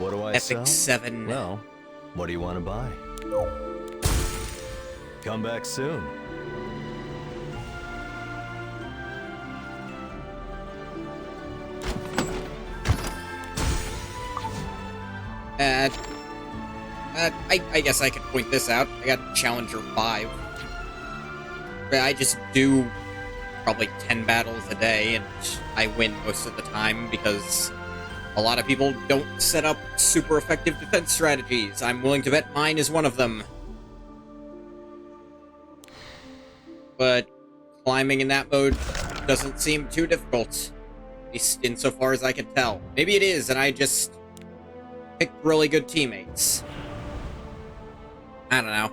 What do I Epic sell? 7. Well, what do you want to buy? Come back soon. I guess I could point this out. I got Challenger 5. I just do probably 10 battles a day, and I win most of the time because a lot of people don't set up super effective defense strategies. I'm willing to bet mine is one of them. But climbing in that mode doesn't seem too difficult, at least insofar as I can tell. Maybe it is, and I just picked really good teammates. I don't know.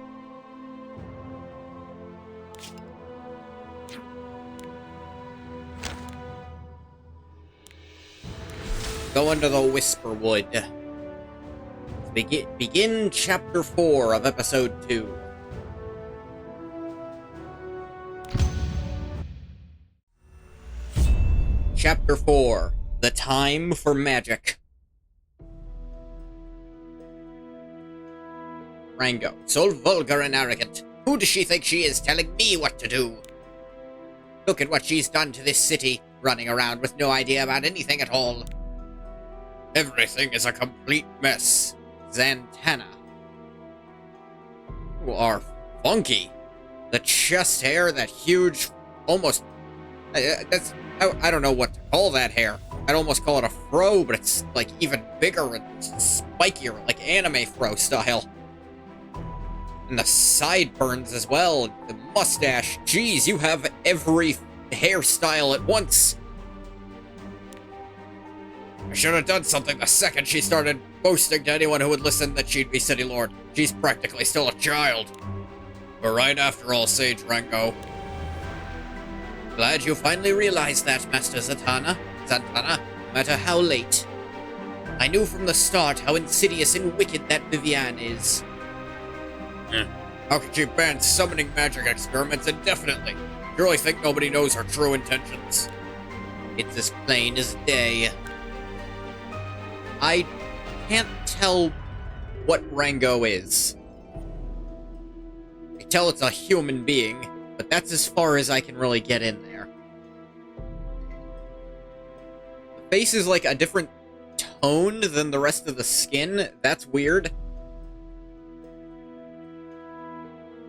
Go into the Whisperwood. Begin Chapter 4 of Episode 2. Chapter 4. The Time for Magic. Rango. So vulgar and arrogant. Who does she think she is, telling me what to do? Look at what she's done to this city, running around with no idea about anything at all. Everything is a complete mess. Zantana. You are funky. The chest hair, that huge, almost... I don't know what to call that hair. I'd almost call it a fro, but it's, like, even bigger and spikier, like anime fro style. And the sideburns as well, the mustache. Jeez, you have every hairstyle at once. I should have done something the second she started boasting to anyone who would listen that she'd be City Lord. She's practically still a child. But right after all, Sage Rango. Glad you finally realized that, Master Zatanna, no matter how late. I knew from the start how insidious and wicked that Vivian is. How could she ban summoning magic experiments indefinitely? Surely think nobody knows her true intentions. It's as plain as day. I can't tell what Rango is. I tell it's a human being, but that's as far as I can really get in there. The face is like a different tone than the rest of the skin. That's weird.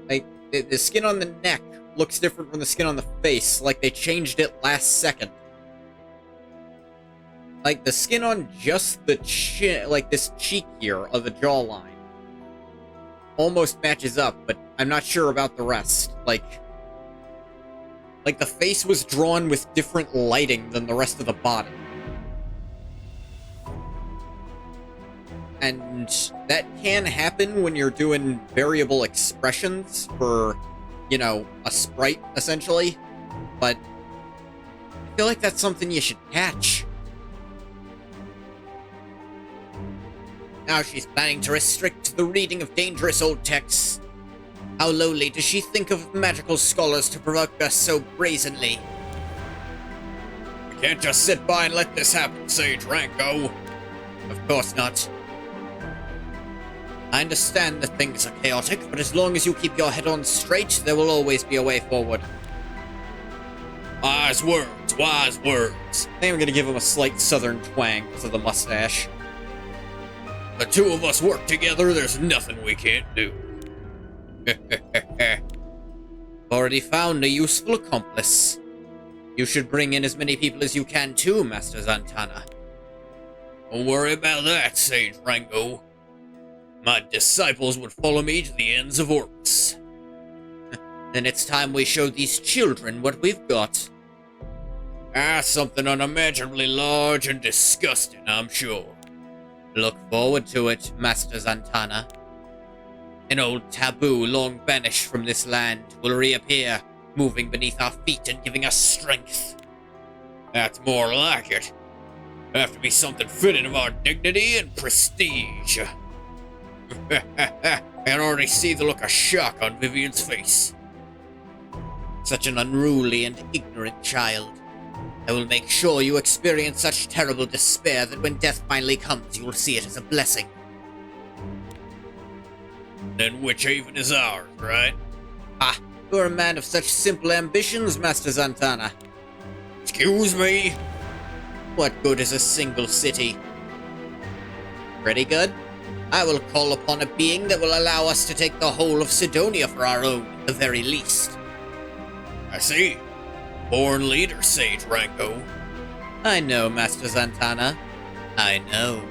Like, the skin on the neck looks different from the skin on the face, like they changed it last second. Like, the skin on just the chin, like this cheek here of the jawline, almost matches up, but I'm not sure about the rest. Like the face was drawn with different lighting than the rest of the body. And that can happen when you're doing variable expressions for, you know, a sprite, essentially. But I feel like that's something you should patch. Now she's planning to restrict the reading of dangerous old texts. How lowly does she think of magical scholars to provoke us so brazenly? We can't just sit by and let this happen, Sage Rango. Of course not. I understand that things are chaotic, but as long as you keep your head on straight, there will always be a way forward. Wise words, wise words. I think I'm gonna give him a slight southern twang because of the mustache. The two of us work together, there's nothing we can't do. Already found a useful accomplice. You should bring in as many people as you can too, Master Zatanna. Don't worry about that, Sage Rango. My disciples would follow me to the ends of Orbis. Then it's time we show these children what we've got. Something unimaginably large and disgusting, I'm sure. Look forward to it, Master Zatanna. An old taboo long banished from this land will reappear, moving beneath our feet and giving us strength. That's more like it. Have to be something fitting of our dignity and prestige. I can already see the look of shock on Vivian's face. Such an unruly and ignorant child. I will make sure you experience such terrible despair that when death finally comes, you will see it as a blessing. Then Witch Haven is ours, right? Ah, you're a man of such simple ambitions, Master Zantana. Excuse me? What good is a single city? Pretty good. I will call upon a being that will allow us to take the whole of Sidonia for our own, at the very least. I see. Born leader, Sage Rango. I know, Master Zantana. I know.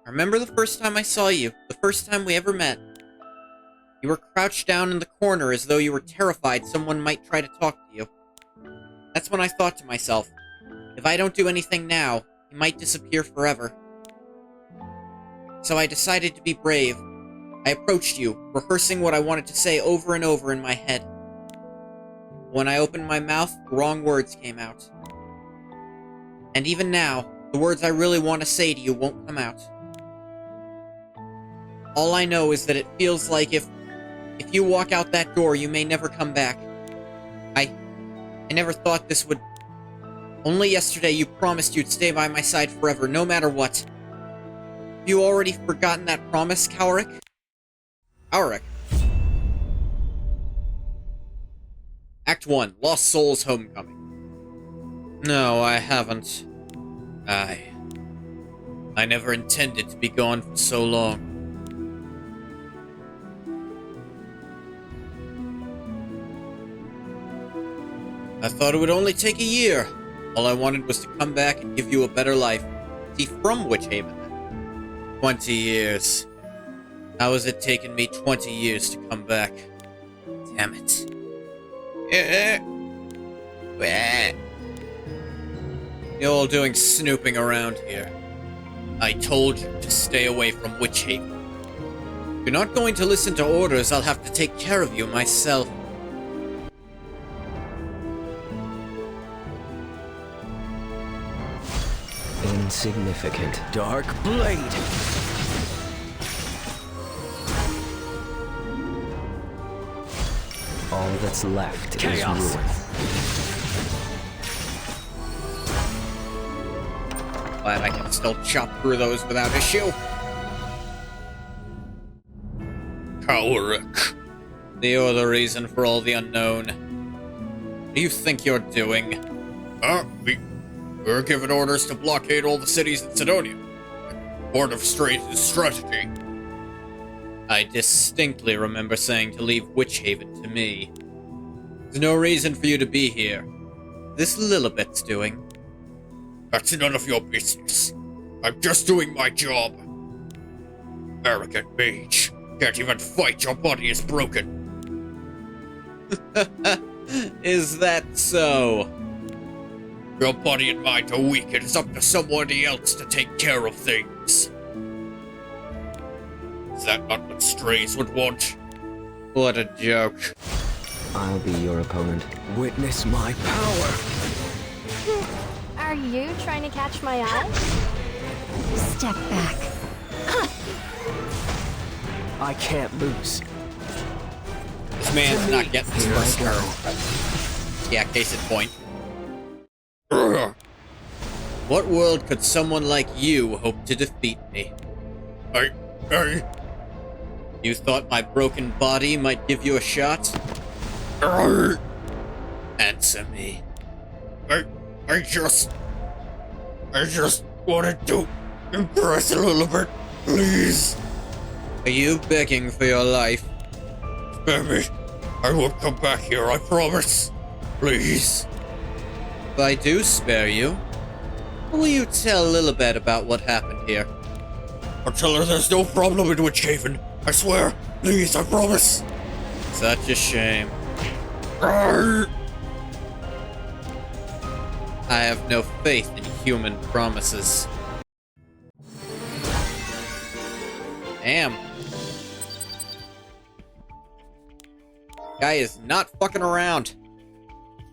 I remember the first time I saw you, the first time we ever met. You were crouched down in the corner as though you were terrified someone might try to talk to you. That's when I thought to myself, if I don't do anything now, he might disappear forever. So I decided to be brave. I approached you, rehearsing what I wanted to say over and over in my head. When I opened my mouth, the wrong words came out. And even now, the words I really want to say to you won't come out. All I know is that it feels like if you walk out that door, you may never come back. I never thought this would... Only yesterday you promised you'd stay by my side forever, no matter what. Have you already forgotten that promise, Cowrick? Cowrick? Act 1, Lost Souls Homecoming. No, I haven't. I never intended to be gone for so long. I thought it would only take a year. All I wanted was to come back and give you a better life. See, from Witch Haven, then. 20 years. How has it taken me 20 years to come back? Damn it. You're all doing snooping around here. I told you to stay away from Witch Haven. If you're not going to listen to orders, I'll have to take care of you myself. Insignificant. Dark Blade! All that's left Chaos. is ruin. Glad I can still chop through those without issue. Cowrick. You're the reason for all the unknown. What do you think you're doing? We're given orders to blockade all the cities in Sidonia. Part of Straight's strategy. I distinctly remember saying to leave Witch Haven to me. There's no reason for you to be here. This Lilibet's doing. That's none of your business. I'm just doing my job. Arrogant mage. Can't even fight, your body is broken. Is that so? Your body and mind are weak. It is up to somebody else to take care of things. Is that not what strays would want? What a joke. I'll be your opponent. Witness my power! Are you trying to catch my eye? Step back. I can't lose. This man's not getting his first turn. Yeah, case in point. What world could someone like you hope to defeat me? You thought my broken body might give you a shot? Answer me. I just wanted to impress a little bit, please. Are you begging for your life? Spare me. I won't come back here, I promise. Please. If I do spare you, will you tell Lilibet about what happened here? I'll tell her there's no problem in Witch Haven. I swear. Please, I promise. Such a shame. I have no faith in human promises. Damn. Guy is not fucking around.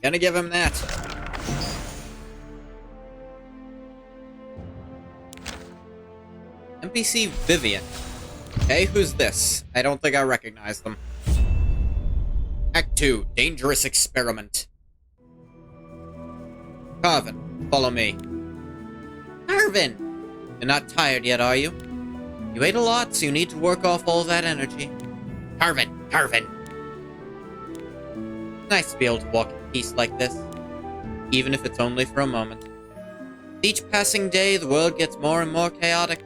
Gonna give him that. NPC Vivian. Okay, who's this? I don't think I recognize them. Act 2, Dangerous Experiment. Carvin, follow me. Carvin! You're not tired yet, are you? You ate a lot, so you need to work off all that energy. Carvin! Carvin! Nice to be able to walk in peace like this, even if it's only for a moment. With each passing day, the world gets more and more chaotic.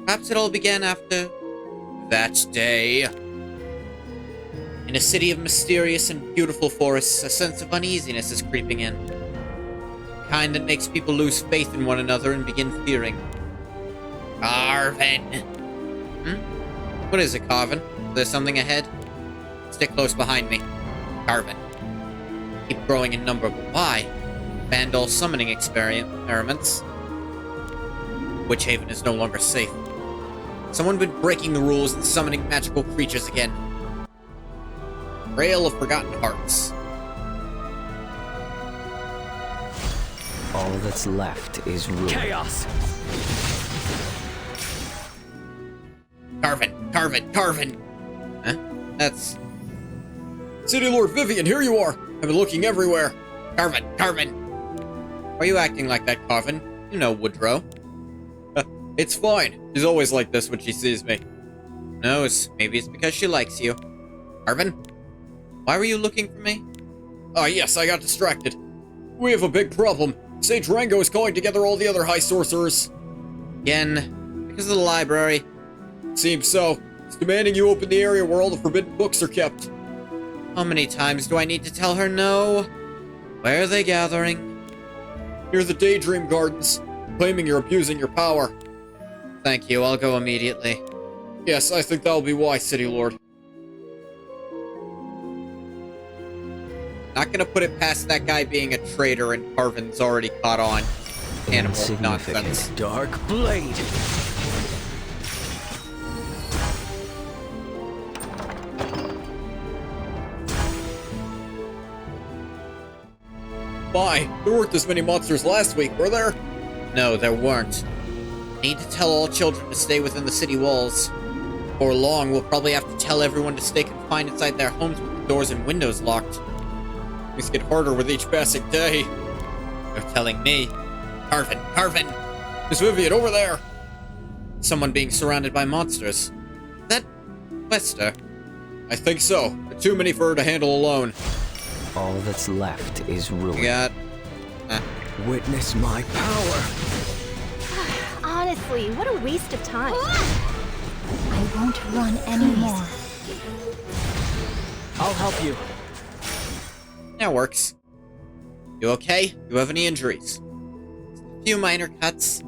Perhaps it all began after that day. In a city of mysterious and beautiful forests, a sense of uneasiness is creeping in. The kind that makes people lose faith in one another and begin fearing. Carvin! What is it, Carvin? Is there something ahead? Stick close behind me. Carvin. Keep growing in number, but why? Banned all summoning experiments. Witchhaven is no longer safe. Someone been breaking the rules and summoning magical creatures again. Trail of Forgotten Hearts. All that's left is ruin. Chaos! Carvin! Carvin! Carvin! Huh? That's... City Lord Vivian, here you are! I've been looking everywhere! Carvin! Carvin! Why are you acting like that, Carvin? You know Woodrow. It's fine. She's always like this when she sees me. Who knows? Maybe it's because she likes you. Carvin? Why were you looking for me? Yes, I got distracted. We have a big problem. Sage Rango is calling together all the other high sorcerers. Again? Because of the library? Seems so. It's demanding you open the area where all the forbidden books are kept. How many times do I need to tell her no? Where are they gathering? Near the Daydream Gardens, claiming you're abusing your power. Thank you, I'll go immediately. Yes, I think that'll be wise, City Lord. Not gonna put it past that guy being a traitor and Carvin's already caught on. Animal nonsense. Dark Blade! Why? There weren't this many monsters last week, were there? No, there weren't. I need to tell all children to stay within the city walls. Before long, we'll probably have to tell everyone to stay confined inside their homes with the doors and windows locked. Things get harder with each passing day. You're telling me. Carvin! Carvin! Miss Vivian, over there! Someone being surrounded by monsters. Is that Wester? I think so. There are too many for her to handle alone. All that's left is ruin. We got... Witness my power. Honestly, what a waste of time. I won't run anymore. I'll help you. That works. You okay? You have any injuries? A few minor cuts.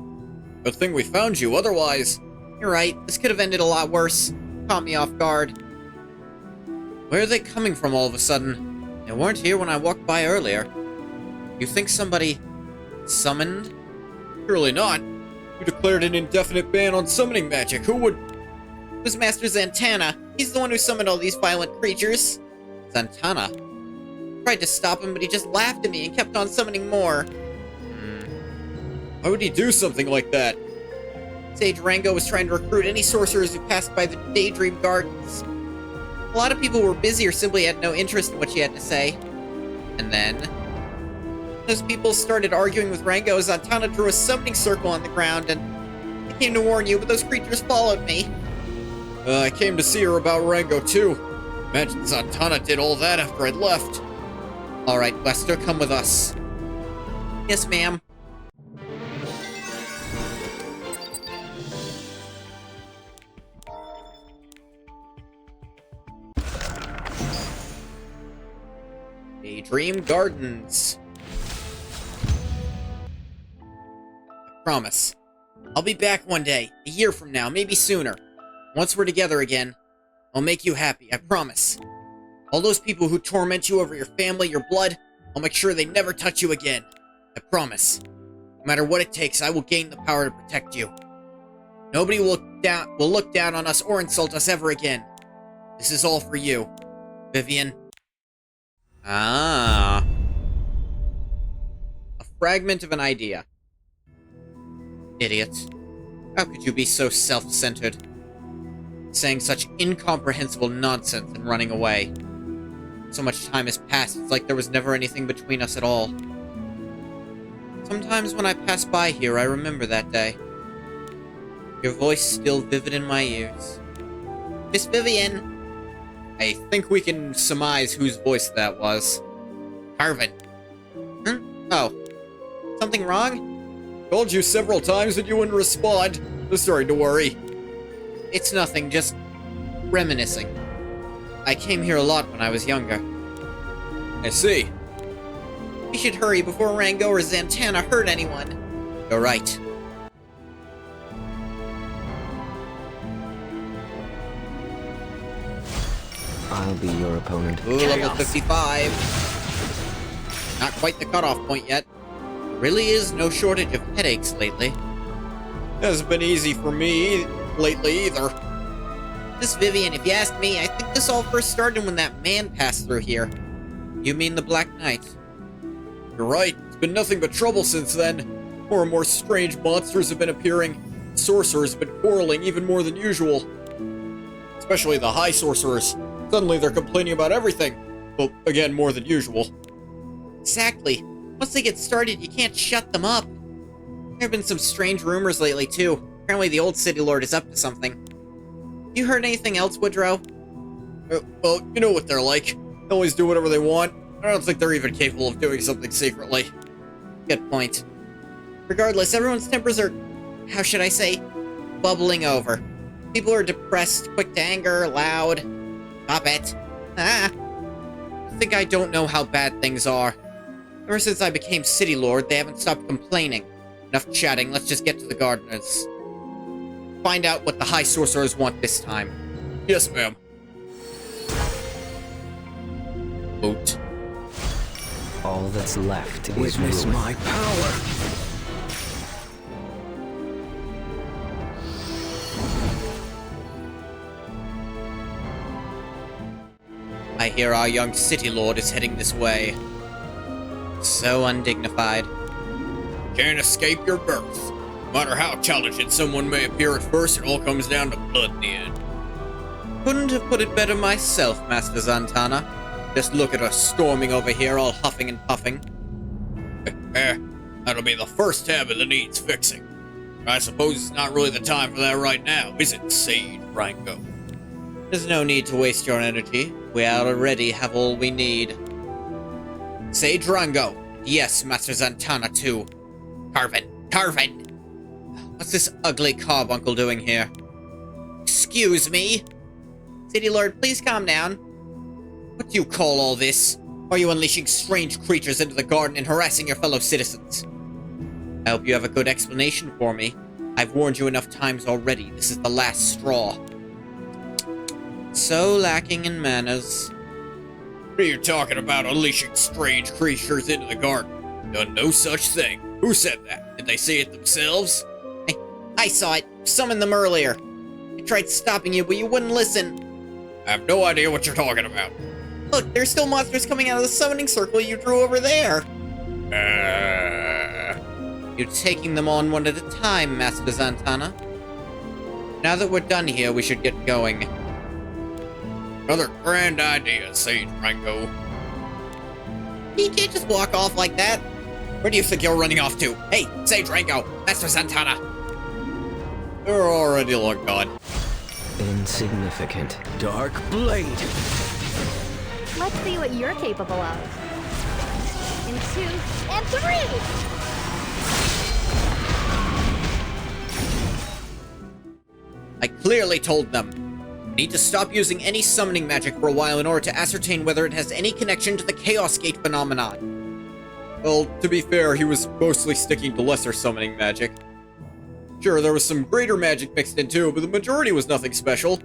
Good thing we found you, otherwise... You're right, this could have ended a lot worse. Caught me off guard. Where are they coming from all of a sudden? They weren't here when I walked by earlier. You think somebody... summoned? Surely not. You declared an indefinite ban on summoning magic. Who would... It was Master Zantana. He's the one who summoned all these violent creatures. Zantana? Tried to stop him, but he just laughed at me and kept on summoning more. Why would he do something like that? Sage Rango was trying to recruit any sorcerers who passed by the Daydream Gardens. A lot of people were busy or simply had no interest in what she had to say. And then... those people started arguing with Rango as Zantana drew a summoning circle on the ground, and... I came to warn you, but those creatures followed me. I came to see her about Rango, too. Imagine Zantana did all that after I'd left. Alright, Wester, come with us. Yes, ma'am. Daydream Gardens. I promise. I'll be back one day, a year from now, maybe sooner. Once we're together again, I'll make you happy, I promise. All those people who torment you over your family, your blood, I'll make sure they never touch you again. I promise. No matter what it takes, I will gain the power to protect you. Nobody will look down on us or insult us ever again. This is all for you, Vivian. Ah. A fragment of an idea. Idiot. How could you be so self-centered? Saying such incomprehensible nonsense and running away. So much time has passed, it's like there was never anything between us at all. Sometimes when I pass by here, I remember that day. Your voice still vivid in my ears. Miss Vivian! I think we can surmise whose voice that was. Carvin. Oh. Something wrong? Told you several times that you wouldn't respond. Sorry to worry. It's nothing, just reminiscing. I came here a lot when I was younger. I see. We should hurry before Rango or Zantana hurt anyone. You're right. I'll be your opponent. Ooh, level 55. Not quite the cutoff point yet. Really is no shortage of headaches lately. Hasn't been easy for me lately either. Miss Vivian, if you ask me, I think this all first started when that man passed through here. You mean the Black Knight? You're right. It's been nothing but trouble since then. More and more strange monsters have been appearing. Sorcerers have been quarreling even more than usual. Especially the high sorcerers. Suddenly they're complaining about everything. Well, again, more than usual. Exactly. Once they get started, you can't shut them up. There have been some strange rumors lately, too. Apparently the old City Lord is up to something. You heard anything else, Woodrow? Well, you know what they're like. They always do whatever they want. I don't think they're even capable of doing something secretly. Good point. Regardless, everyone's tempers are, how should I say, bubbling over. People are depressed, quick to anger, loud. Stop it. I think I don't know how bad things are. Ever since I became City Lord, they haven't stopped complaining. Enough chatting, let's just get to the gardeners. Find out what the High Sorcerers want this time. Yes, ma'am. Boot. All that's left is Witness ruin. my power. I hear our young City Lord is heading this way. So undignified. Can't escape your birth. No matter how talented someone may appear at first, it all comes down to blood in the end. Couldn't have put it better myself, Master Zantana. Just look at us storming over here, all huffing and puffing. That'll be the first habit that needs fixing. I suppose it's not really the time for that right now, is it, Sage Rango? There's no need to waste your energy. We already have all we need. Sage Rango. Yes, Master Zantana too. Carvin! What's this ugly carbuncle doing here? Excuse me? City Lord, please calm down. What do you call all this? Are you unleashing strange creatures into the garden and harassing your fellow citizens? I hope you have a good explanation for me. I've warned you enough times already. This is the last straw. So lacking in manners. What are you talking about, unleashing strange creatures into the garden? Done no such thing. Who said that? Did they say it themselves? I saw it. Summoned them earlier. I tried stopping you, but you wouldn't listen. I have no idea what you're talking about. Look, there's still monsters coming out of the summoning circle you drew over there. You're taking them on one at a time, Master Zantana. Now that we're done here, we should get going. Another grand idea, Sage Rango. You can't just walk off like that. Where do you think you're running off to? Hey, Sage Rango, Master Zantana. They're already long gone. Insignificant. Dark Blade. Let's see what you're capable of. In 2 and 3! I clearly told them. I need to stop using any summoning magic for a while in order to ascertain whether it has any connection to the Chaos Gate phenomenon. Well, to be fair, he was mostly sticking to lesser summoning magic. Sure, there was some greater magic mixed in too, but the majority was nothing special.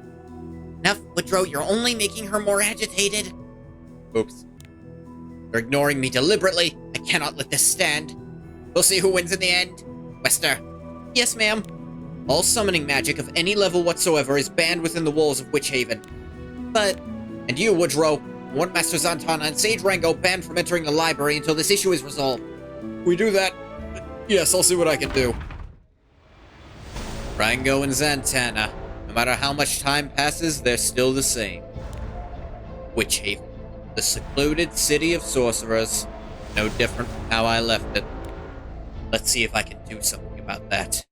Enough, Woodrow, you're only making her more agitated. Oops. You're ignoring me deliberately. I cannot let this stand. We'll see who wins in the end. Wester. Yes, ma'am. All summoning magic of any level whatsoever is banned within the walls of Witch Haven. But, and you, Woodrow, want Master Zantana and Sage Rango banned from entering the library until this issue is resolved. We do that? Yes, I'll see what I can do. Rango and Zantana. No matter how much time passes, they're still the same. Witch Haven. The secluded city of sorcerers. No different from how I left it. Let's see if I can do something about that.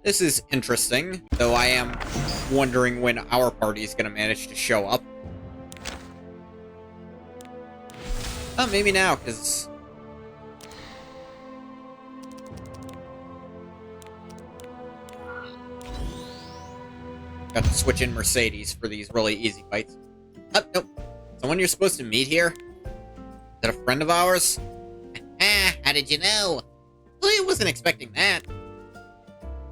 This is interesting, though I am wondering when our party is going to manage to show up. Oh, maybe now, because... got to switch in Mercedes for these really easy fights. Oh, nope. Someone you're supposed to meet here? Is that a friend of ours? How did you know? Well, I wasn't expecting that. Is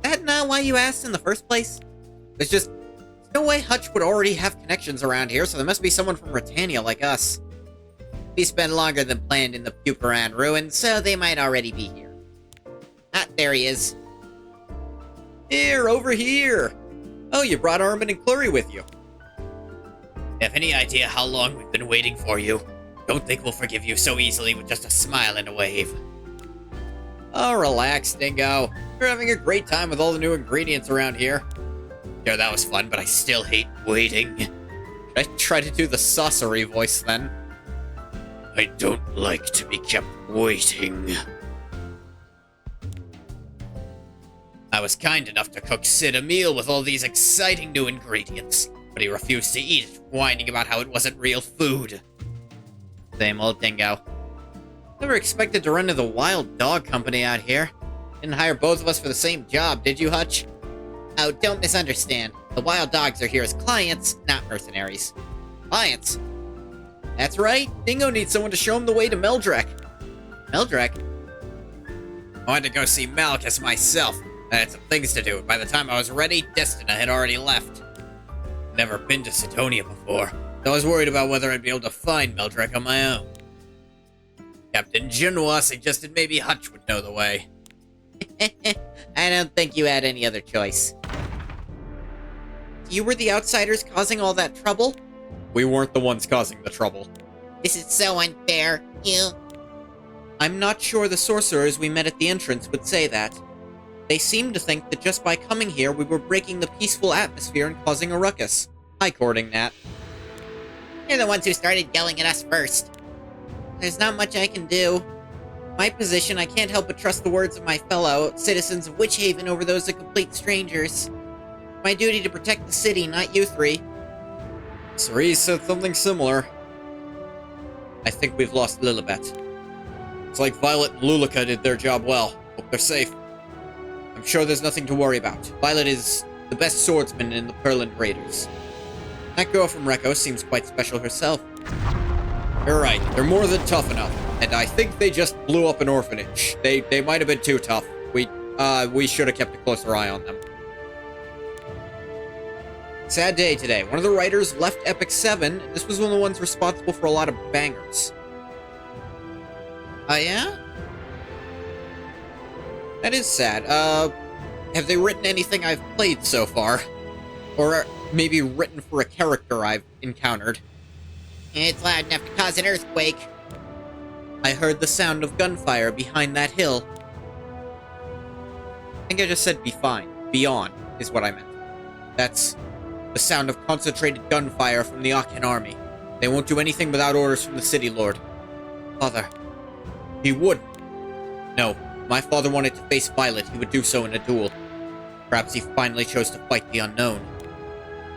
that not why you asked in the first place? There's no way Hutch would already have connections around here, so there must be someone from Britannia like us. We spent longer than planned in the Puperan ruins, so they might already be here. Ah, there he is. Here, over here! Oh, you brought Armin and Clury with you. Have any idea how long we've been waiting for you? Don't think we'll forgive you so easily with just a smile and a wave. Oh, relax, Dingo. You're having a great time with all the new ingredients around here. Sure, that was fun, but I still hate waiting. Should I try to do the saucery voice, then? I don't like to be kept waiting. I was kind enough to cook Sid a meal with all these exciting new ingredients, but he refused to eat it, whining about how it wasn't real food. Same old Dingo. Never expected to run into the Wild Dog Company out here. Didn't hire both of us for the same job, did you, Hutch? Oh, don't misunderstand. The Wild Dogs are here as clients, not mercenaries. Clients? That's right. Dingo needs someone to show him the way to Meldrek. Meldrek? I wanted to go see Malchus myself. I had some things to do, and by the time I was ready, Destina had already left. Never been to Sidonia before, so I was worried about whether I'd be able to find Meldrek on my own. Captain Genoa suggested maybe Hutch would know the way. I don't think you had any other choice. You were the outsiders causing all that trouble? We weren't the ones causing the trouble. This is so unfair. I'm not sure the sorcerers we met at the entrance would say that. They seemed to think that just by coming here, we were breaking the peaceful atmosphere and causing a ruckus. Hi, courting Nat. You're the ones who started yelling at us first. There's not much I can do. My position, I can't help but trust the words of my fellow citizens of Witchhaven over those of complete strangers. My duty to protect the city, not you three. Cerise said something similar. I think we've lost Lilibet. It's like Violet and Lulica did their job well. Hope they're safe. I'm sure there's nothing to worry about. Violet is the best swordsman in the Perland Raiders. That girl from Recco seems quite special herself. You're right, they're more than tough enough. And I think they just blew up an orphanage. They might have been too tough. We should have kept a closer eye on them. Sad day today. One of the writers left Epic 7, and this was one of the ones responsible for a lot of bangers. Oh, yeah? That is sad. Have they written anything I've played so far? Or maybe written for a character I've encountered? It's loud enough to cause an earthquake. I heard the sound of gunfire behind that hill. I think I just said be fine. Beyond is what I meant. That's the sound of concentrated gunfire from the Aachen army. They won't do anything without orders from the city lord. Father. He wouldn't. No, my father wanted to face Violet. He would do so in a duel. Perhaps he finally chose to fight the unknown.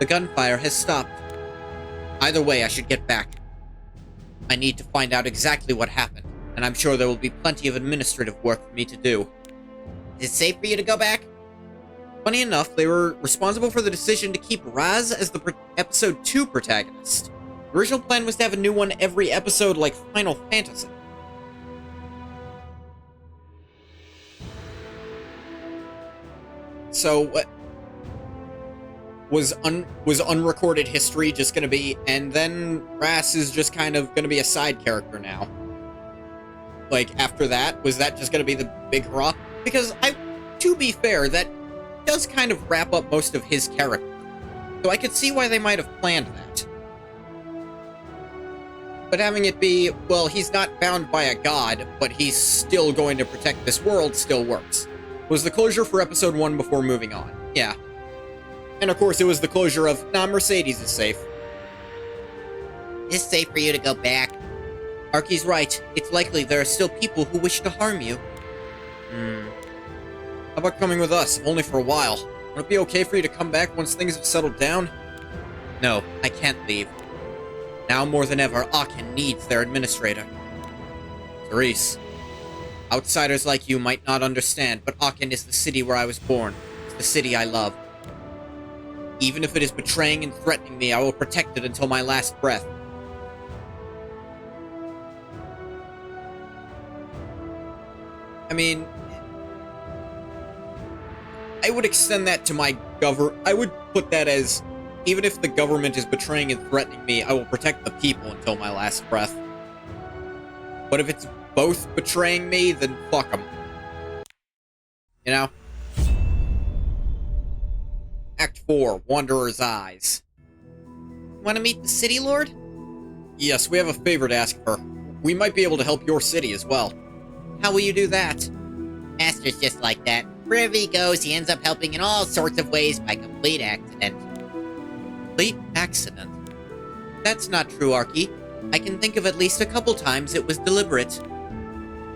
The gunfire has stopped. Either way, I should get back. I need to find out exactly what happened, and I'm sure there will be plenty of administrative work for me to do. Is it safe for you to go back? Funny enough, they were responsible for the decision to keep Raz as the episode 2 protagonist. The original plan was to have a new one every episode like Final Fantasy. So, what was unrecorded history just gonna be, and then Raz is just kind of gonna be a side character now? Like, after that, was that just gonna be the big hurrah? Because, to be fair, that does kind of wrap up most of his character. So I could see why they might have planned that. But having it be, well, he's not bound by a god, but he's still going to protect this world still works. Was the closure for episode 1 before moving on. Yeah. And of course it was the closure of, nah, Mercedes is safe. this safe for you to go back? Arky's right. It's likely there are still people who wish to harm you. How about coming with us, if only for a while? Would it be okay for you to come back once things have settled down? No, I can't leave. Now more than ever, Aachen needs their administrator. Therese, outsiders like you might not understand, but Aachen is the city where I was born. It's the city I love. Even if it is betraying and threatening me, I will protect it until my last breath. I mean, I would extend that to my I would put that as, even if the government is betraying and threatening me, I will protect the people until my last breath. But if it's both betraying me, then fuck them. You know? Act 4, Wanderer's Eyes. Want to meet the city lord? Yes, we have a favor to ask her. We might be able to help your city as well. How will you do that? Master's just like that. Wherever he goes, he ends up helping in all sorts of ways by complete accident. Complete accident? That's not true, Arky. I can think of at least a couple times it was deliberate.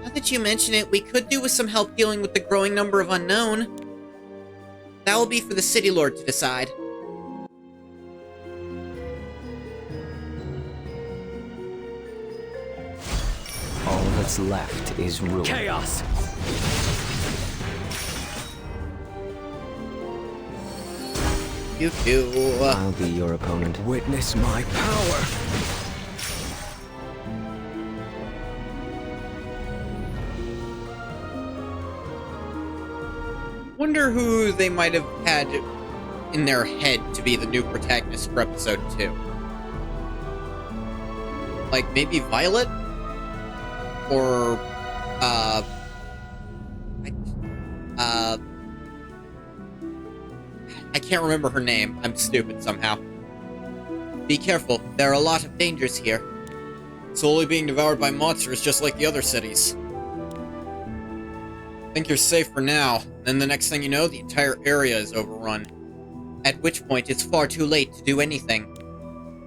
Now that you mention it, we could do with some help dealing with the growing number of unknown. That will be for the city lord to decide. All that's left is ruin. Chaos! I'll be your opponent. Witness my power! Wonder who they might have had in their head to be the new protagonist for episode 2. Like, maybe Violet? Or, I can't remember her name. I'm stupid somehow. Be careful. There are a lot of dangers here. Slowly being devoured by monsters just like the other cities. Think you're safe for now, then the next thing you know, the entire area is overrun. At which point, it's far too late to do anything.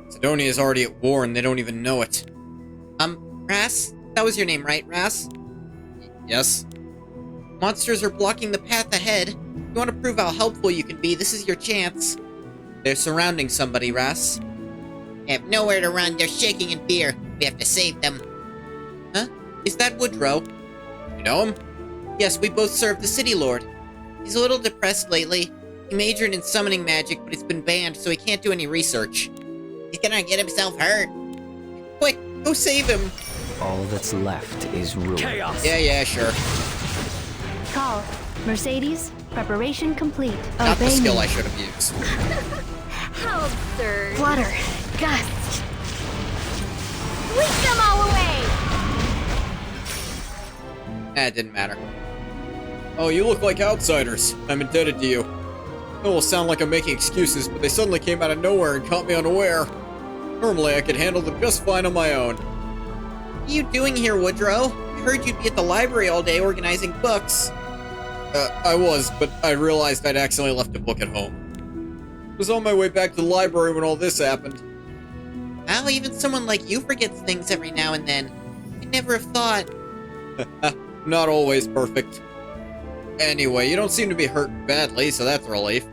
Sidonia is already at war and they don't even know it. Ras? That was your name, right, Ras? Yes? Monsters are blocking the path ahead. If you want to prove how helpful you can be, this is your chance. They're surrounding somebody, Ras. They have nowhere to run, they're shaking in fear. We have to save them. Huh? Is that Woodrow? You know him? Yes, we both serve the city lord. He's a little depressed lately. He majored in summoning magic, but it's been banned, so he can't do any research. He's gonna get himself hurt. Quick, go save him! All that's left is ruin. Chaos! Yeah, sure. Call. Mercedes, preparation complete. Not the Obey skill me. I should have used. How absurd. Flutter. Gust. Sweep them all away! It didn't matter. Oh, you look like outsiders. I'm indebted to you. It will sound like I'm making excuses, but they suddenly came out of nowhere and caught me unaware. Normally, I could handle them just fine on my own. What are you doing here, Woodrow? I heard you'd be at the library all day organizing books. I was, but I realized I'd accidentally left a book at home. I was on my way back to the library when all this happened. Well, even someone like you forgets things every now and then. I never have thought. Not always perfect. Anyway, you don't seem to be hurt badly, so that's a relief.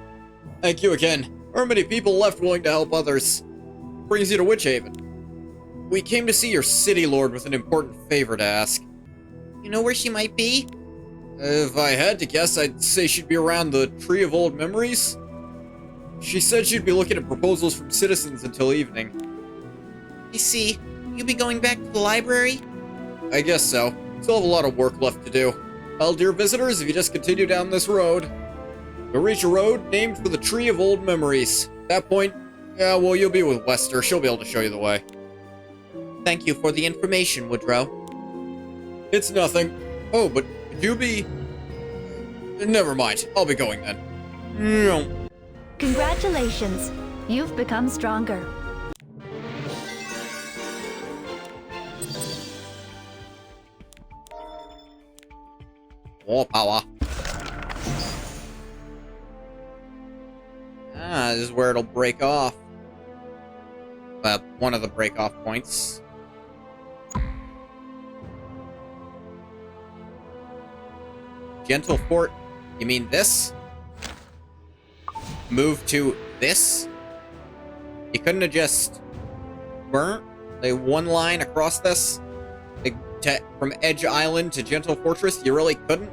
Thank you again. There are many people left willing to help others. Brings you to Witch Haven. We came to see your city lord with an important favor to ask. You know where she might be? If I had to guess, I'd say she'd be around the Tree of Old Memories. She said she'd be looking at proposals from citizens until evening. I see. You'll be going back to the library? I guess so. Still have a lot of work left to do. Well, dear visitors, if you just continue down this road, you'll reach a road named for the Tree of Old Memories. At that point, yeah, well, you'll be with Wester. She'll be able to show you the way. Thank you for the information, Woodrow. It's nothing. Oh, but could you be... Never mind. I'll be going then. Congratulations. You've become stronger. More power. This is where it'll break off. one of the break-off points. Gentle Fort, you mean this? Move to this? You couldn't have just burnt a one line across this? Like, from Edge Island to Gentle Fortress? You really couldn't?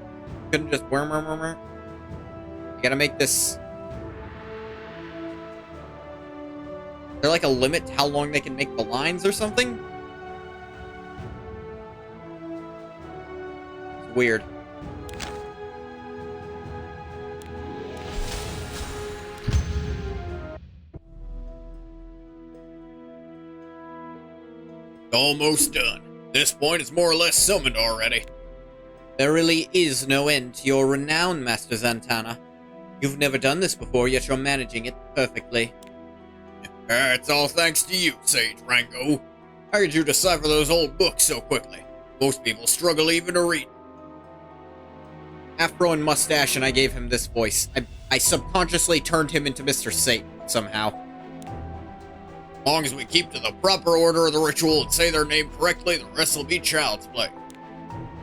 Couldn't just You gotta make this... Is there like a limit to how long they can make the lines or something? It's weird. Almost done. This point is more or less summoned already. There really is no end to your renown, Master Zantana. You've never done this before, yet you're managing it perfectly. It's all thanks to you, Sage Rango. How could you decipher those old books so quickly? Most people struggle even to read. Afro and mustache, and I gave him this voice. I subconsciously turned him into Mr. Satan, somehow. As long as we keep to the proper order of the ritual and say their name correctly, the rest will be child's play.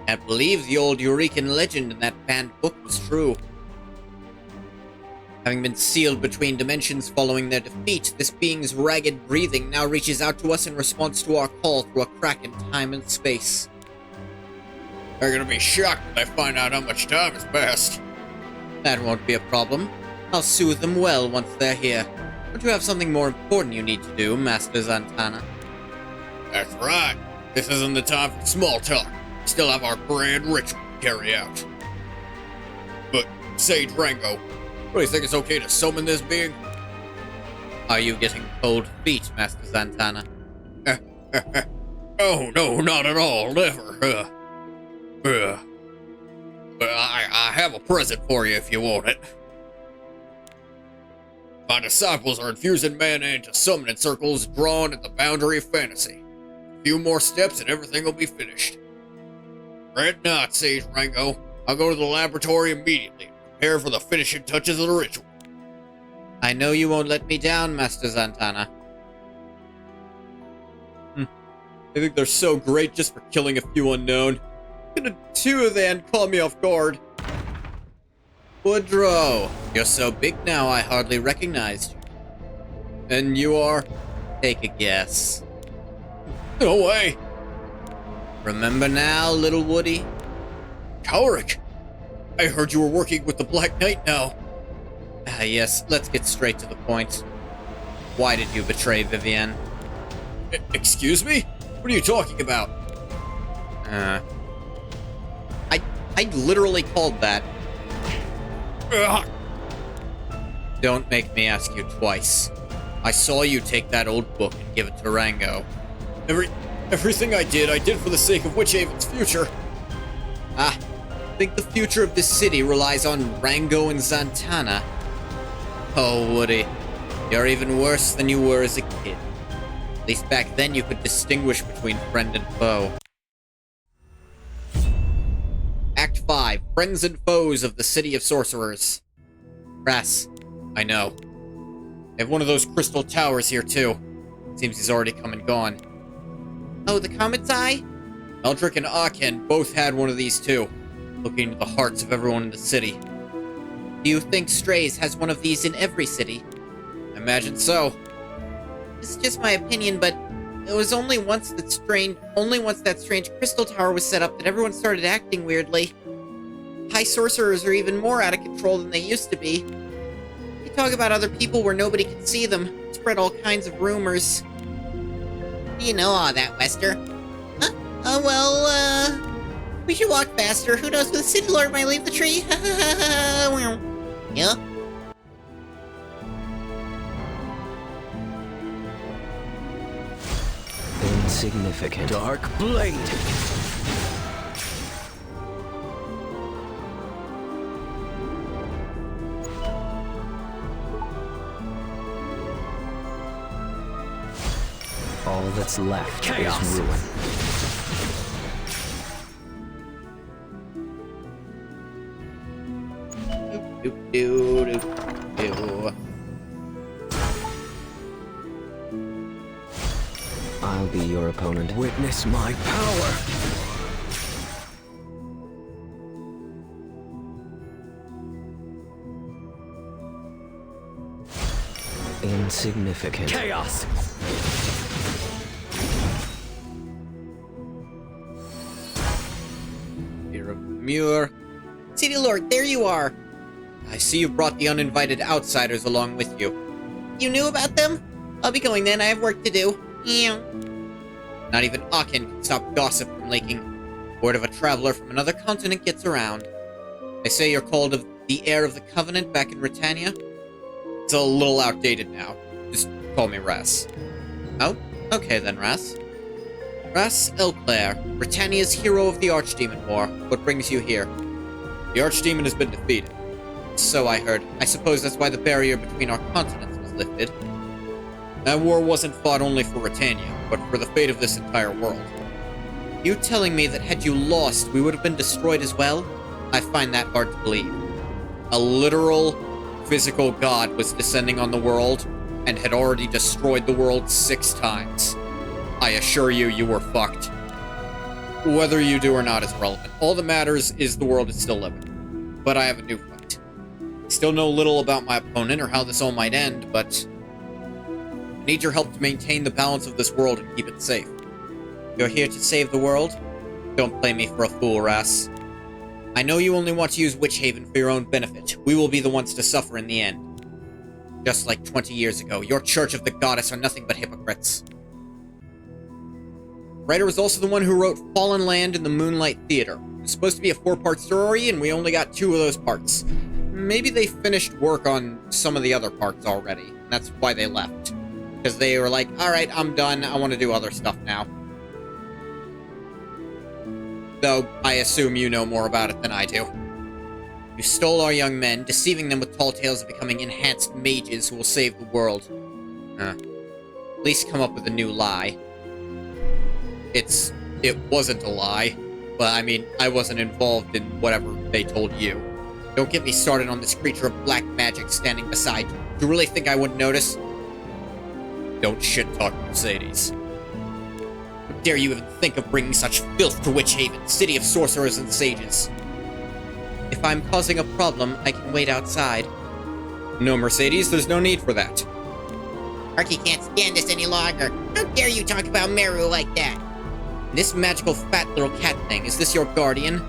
Can't believe the old Eurican legend in that banned book was true. Having been sealed between dimensions following their defeat, this being's ragged breathing now reaches out to us in response to our call through a crack in time and space. They're gonna be shocked when they find out how much time has passed. That won't be a problem. I'll soothe them well once they're here. Don't you have something more important you need to do, Master Zantana? That's right. This isn't the time for small talk. We still have our grand ritual to carry out. But, Sage Rango, do you think it's okay to summon this being? Are you getting cold feet, Master Zantana? Oh, no, not at all. Never. But I have a present for you if you want it. My disciples are infusing mana into summoning circles drawn at the boundary of fantasy. A few more steps and everything will be finished. Fret not, Sage Rango. I'll go to the laboratory immediately and prepare for the finishing touches of the ritual. I know you won't let me down, Master Zantana. I think they're so great just for killing a few unknown. Two of them caught me off guard. Woodrow, you're so big now I hardly recognized you. And you are? Take a guess. No way! Remember now, little Woody? Cowrick! I heard you were working with the Black Knight now. Ah, yes, let's get straight to the point. Why did you betray Vivienne? Excuse me? What are you talking about? I literally called that. Ugh. Don't make me ask you twice. I saw you take that old book and give it to Rango. Everything I did for the sake of Witchhaven's future. I think the future of this city relies on Rango and Zantana. Oh, Woody, you're even worse than you were as a kid. At least back then you could distinguish between friend and foe. Act 5, Friends and Foes of the City of Sorcerers. Brass, I know. They have one of those crystal towers here, too. Seems he's already come and gone. Oh, the Comet's Eye? Eldrick and Aachen both had one of these, too, looking into the hearts of everyone in the city. Do you think Strays has one of these in every city? I imagine so. It's just my opinion, but it was only once that strange crystal tower was set up that everyone started acting weirdly. High sorcerers are even more out of control than they used to be. They talk about other people where nobody can see them, spread all kinds of rumors. You know all that, Wester. Huh? We should walk faster. Who knows when the City Lord might leave the tree? Yeah? Insignificant. Dark Blade! All that's left Chaos. Is ruin. I'll be your opponent. Witness my power! Insignificant. Chaos! Fear of Muir. City Lord, there you are! I see you brought the uninvited outsiders along with you. You knew about them? I'll be going then, I have work to do. Yeah. Not even Aachen can stop gossip from leaking. Word of a traveler from another continent gets around. They say you're called of the heir of the Covenant back in Britannia. It's a little outdated now. Just call me Ras. Oh, okay then, Ras. Ras Elclair, Britannia's hero of the Archdemon War. What brings you here? The Archdemon has been defeated. So I heard. I suppose that's why the barrier between our continents was lifted. That war wasn't fought only for Britannia, but for the fate of this entire world. You telling me that had you lost, we would have been destroyed as well? I find that hard to believe. A literal, physical god was descending on the world, and had already destroyed the world 6 times. I assure you, you were fucked. Whether you do or not is irrelevant. All that matters is the world is still living. But I have a new fight. I still know little about my opponent or how this all might end, but I need your help to maintain the balance of this world and keep it safe. You're here to save the world? Don't play me for a fool, Ras. I know you only want to use Witch Haven for your own benefit. We will be the ones to suffer in the end. Just like 20 years ago, your Church of the Goddess are nothing but hypocrites. Writer was also the one who wrote Fallen Land in the Moonlight Theater. It's supposed to be a 4-part story, and we only got 2 of those parts. Maybe they finished work on some of the other parts already, and that's why they left. Because they were like, alright, I'm done, I want to do other stuff now. Though, I assume you know more about it than I do. You stole our young men, deceiving them with tall tales of becoming enhanced mages who will save the world. At least come up with a new lie. It wasn't a lie, but I mean, I wasn't involved in whatever they told you. Don't get me started on this creature of black magic standing beside you. Do you really think I wouldn't notice? Don't shit-talk Mercedes. How dare you even think of bringing such filth to Witch Haven, city of sorcerers and sages? If I'm causing a problem, I can wait outside. No, Mercedes, there's no need for that. Archie can't stand this any longer. How dare you talk about Meru like that? This magical fat little cat thing, is this your guardian?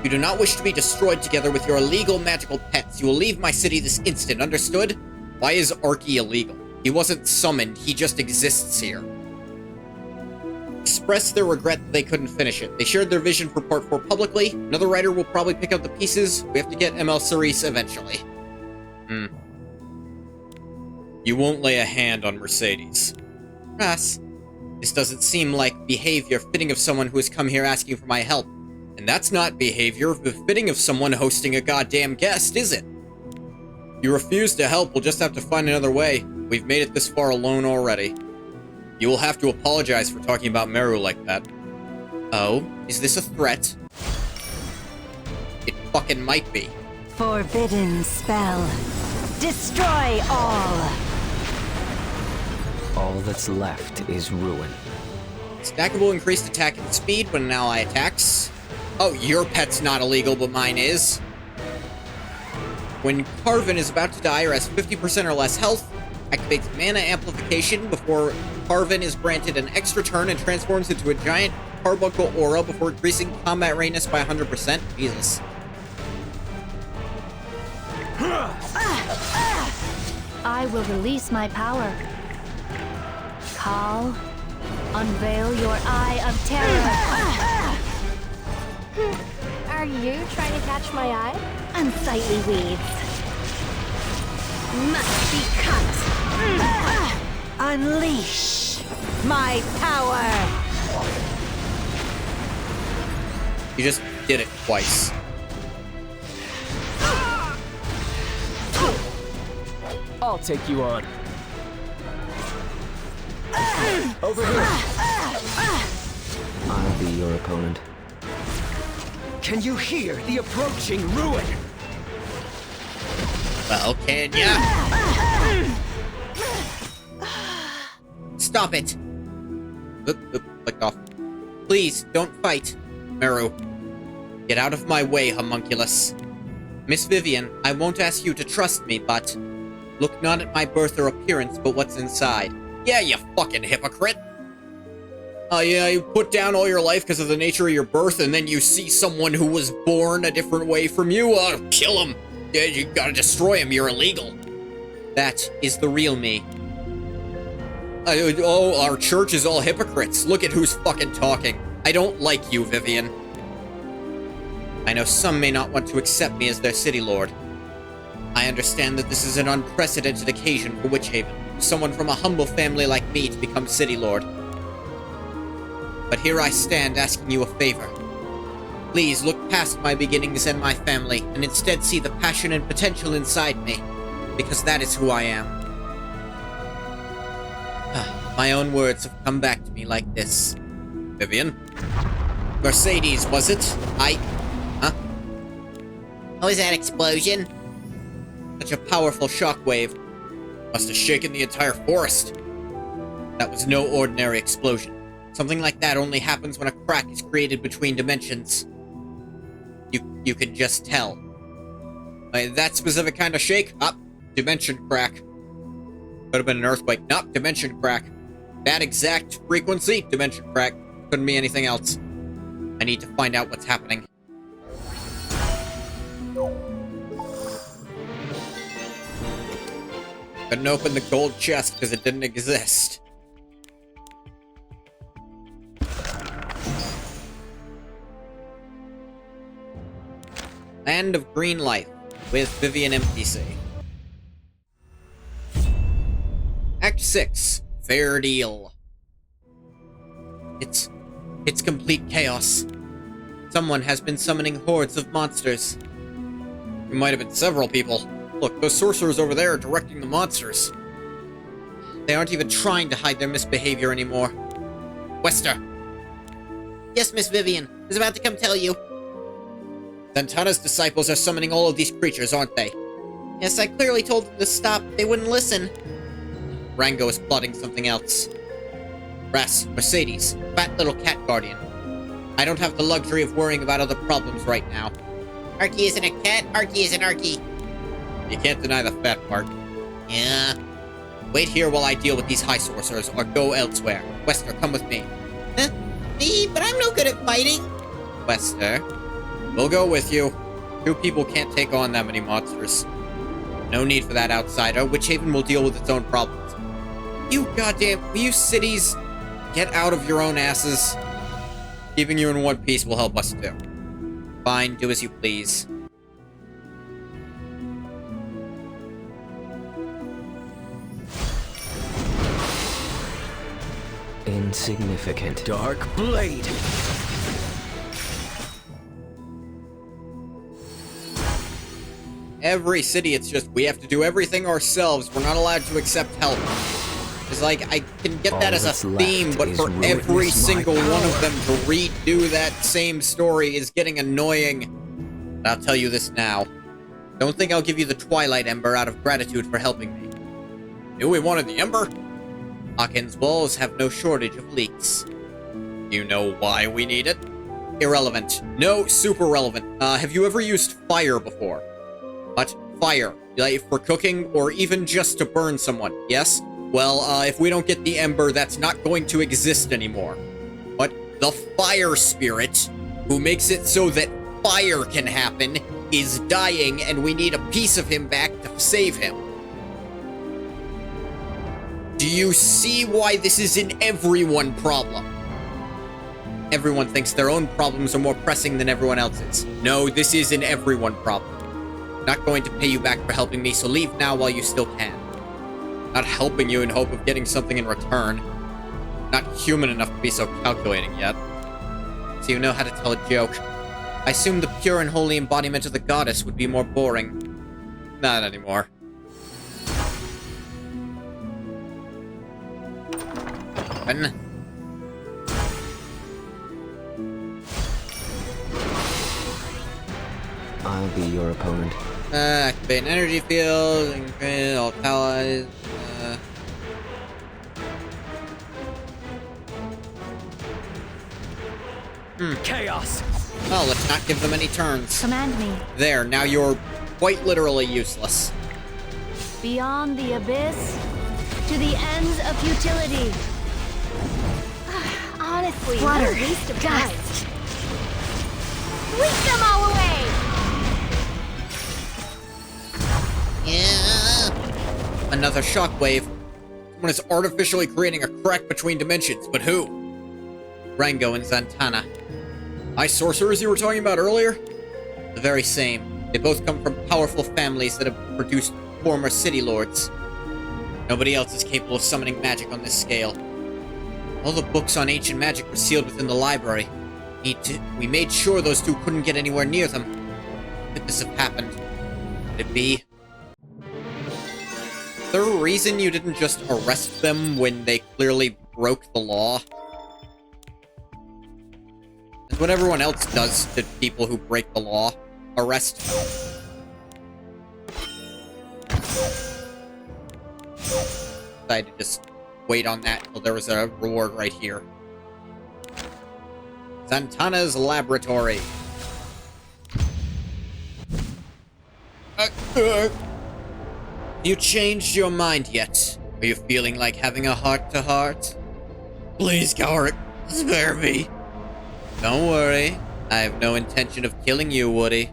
You do not wish to be destroyed together with your illegal magical pets. You will leave my city this instant, understood? Why is Archie illegal? He wasn't summoned, he just exists here. Expressed their regret that they couldn't finish it. They shared their vision for Part 4 publicly. Another writer will probably pick up the pieces. We have to get ML Cerise eventually. You won't lay a hand on Mercedes. Ras, this doesn't seem like behavior fitting of someone who has come here asking for my help. And that's not behavior befitting of someone hosting a goddamn guest, is it? You refuse to help, we'll just have to find another way. We've made it this far alone already. You will have to apologize for talking about Meru like that. Oh, is this a threat? It fucking might be. Forbidden spell. Destroy all. All that's left is ruin. Stackable increased attack and speed when an ally attacks. Oh, your pet's not illegal, but mine is. When Carvin is about to die or has 50% or less health, activates mana amplification before Carvin is granted an extra turn and transforms into a giant carbuncle aura before increasing combat readiness by 100%. Jesus. I will release my power. Call, unveil your eye of terror. Are you trying to catch my eye? Unsightly weeds. Must be cut. Unleash my power. You just did it twice. I'll take you on. Over here. I'll be your opponent. Can you hear the approaching ruin? Well, can ya? Stop it! Clicked off. Please, don't fight. Meru. Get out of my way, homunculus. Miss Vivian, I won't ask you to trust me, but... Look not at my birth or appearance, but what's inside. Yeah, you fucking hypocrite. Yeah, you put down all your life because of the nature of your birth, and then you see someone who was born a different way from you, kill him. Yeah, you gotta destroy him, you're illegal. That is the real me. Oh, our church is all hypocrites. Look at who's fucking talking. I don't like you, Vivian. I know some may not want to accept me as their city lord. I understand that this is an unprecedented occasion for Witchhaven, for someone from a humble family like me to become city lord. But here I stand asking you a favor. Please look past my beginnings and my family, and instead see the passion and potential inside me, because that is who I am. My own words have come back to me like this. Vivian? Mercedes, was it? Huh? What was that explosion? Such a powerful shockwave. Must have shaken the entire forest. That was no ordinary explosion. Something like that only happens when a crack is created between dimensions. You could just tell. That specific kind of shake? Dimension crack. Could have been an earthquake. Nope, dimension crack. That exact frequency, dimension crack. Couldn't be anything else. I need to find out what's happening. Couldn't open the gold chest because it didn't exist. Land of Green Life with Vivian NPC. Act 6. Fair deal. It's complete chaos. Someone has been summoning hordes of monsters. It might have been several people. Look, those sorcerers over there are directing the monsters. They aren't even trying to hide their misbehavior anymore. Wester. Yes, Miss Vivian. I was about to come tell you. Santana's disciples are summoning all of these creatures, aren't they? Yes, I clearly told them to stop. They wouldn't listen. Rango is plotting something else. Ras, Mercedes, fat little cat guardian. I don't have the luxury of worrying about other problems right now. Arky isn't a cat, Arky is an Arky. You can't deny the fat part. Yeah. Wait here while I deal with these high sorcerers, or go elsewhere. Wester, come with me. Huh? Me? But I'm no good at fighting. Wester. We'll go with you. Two people can't take on that many monsters. No need for that, outsider. Witchhaven will deal with its own problems. Will you cities get out of your own asses? Keeping you in one piece will help us too. Fine, do as you please. Insignificant. Dark Blade! Every city, it's just, we have to do everything ourselves. We're not allowed to accept help. It's like, I can get that as a theme, but for every single one of them to redo that same story is getting annoying. I'll tell you this now. Don't think I'll give you the Twilight Ember out of gratitude for helping me. Knew we wanted the Ember? Hawkins' walls have no shortage of leaks. You know why we need it? Irrelevant. No, super relevant. Have you ever used fire before? What? Fire. Like, for cooking, or even just to burn someone, yes? Well, if we don't get the Ember, that's not going to exist anymore. But the fire spirit, who makes it so that fire can happen, is dying, and we need a piece of him back to save him. Do you see why this is an everyone problem? Everyone thinks their own problems are more pressing than everyone else's. No, this is an everyone problem. Not going to pay you back for helping me, so leave now while you still can. Not helping you in hope of getting something in return. Not human enough to be so calculating yet. So you know how to tell a joke. I assumed the pure and holy embodiment of the goddess would be more boring. Not anymore. Open. I'll be your opponent. Activate an energy field, increase all allies. Chaos! Well, let's not give them any turns. Command me. There, now you're quite literally useless. Beyond the abyss, to the ends of futility. Honestly, what a waste of time. Sweep them all away! Yeah. Another shockwave. Someone is artificially creating a crack between dimensions, but who? Rango and Zantana. Ice sorcerers you were talking about earlier? The very same. They both come from powerful families that have produced former city lords. Nobody else is capable of summoning magic on this scale. All the books on ancient magic were sealed within the library. We made sure those two couldn't get anywhere near them. Could this have happened? Could it be? Is there a reason you didn't just arrest them when they clearly broke the law? It's what everyone else does to people who break the law. Arrest them. Decided to just wait on that until there was a reward right here. Zantana's laboratory. You changed your mind yet? Are you feeling like having a heart-to-heart? Please, Cowrick, spare me. Don't worry. I have no intention of killing you, Woody.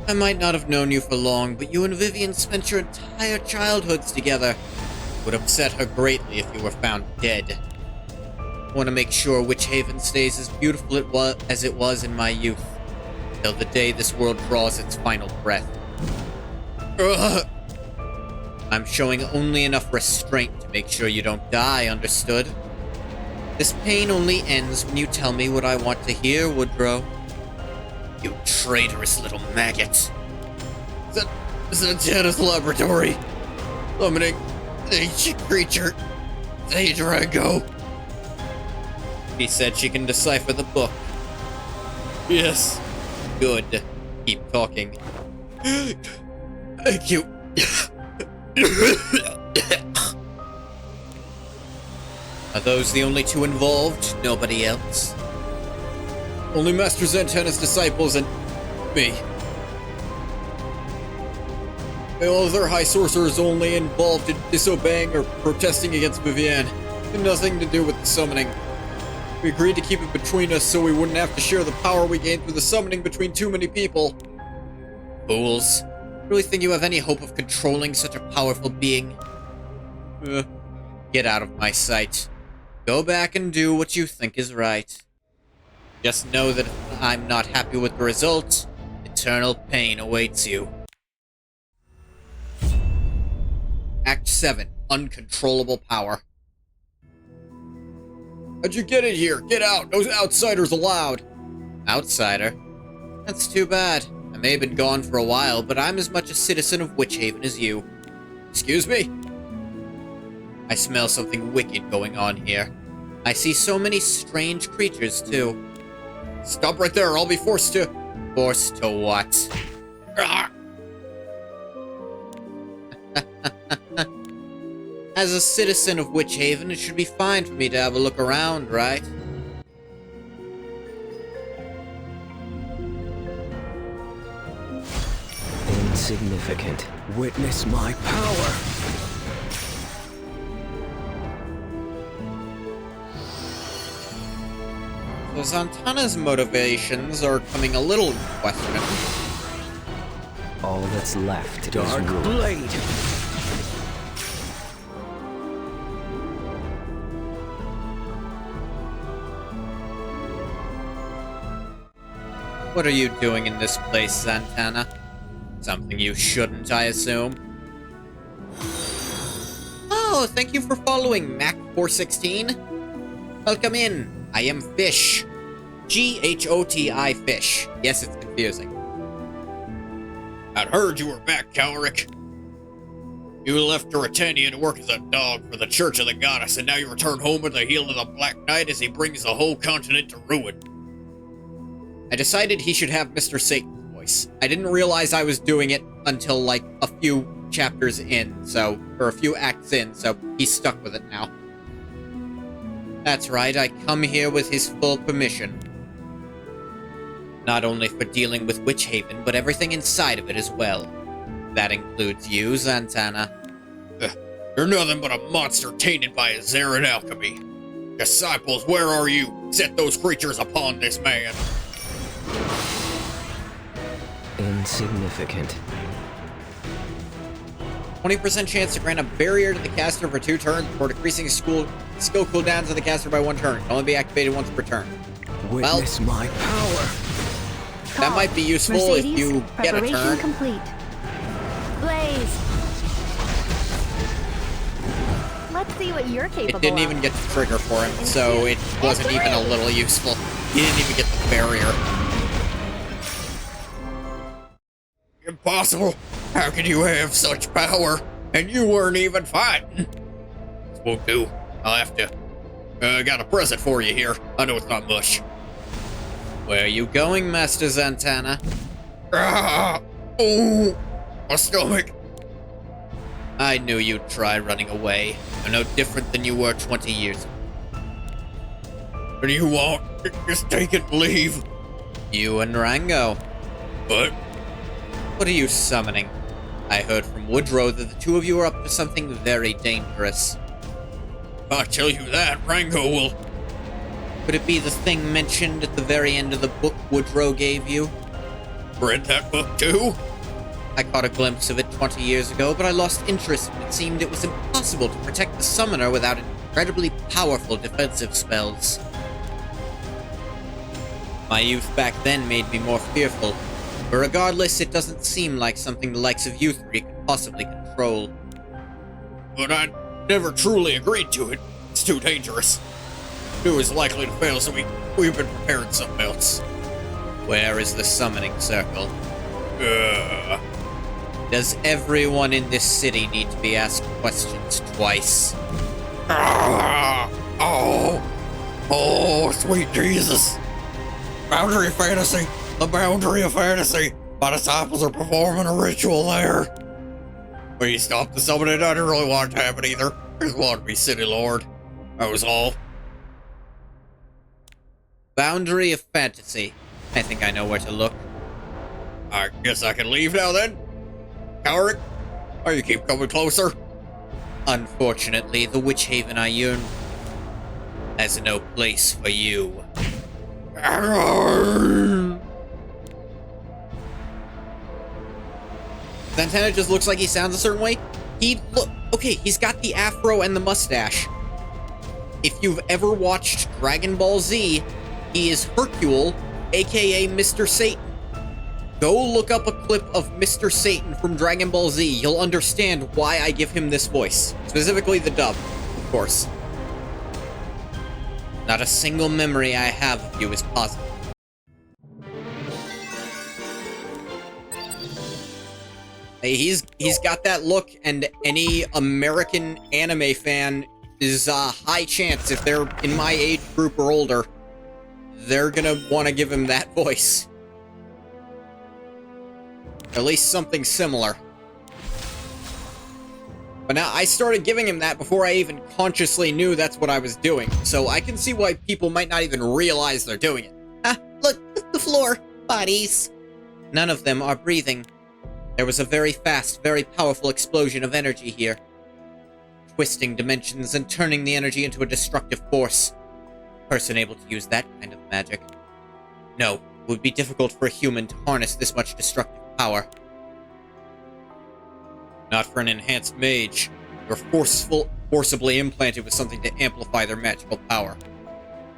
I might not have known you for long, but you and Vivian spent your entire childhoods together. It would upset her greatly if you were found dead. I want to make sure Witch Haven stays as beautiful as it was in my youth, till the day this world draws its final breath. I'm showing only enough restraint to make sure you don't die, understood? This pain only ends when you tell me what I want to hear, Woodrow. You traitorous little maggot. Zantana's laboratory. Summoning an ancient creature. Sage Rango. She said she can decipher the book. Yes. Good. Keep talking. Thank you. Are those the only two involved? Nobody else? Only Master Zantana's disciples and me. All other high sorcerers only involved in disobeying or protesting against Vivian. Had nothing to do with the summoning. We agreed to keep it between us so we wouldn't have to share the power we gained through the summoning between too many people. Fools. Really think you have any hope of controlling such a powerful being? Get out of my sight. Go back and do what you think is right. Just know that if I'm not happy with the result, eternal pain awaits you. Act 7. Uncontrollable power. How'd you get in here? Get out! No outsiders allowed! Outsider? That's too bad. I may have been gone for a while, but I'm as much a citizen of Witch Haven as you. Excuse me? I smell something wicked going on here. I see so many strange creatures, too. Stop right there, I'll be forced to... Forced to what? As a citizen of Witch Haven, it should be fine for me to have a look around, right? Insignificant. Witness my power! So Zantana's motivations are coming a little in question. All that's left Dark is ruin. Blade! What are you doing in this place, Zantana? Something you shouldn't, I assume. Oh, thank you for following, Mac416. Welcome in. I am Fish. G-H-O-T-I Fish. Yes, it's confusing. I'd heard you were back, Cowrick. You left Duratania to work as a dog for the Church of the Goddess, and now you return home at the heel of the Black Knight as he brings the whole continent to ruin. I decided he should have Mr. Satan's voice. I didn't realize I was doing it until, like, a few chapters in, or a few acts in, so he's stuck with it now. That's right, I come here with his full permission. Not only for dealing with Witch Haven, but everything inside of it as well. That includes you, Zantana. You're nothing but a monster tainted by a Zarin alchemy. Disciples, where are you? Set those creatures upon this man. Insignificant. 20% chance to grant a barrier to the caster for 2 turns before decreasing skill cooldowns of the caster by 1 turn. Can only be activated once per turn. Witness my power. That might be useful if you get a preparation turn. complete. Blaze. Let's see what you're capable It didn't of. even get the trigger for him, so it wasn't even a little useful. He didn't even get the barrier. Impossible. How can you have such power? And you weren't even fighting. This won't do. I'll have to. I got a present for you here. I know it's not much. Where are you going, Master Zantana? Ah! Oh! My stomach. I knew you'd try running away. You're no different than you were 20 years ago. What do you want? Just take it and leave. You and Rango. But What are you summoning? I heard from Woodrow that the 2 of you are up to something very dangerous. if I tell you that, Rango will. Could it be the thing mentioned at the very end of the book Woodrow gave you? Read that book too? I caught a glimpse of it 20 years ago, but I lost interest when it seemed it was impossible to protect the summoner without incredibly powerful defensive spells. My youth back then made me more fearful, but regardless, it doesn't seem like something the likes of you 3 could possibly control. But I never truly agreed to it. It's too dangerous. It was likely to fail, so we've been preparing something else. Where is the summoning circle? Does everyone in this city need to be asked questions twice? Oh, sweet Jesus. Boundary of fantasy. The boundary of fantasy. My disciples are performing a ritual there. Please stop the summoning. I didn't really want it to happen either. I just wanted to be city lord. That was all. Boundary of fantasy. I think I know where to look. I guess I can leave now then? Cowrick? Or you keep coming closer? Unfortunately, the Witch Haven I yearn has no place for you. Santana just looks like he sounds a certain way. Okay, he's got the afro and the mustache. If you've ever watched Dragon Ball Z, he is Hercule, aka Mr. Satan. Go look up a clip of Mr. Satan from Dragon Ball Z. You'll understand why I give him this voice. Specifically the dub, of course. Not a single memory I have of you is positive. Hey, he's got that look, and any American anime fan is a high chance, if they're in my age group or older, they're gonna want to give him that voice. At least something similar. But now, I started giving him that before I even consciously knew that's what I was doing, so I can see why people might not even realize they're doing it. Ah, look, the floor. Bodies. None of them are breathing. There was a very fast, very powerful explosion of energy here. Twisting dimensions and turning the energy into a destructive force. A person able to use that kind of magic. No, it would be difficult for a human to harness this much destructive power. Not for an enhanced mage. You're forcibly implanted with something to amplify their magical power.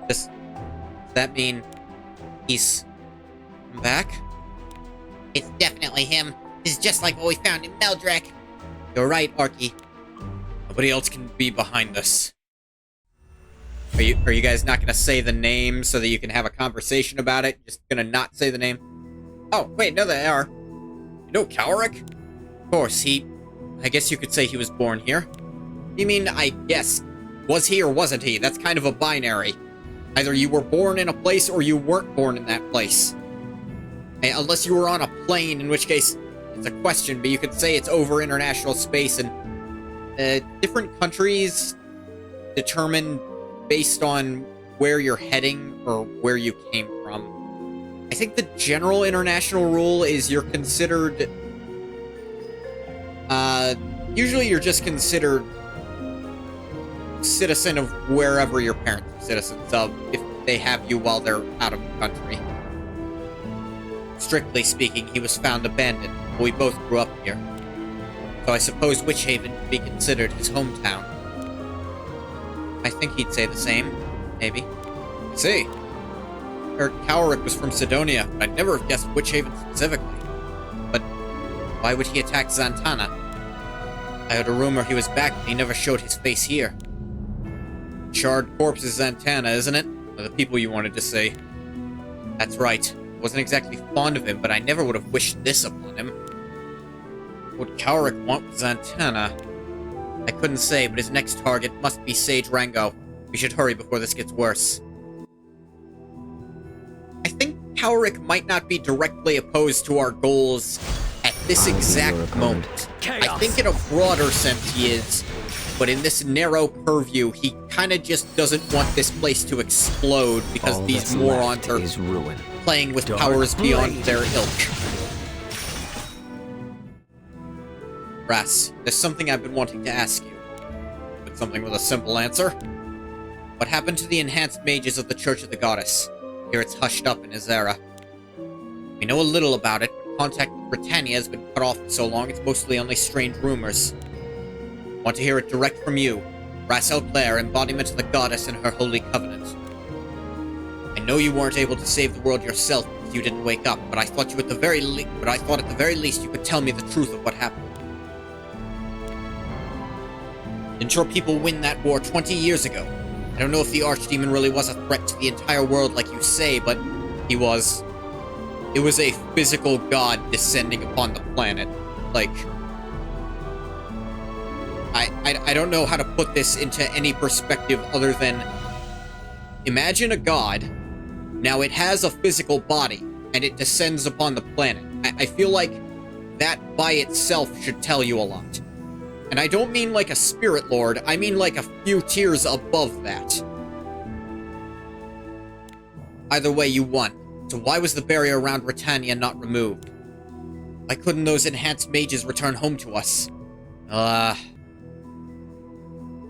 Does that mean he's come back? It's definitely him. It's just like what we found in Meldrek. You're right, Arky. Nobody else can be behind this. Are you guys not gonna say the name so that you can have a conversation about it? Just gonna not say the name? Oh, wait, no they are. You know Cowrick? Of course, I guess you could say he was born here. You mean, I guess. Was he or wasn't he? That's kind of a binary. Either you were born in a place or you weren't born in that place. Unless you were on a plane, in which case it's a question, but you could say it's over international space, and different countries determine based on where you're heading or where you came from. I think the general international rule is you're considered... usually you're just considered citizen of wherever your parents are citizens of, if they have you while they're out of the country. Strictly speaking, he was found abandoned, but we both grew up here. So I suppose Witch Haven could be considered his hometown. I think he'd say the same, maybe. I see. Heard Cowrick was from Sidonia, but I'd never have guessed Witch Haven specifically. But why would he attack Zantana? I heard a rumor he was back, but he never showed his face here. Charred corpse is Zantana, isn't it? Or the people you wanted to see. That's right. I wasn't exactly fond of him, but I never would have wished this upon him. What Cowrick want with Zantana? I couldn't say, but his next target must be Sage Rango. We should hurry before this gets worse. I think Cowrick might not be directly opposed to our goals at this exact moment. I think in a broader sense he is, but in this narrow purview, he kind of just doesn't want this place to explode because All these that's morons left are is ruin. playing with Dark powers beyond blade. their ilk. Ras, there's something I've been wanting to ask you. But something with a simple answer. What happened to the enhanced mages of the Church of the Goddess? Here it's hushed up in Azera. We know a little about it, but contact with Britannia has been cut off for so long it's mostly only strange rumors. Want to hear it direct from you, Ras El Claire, embodiment of the Goddess and her Holy Covenant. I know you weren't able to save the world yourself because you didn't wake up, but I thought at the very least you could tell me the truth of what happened. Didn't your people win that war 20 years ago? I don't know if the Archdemon really was a threat to the entire world like you say, but he was. It was a physical god descending upon the planet. Like, I don't know how to put this into any perspective other than, imagine a god. Now it has a physical body, and it descends upon the planet. I feel like that by itself should tell you a lot. And I don't mean like a spirit lord, I mean like a few tiers above that. Either way, you won. So why was the barrier around Britannia not removed? Why couldn't those enhanced mages return home to us?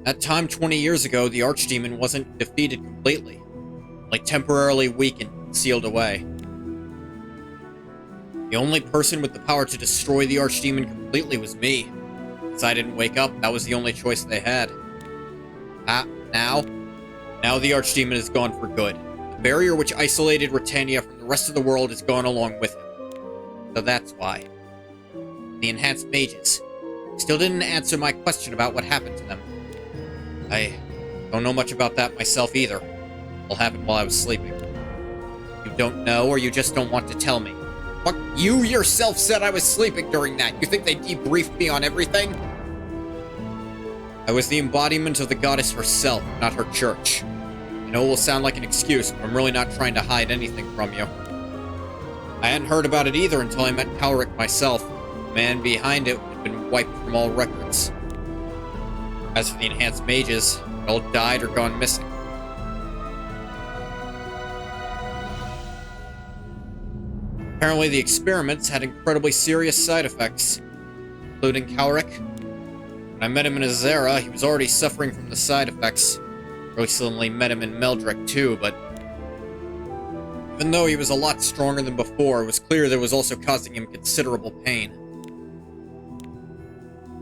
That time 20 years ago, the Archdemon wasn't defeated completely. Only temporarily weakened and sealed away. The only person with the power to destroy the Archdemon completely was me. Since I didn't wake up, that was the only choice they had. Now the Archdemon is gone for good. The barrier which isolated Britannia from the rest of the world is gone along with him. So that's why. The enhanced mages still didn't answer my question about what happened to them. I don't know much about that myself either. All happened while I was sleeping. You don't know, or you just don't want to tell me. Fuck, you yourself said I was sleeping during that. You think they debriefed me on everything? I was the embodiment of the goddess herself, not her church. I know it will sound like an excuse, but I'm really not trying to hide anything from you. I hadn't heard about it either until I met Cowrick myself. The man behind it had been wiped from all records. As for the enhanced mages, they all died or gone missing. Apparently the experiments had incredibly serious side effects, including Cowrick. When I met him in Azera, he was already suffering from the side effects. Recently met him in Meldrick too, but even though he was a lot stronger than before, it was clear that it was also causing him considerable pain.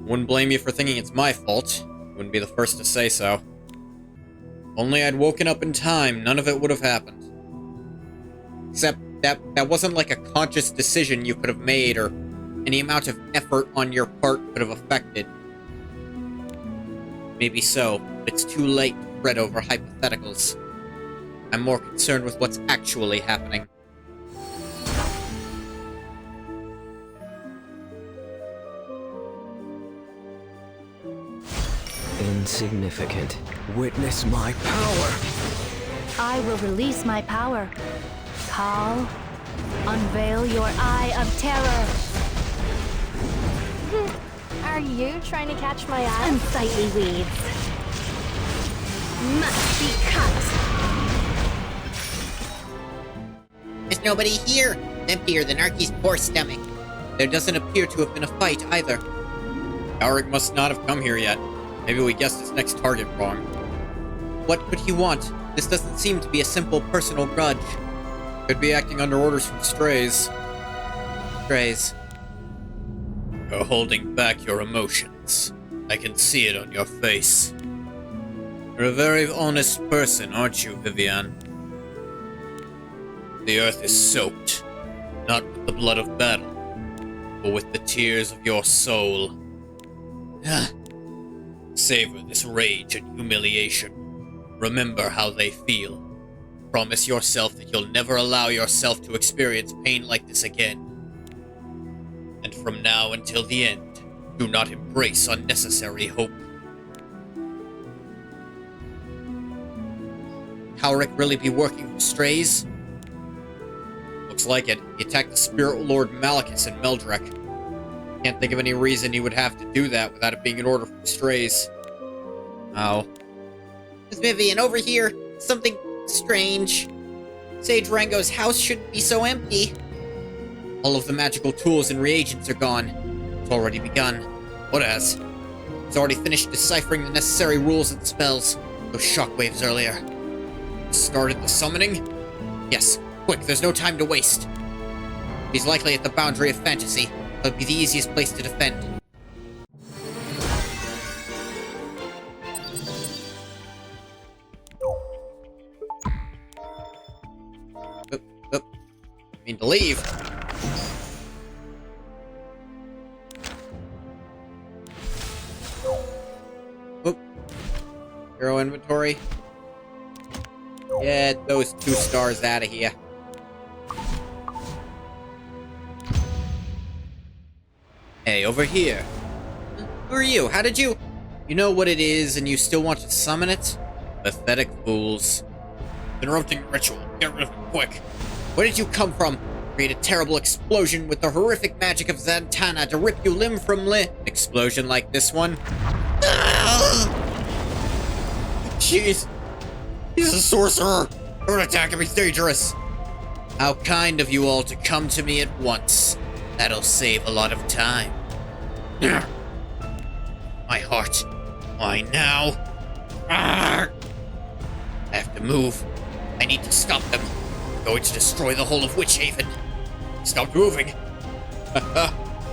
Wouldn't blame you for thinking it's my fault. Wouldn't be the first to say so. If only I'd woken up in time, none of it would have happened. Except that wasn't like a conscious decision you could have made, or any amount of effort on your part could have affected. Maybe so, but it's too late to fret over hypotheticals. I'm more concerned with what's actually happening. Insignificant. Witness my power. I will release my power. Call. Unveil your eye of terror. Are you trying to catch my eye? Unsightly weeds. must be cut. There's nobody here. It's emptier than Arky's poor stomach. There doesn't appear to have been a fight either. Alric must not have come here yet. Maybe we guessed his next target wrong. What could he want? This doesn't seem to be a simple personal grudge. Could be acting under orders from strays. Strays. You're holding back your emotions. I can see it on your face. You're a very honest person, aren't you, Vivian? The earth is soaked, not with the blood of battle, but with the tears of your soul. Savor this rage and humiliation. Remember how they feel. Promise yourself that you'll never allow yourself to experience pain like this again. And from now until the end, do not embrace unnecessary hope. Cowrick really be working with strays? Looks like it. He attacked the Spirit Lord Malachus in Meldrek. Can't think of any reason he would have to do that without it being an order from strays. Oh. Miss Vivian, over here. Something strange. Sage Rango's house shouldn't be so empty. All of the magical tools and reagents are gone. It's already begun. What has? It's already finished deciphering the necessary rules and spells. Those shockwaves earlier. Started the summoning? Yes, quick, there's no time to waste. He's likely at the boundary of fantasy. That'll be the easiest place to defend. I mean to leave. Oop. Hero inventory. Get those 2 stars out of here. Hey, over here. Who are you? How did you... You know what it is and you still want to summon it? Pathetic fools. Interrupting ritual. Get rid of it quick. Where did you come from? Create a terrible explosion with the horrific magic of Zantana to rip you limb from limb. Explosion like this one? Jeez. He's a sorcerer. Don't attack him, he's dangerous. How kind of you all to come to me at once. That'll save a lot of time. My heart. Why now? I have to move. I need to stop them. I'm going to destroy the whole of Witchhaven. Stop moving.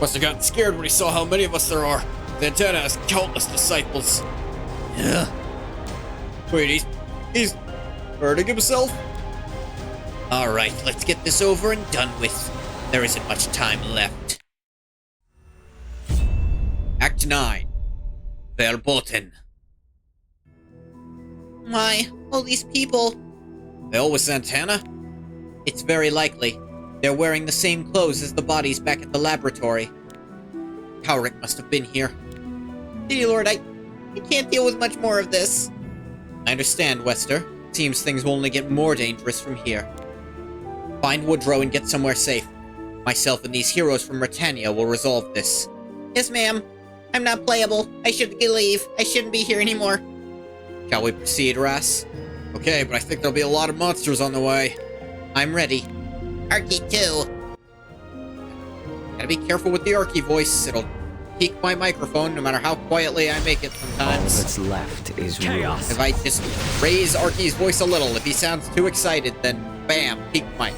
Must have gotten scared when he saw how many of us there are. Zantana has countless disciples. Wait, he's hurting himself? Alright, let's get this over and done with. There isn't much time left. Act 9. Verboten. Why, all these people... They all with Zantana? It's very likely. They're wearing the same clothes as the bodies back at the laboratory. Cowrick must have been here. Dear Lord, I can't deal with much more of this. I understand, Wester. Seems things will only get more dangerous from here. Find Woodrow and get somewhere safe. Myself and these heroes from Britannia will resolve this. Yes, ma'am. I'm not playable. I should leave. I shouldn't be here anymore. Shall we proceed, Ras? Okay, but I think there'll be a lot of monsters on the way. I'm ready. Arky too. Gotta be careful with the Arky voice. It'll peak my microphone no matter how quietly I make it All sometimes. that's left is chaos. If I just raise Arky's voice a little, if he sounds too excited, then bam, peak mic.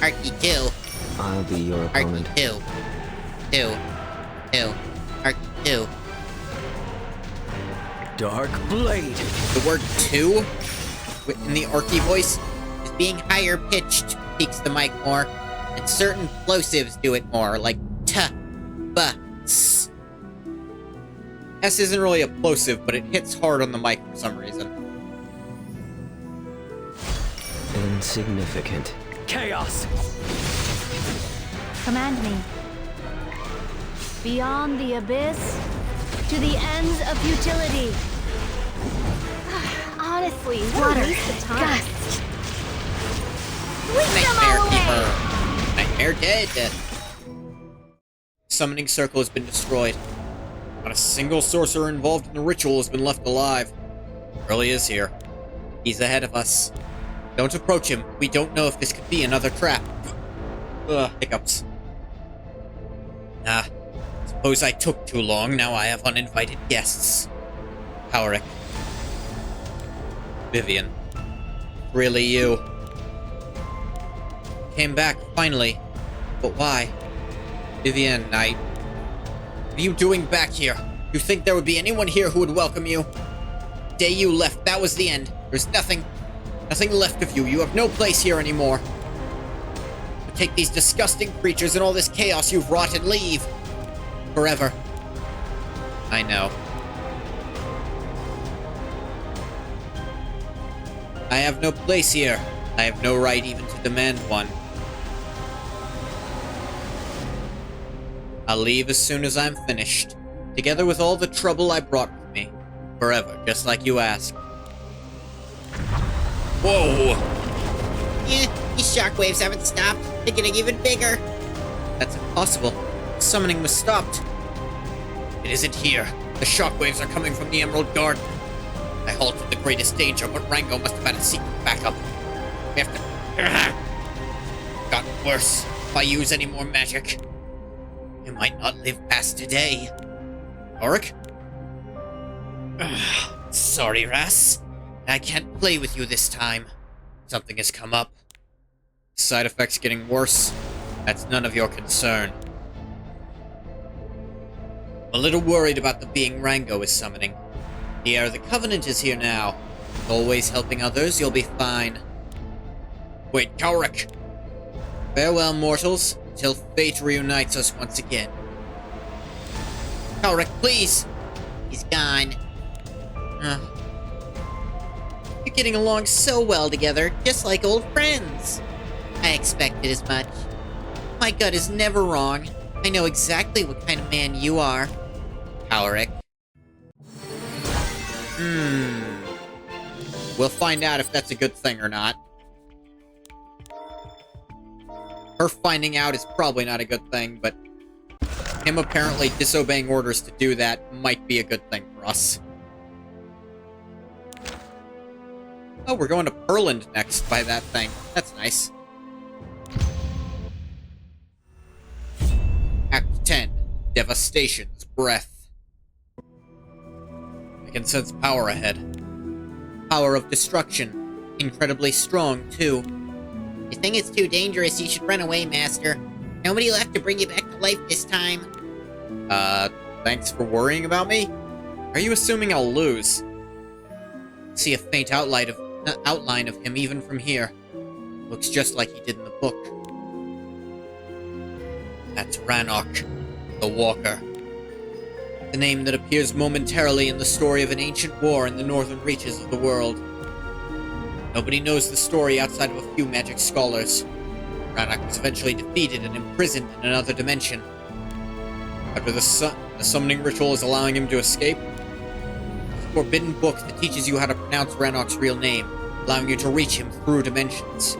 Arky too. I'll be your opponent. Arky too. Two. Arky too. Dark Blade. The word two in the Arky voice is being higher pitched, peaks the mic more, and certain plosives do it more, like t, b, s. S isn't really a plosive, but it hits hard on the mic for some reason. Insignificant. Chaos. Command me. Beyond the abyss, to the ends of futility. Honestly, what a waste of time. Gust. Nightmare Keeper. Nightmare dead. Summoning circle has been destroyed. Not a single sorcerer involved in the ritual has been left alive. Really is here. He's ahead of us. Don't approach him. We don't know if this could be another trap. Ugh, hiccups. Suppose I took too long. Now I have uninvited guests. Howrick. Vivian. Really you. Came back, finally. But why? Vivian, What are you doing back here? You think there would be anyone here who would welcome you? The day you left, that was the end. There's nothing left of you. You have no place here anymore. But take these disgusting creatures and all this chaos you've wrought and leave. Forever. I know. I have no place here. I have no right even to demand one. I'll leave as soon as I'm finished, together with all the trouble I brought with me. Forever, just like you asked. Whoa! These shockwaves haven't stopped. They're getting even bigger. That's impossible. Summoning was stopped. It isn't here. The shockwaves are coming from the Emerald Garden. I halted the greatest danger, but Rango must have had a secret backup. We have to... Gotten worse. If I use any more magic, I might not live past today. Auric? Sorry, Ras. I can't play with you this time. Something has come up. Side effects getting worse? That's none of your concern. I'm a little worried about the being Rango is summoning. Here, the Covenant is here now. Always helping others, you'll be fine. Wait, Cowrick! Farewell, mortals, till fate reunites us once again. Cowrick, please! He's gone. You're getting along so well together, just like old friends. I expected as much. My gut is never wrong. I know exactly what kind of man you are. Cowrick. We'll find out if that's a good thing or not. Her finding out is probably not a good thing, but him apparently disobeying orders to do that might be a good thing for us. Oh, we're going to Perland next by that thing. That's nice. Act 10. Devastation's Breath. I can sense power ahead. Power of destruction. Incredibly strong, too. You think it's too dangerous, you should run away, Master. Nobody left to bring you back to life this time. Thanks for worrying about me? Are you assuming I'll lose? See a faint outline of him even from here. Looks just like he did in the book. That's Rannoch, the Walker. The name that appears momentarily in the story of an ancient war in the northern reaches of the world. Nobody knows the story outside of a few magic scholars. Rannoch was eventually defeated and imprisoned in another dimension. After the summoning ritual is allowing him to escape, it's a forbidden book that teaches you how to pronounce Rannoch's real name, allowing you to reach him through dimensions.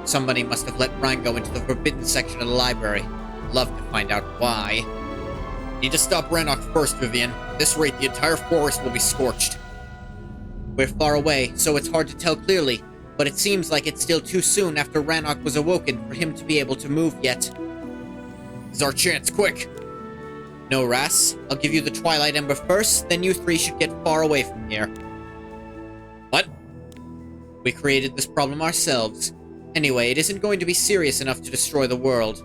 Somebody must have let Rango into the forbidden section of the library. Love to find out why. Need to stop Rannoch first, Vivian. At this rate, the entire forest will be scorched. We're far away, so it's hard to tell clearly, but it seems like it's still too soon after Rannoch was awoken for him to be able to move yet. This is our chance, quick! No, Ras. I'll give you the Twilight Ember first, then you three should get far away from here. What? We created this problem ourselves. Anyway, it isn't going to be serious enough to destroy the world.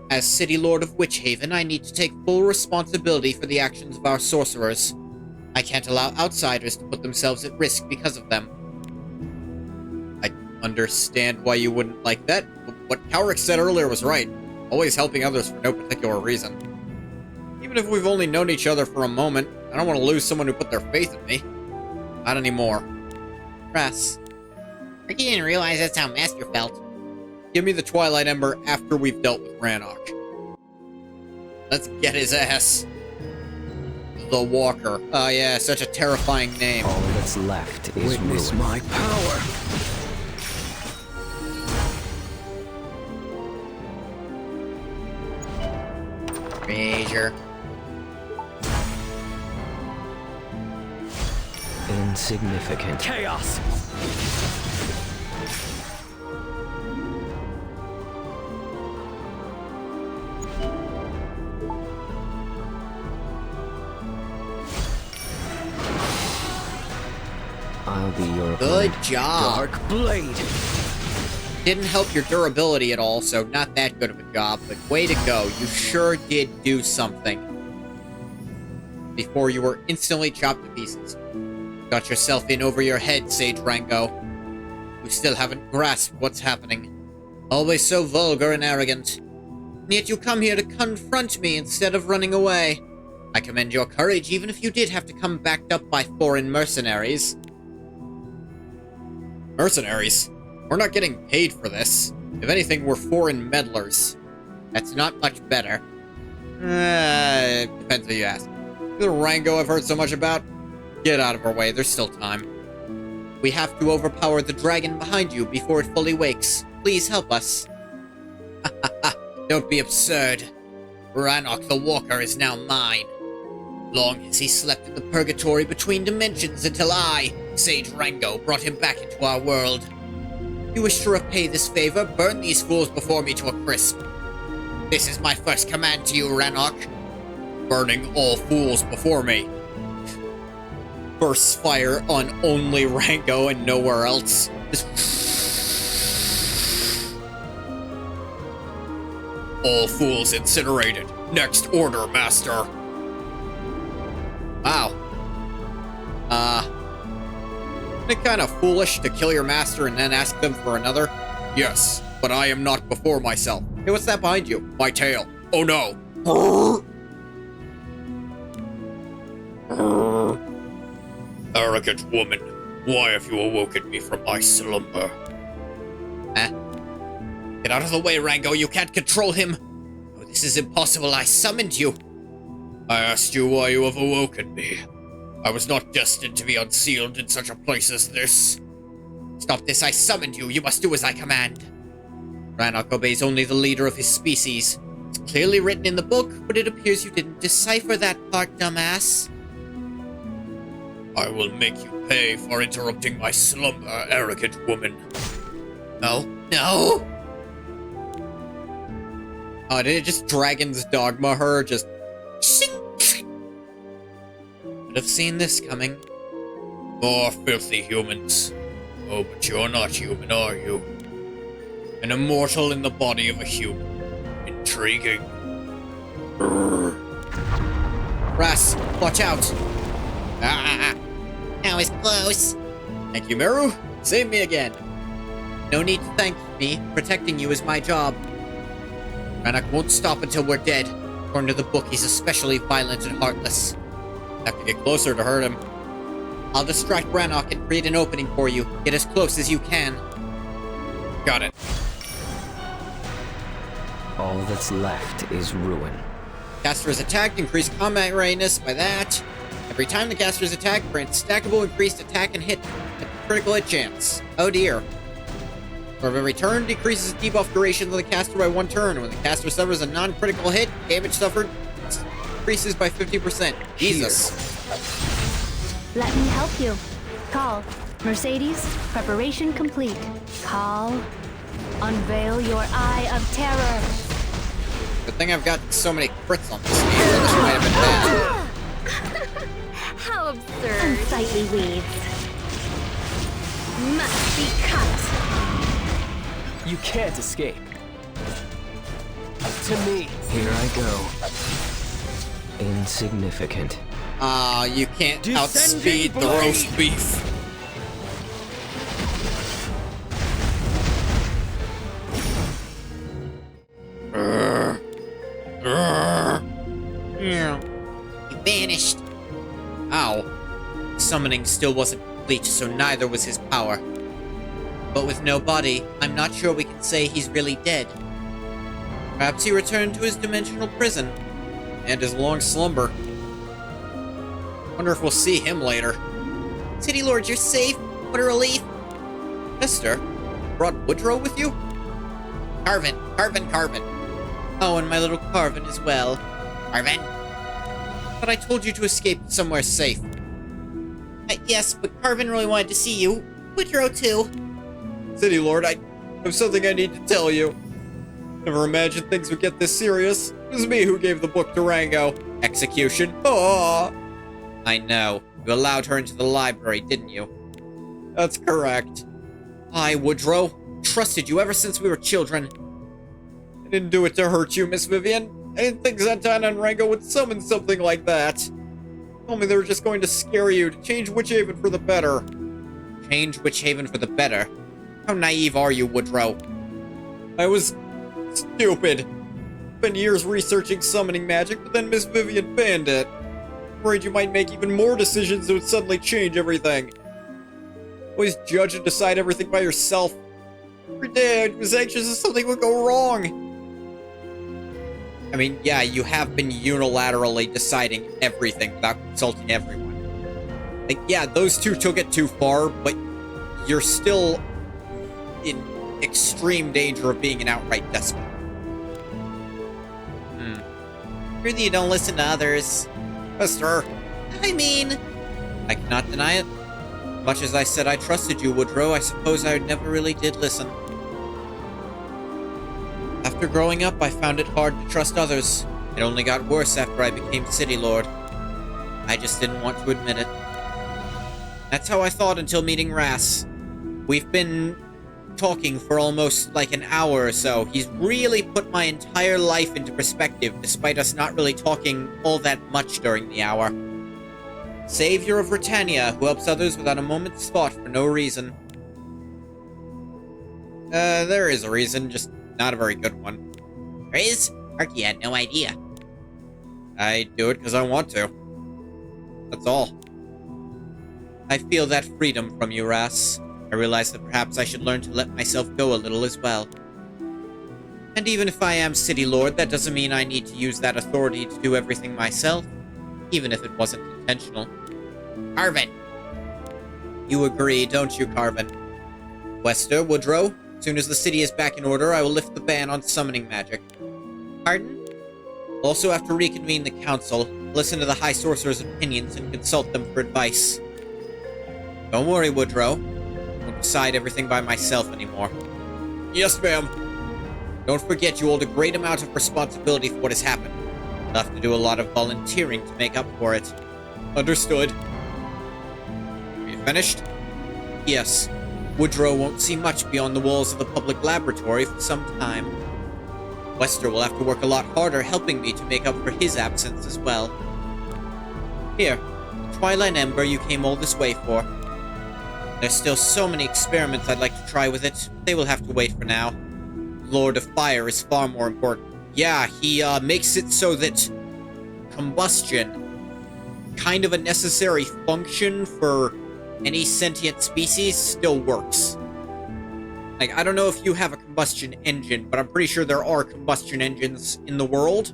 As City Lord of Witchhaven, I need to take full responsibility for the actions of our sorcerers. I can't allow outsiders to put themselves at risk because of them. I understand why you wouldn't like that, but what Cowrick said earlier was right. Always helping others for no particular reason. Even if we've only known each other for a moment, I don't want to lose someone who put their faith in me. Not anymore. Russ, you didn't realize that's how Master felt. Give me the Twilight Ember after we've dealt with Rannoch. Let's get his ass. The Walker. Oh yeah, such a terrifying name. All that's left is Witness ruin. my power. Treasure. In Insignificant. Chaos! I'll be your Good opponent. job. Dark Blade! Didn't help your durability at all, so not that good of a job, but way to go. You sure did do something. Before you were instantly chopped to pieces. Got yourself in over your head, Sage Rango. You still haven't grasped what's happening. Always so vulgar and arrogant. And yet you come here to confront me instead of running away. I commend your courage, even if you did have to come backed up by foreign mercenaries. Mercenaries? We're not getting paid for this. If anything, we're foreign meddlers. That's not much better. Depends who you ask. The Rango I've heard so much about? Get out of our way, there's still time. We have to overpower the dragon behind you before it fully wakes. Please help us. Don't be absurd. Rannoch the Walker is now mine. Long as he slept in the purgatory between dimensions until I, Sage Rango, brought him back into our world. You wish to repay this favor? Burn these fools before me to a crisp. This is my first command to you, Rannoch. Burning all fools before me. Bursts fire on only Rango and nowhere else. All fools incinerated. Next order, Master. Wow. Isn't it kind of foolish to kill your master and then ask them for another? Yes, but I am not before myself. Hey, what's that behind you? My tail. Oh no. Arrogant woman, why have you awoken me from my slumber? Get out of the way, Rango. You can't control him. Oh, this is impossible. I summoned you. I asked you why you have awoken me. I was not destined to be unsealed in such a place as this. Stop this. I summoned you. You must do as I command. Rannoch obeys only the leader of his species. It's clearly written in the book, but it appears you didn't decipher that part, dumbass. I will make you pay for interrupting my slumber, arrogant woman. No. No! Oh, did it just Dragon's Dogma her? Just... Should have seen this coming. More filthy humans. Oh, but you're not human, are you? An immortal in the body of a human. Intriguing. Ras, watch out! That was close. Thank you, Meru. Save me again. No need to thank me. Protecting you is my job. Rannoch won't stop until we're dead. According to the book, he's especially violent and heartless. Have to get closer to hurt him. I'll distract Rannoch and create an opening for you. Get as close as you can. Got it. All that's left is ruin. Caster is attacked, increase combat readiness by that. Every time the caster is attacked, grants stackable increased attack and hit critical hit chance. Oh dear. For every turn, decreases debuff duration of the caster by 1 turn. When the caster suffers a non-critical hit, damage suffered increases by 50%. Jesus. Let me help you. Call. Mercedes, preparation complete. Call. Unveil your eye of terror. Good thing I've got so many crits on this game. This might have been bad. How absurd. Unsightly weeds. Must be cut. You can't escape. To me. Here I go. Insignificant. You can't outspeed the roast beef. He vanished. Ow. Summoning still wasn't complete, so neither was his power. But with no body, I'm not sure we can say he's really dead. Perhaps he returned to his dimensional prison and his long slumber. Wonder if we'll see him later. City Lord, you're safe. What a relief. Mister, brought Woodrow with you? Carvin. Oh, and my little Carvin as well. Carvin. But I told you to escape somewhere safe. Yes, but Carvin really wanted to see you. Woodrow, too. City Lord, I have something I need to tell you. Never imagined things would get this serious. It was me who gave the book to Rango. Execution? Oh, I know. You allowed her into the library, didn't you? that's correct. I, Woodrow, trusted you ever since we were children. I didn't do it to hurt you, Miss Vivian. I didn't think Zantana and Rango would summon something like that. Told me they were just going to scare you, to change Witchhaven for the better. Change Witchhaven for the better? How naive are you, Woodrow? I was stupid. Spent years researching summoning magic, but then Miss Vivian banned it. Worried you might make even more decisions that would suddenly change everything. Always judge and decide everything by yourself. Every day I was anxious that something would go wrong. I mean, yeah, you have been unilaterally deciding everything without consulting everyone. Like, yeah, those two took it too far, but you're still in extreme danger of being an outright despot. Really, you don't listen to others. Mister, I mean... I cannot deny it. Much as I said I trusted you, Woodrow, I suppose I never really did listen. After growing up, I found it hard to trust others. It only got worse after I became City Lord. I just didn't want to admit it. That's how I thought until meeting Ras. We've been talking for almost like an hour or so. He's really put my entire life into perspective, despite us not really talking all that much during the hour. Savior of Britannia, who helps others without a moment's thought for no reason. There is a reason, just not a very good one. There is? Arky had no idea. I do it because I want to. That's all. I feel that freedom from you, Ras. I realize that perhaps I should learn to let myself go a little as well. And even if I am City Lord, that doesn't mean I need to use that authority to do everything myself, even if it wasn't intentional. Carvin! You agree, don't you, Carvin? Wester, Woodrow, as soon as the city is back in order, I will lift the ban on summoning magic. Pardon? Also have to reconvene the council, listen to the High Sorcerer's opinions, and consult them for advice. Don't worry, Woodrow. I won't decide everything by myself anymore. yes, ma'am. Don't forget you hold a great amount of responsibility for what has happened. You'll have to do a lot of volunteering to make up for it. Understood. Are you finished? Yes. Woodrow won't see much beyond the walls of the public laboratory for some time. Wester will have to work a lot harder helping me to make up for his absence as well. Here, the Twilight Ember you came all this way for. There's still so many experiments I'd like to try with it. They will have to wait for now. Lord of Fire is far more important. Yeah, he makes it so that combustion, kind of a necessary function for any sentient species, still works. Like, I don't know if you have a combustion engine, but I'm pretty sure there are combustion engines in the world.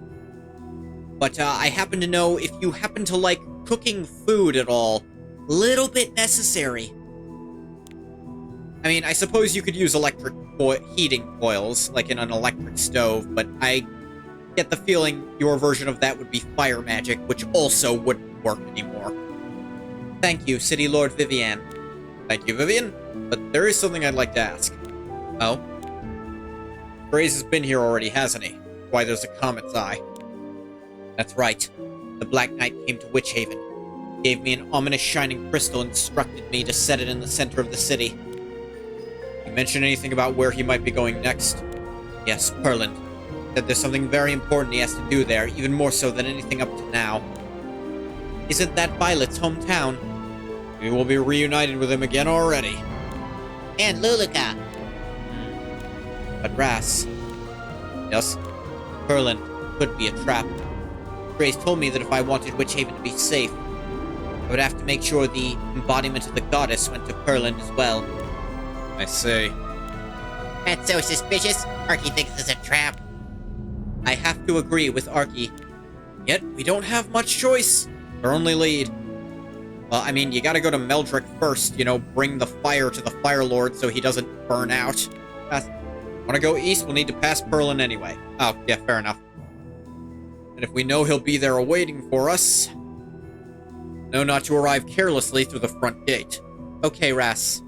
But I happen to know if you happen to like cooking food at all, little bit necessary. I mean, I suppose you could use electric heating coils, like in an electric stove, but I get the feeling your version of that would be fire magic, which also wouldn't work anymore. Thank you, City Lord Vivian. Thank you, Vivian. But there is something I'd like to ask. Oh? Grace has been here already, hasn't he? Why, there's a comet's eye. That's right. The Black Knight came to Witchhaven, gave me an ominous shining crystal, and instructed me to set it in the center of the city. You mention anything about where he might be going next? Yes, Perland. Said there's something very important he has to do there, even more so than anything up to now. Isn't that Violet's hometown? We will be reunited with him again already. And Luluka. But Ras, Yes? Perland could be a trap. Grace told me that if I wanted Witchhaven to be safe, I would have to make sure the embodiment of the goddess went to Perland as well. I see. That's so suspicious. Arky thinks it's a trap. I have to agree with Arky. Yet, we don't have much choice. Our only lead. Well, I mean, you gotta go to Meldrick first, you know, bring the fire to the Fire Lord so he doesn't burn out. Wanna go east, we'll need to pass Perlin anyway. Oh, yeah, fair enough. And if we know he'll be there awaiting for us, Know not to arrive carelessly through the front gate. Okay, Ras.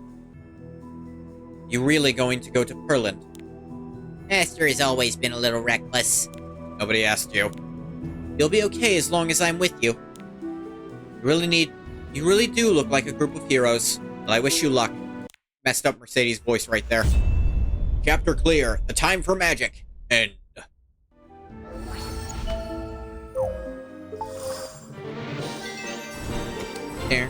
You really going to go to Perland? Master has always been a little reckless. Nobody asked you. You'll be okay as long as I'm with you. You really do look like a group of heroes. Well, I wish you luck. Messed up Mercedes' voice right there. Chapter clear. The time for magic. End. There.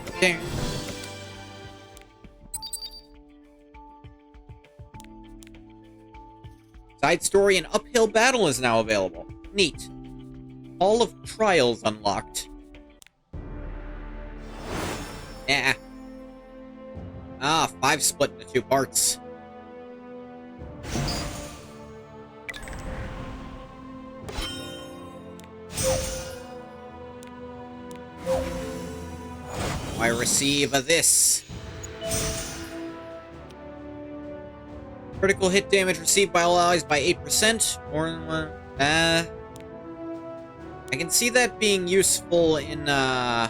Side story and uphill battle is now available. Neat. Hall of Trials unlocked. Yeah. 5 split into 2 parts. I receive this. Critical hit damage received by all allies by 8%. I can see that being useful in, I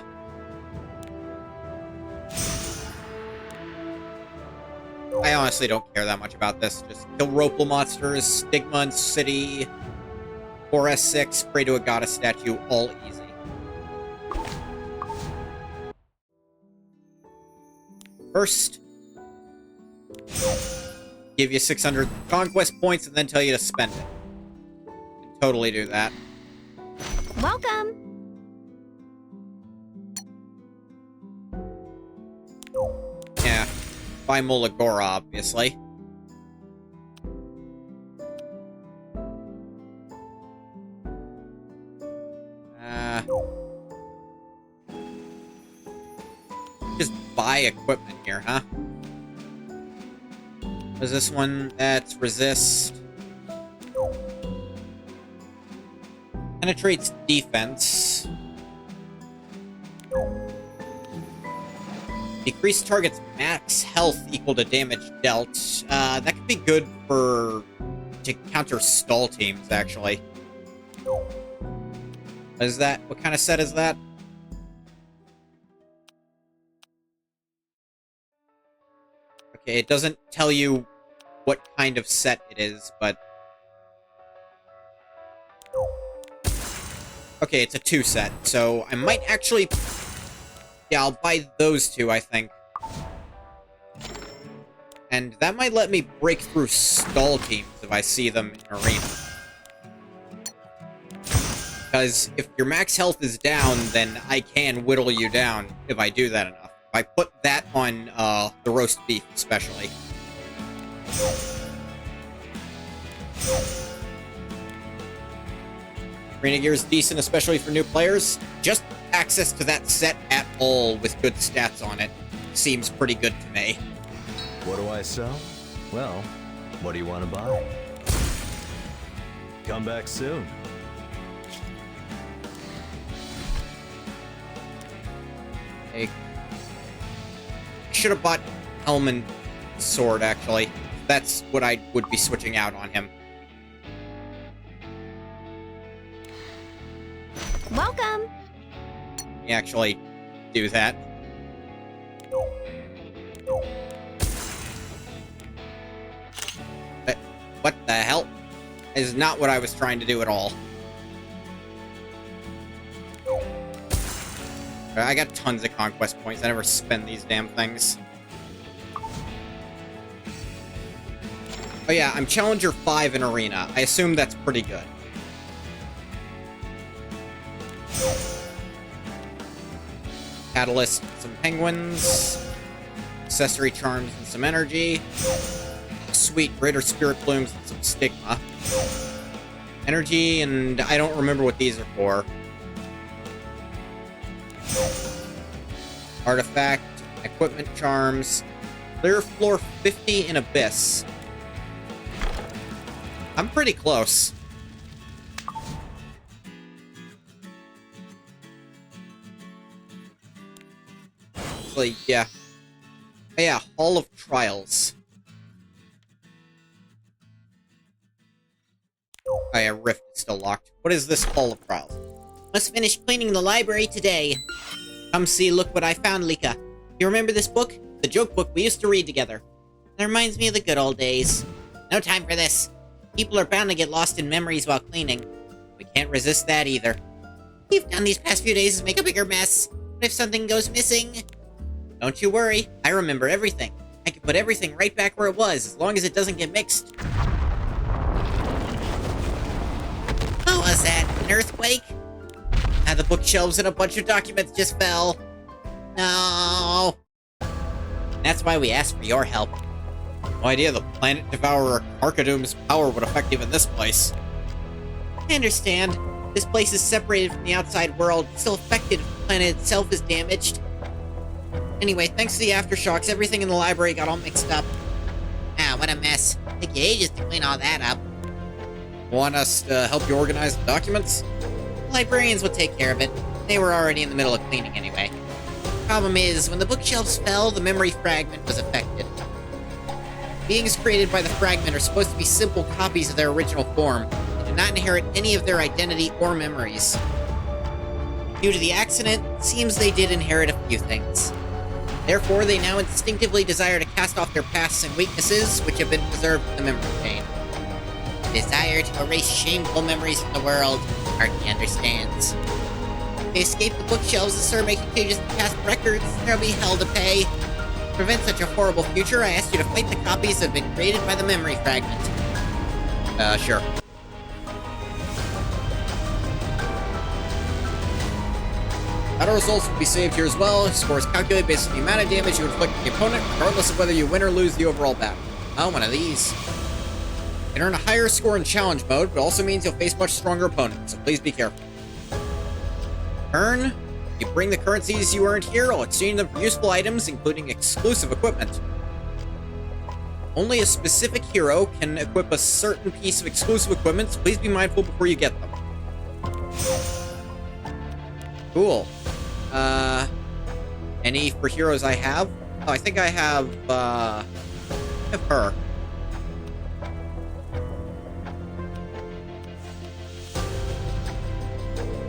honestly don't care that much about this. Just kill Ropal monsters, Stigma and City, 4S6, pray to a goddess statue, all easy. First, give you 600 conquest points and then tell you to spend it. Can totally do that. Welcome. Yeah. By Mulagora, obviously. Just buy equipment here, huh? There's this one that's resist. Penetrates defense. Decrease target's max health equal to damage dealt. That could be good to counter stall teams, actually. What is that? What kind of set is that? Okay, it doesn't tell you what kind of set it is, but... Okay, it's a 2 set, so I might actually... Yeah, I'll buy those 2, I think. And that might let me break through stall teams if I see them in arena. Because if your max health is down, then I can whittle you down if I do that enough. If I put that on the roast beef, especially. Arena gear's decent, especially for new players. Just access to that set at all with good stats on it seems pretty good to me. What do I sell? Well, what do you want to buy? Come back soon. I should have bought Helm Sword, actually. That's what I would be switching out on him. Welcome. Let me actually do that. But what the hell? That is not what I was trying to do at all. I got tons of conquest points. I never spend these damn things. Oh yeah, I'm Challenger 5 in Arena. I assume that's pretty good. Catalyst, some penguins. Accessory charms and some energy. Sweet, greater spirit blooms and some stigma. Energy, and I don't remember what these are for. Artifact, equipment charms, clear floor 50 in Abyss. I'm pretty close. Actually, yeah. Oh, yeah, Hall of Trials. Oh yeah, Rift is still locked. What is this Hall of Trials? Must finish cleaning the library today. Come see, look what I found, Lika. You remember this book? The joke book we used to read together. It reminds me of the good old days. No time for this. People are bound to get lost in memories while cleaning. We can't resist that either. We've done these past few days is make a bigger mess. What if something goes missing? Don't you worry. I remember everything. I can put everything right back where it was, as long as it doesn't get mixed. What was that? An earthquake? Ah, the bookshelves and a bunch of documents just fell. No. That's why we asked for your help. No idea the planet devourer Arcadoom's power would affect even this place. I understand. This place is separated from the outside world, still affected if the planet itself is damaged. Anyway, thanks to the aftershocks, everything in the library got all mixed up. Ah, what a mess. Took you ages to clean all that up. Want us to help you organize the documents? The librarians would take care of it. They were already in the middle of cleaning anyway. Problem is, when the bookshelves fell, the memory fragment was affected. Beings created by the fragment are supposed to be simple copies of their original form, and do not inherit any of their identity or memories. Due to the accident, it seems they did inherit a few things. Therefore, they now instinctively desire to cast off their pasts and weaknesses, which have been preserved in the memory chain. Desire to erase shameful memories from the world, Archie understands. If they escape the bookshelves and start making changes to past records, there'll be hell to pay. To prevent such a horrible future, I asked you to fight the copies that have been created by the memory fragment. Sure. Battle results will be saved here as well. Scores calculated based on the amount of damage you inflict on the opponent, regardless of whether you win or lose the overall battle. Oh, one of these. You can earn a higher score in challenge mode, but also means you'll face much stronger opponents, so please be careful. Earn. You bring the currencies you earned here, I'll exchange them for useful items, including exclusive equipment. Only a specific hero can equip a certain piece of exclusive equipment, so please be mindful before you get them. Cool. Any for heroes I have? Oh, I think I have her.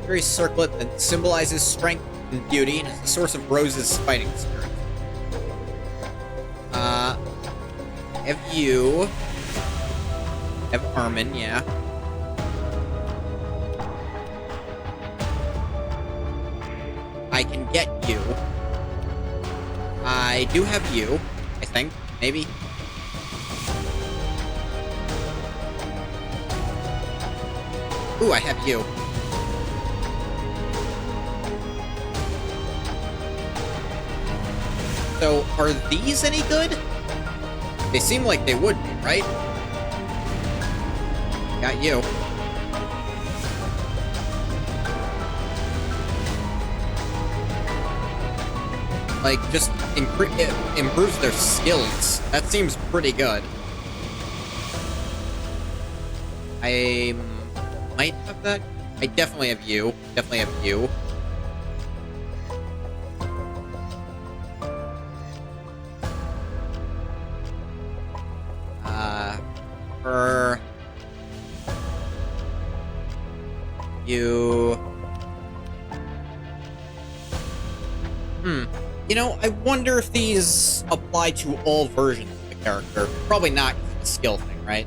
Very circlet that symbolizes strength and beauty and is the source of Rose's fighting spirit. Have you. Have Armin, yeah. I can get you. I do have you, I think. Maybe. Ooh, I have you. So, are these any good? They seem like they would be, right? Got you. Like, just improves their skills. That seems pretty good. I might have that. I definitely have you. Definitely have you. Her. You. You know, I wonder if these apply to all versions of the character. Probably not, 'cause it's a skill thing, right?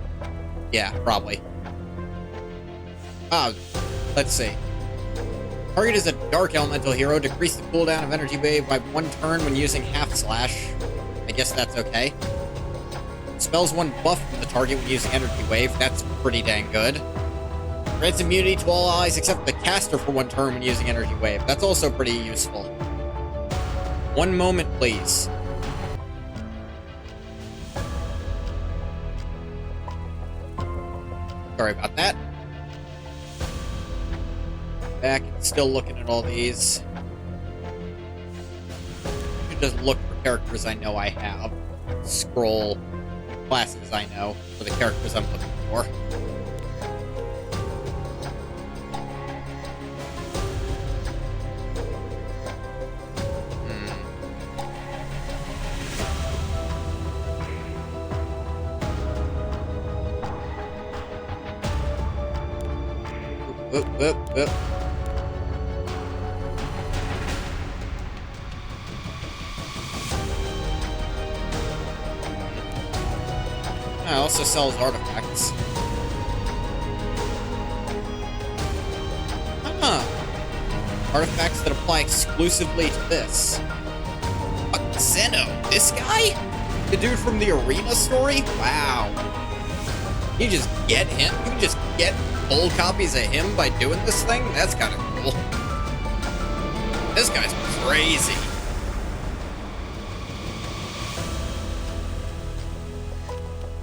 Yeah, probably. Let's see. Target is a dark elemental hero. Decrease the cooldown of energy wave by 1 turn when using half slash. I guess that's okay. Spells 1 buff from the target when using energy wave. That's pretty dang good. Grants immunity to all allies except the caster for 1 turn when using energy wave. That's also pretty useful. 1 moment, please. Sorry about that. Back, still looking at all these. I should just look for characters I know I have. Scroll classes I know for the characters I'm looking for. Oop. Also sells artifacts. Artifacts that apply exclusively to this. Zeno, this guy? The dude from the arena story? Wow. You just get him? You just get old copies of him by doing this thing? That's kind of cool. This guy's crazy.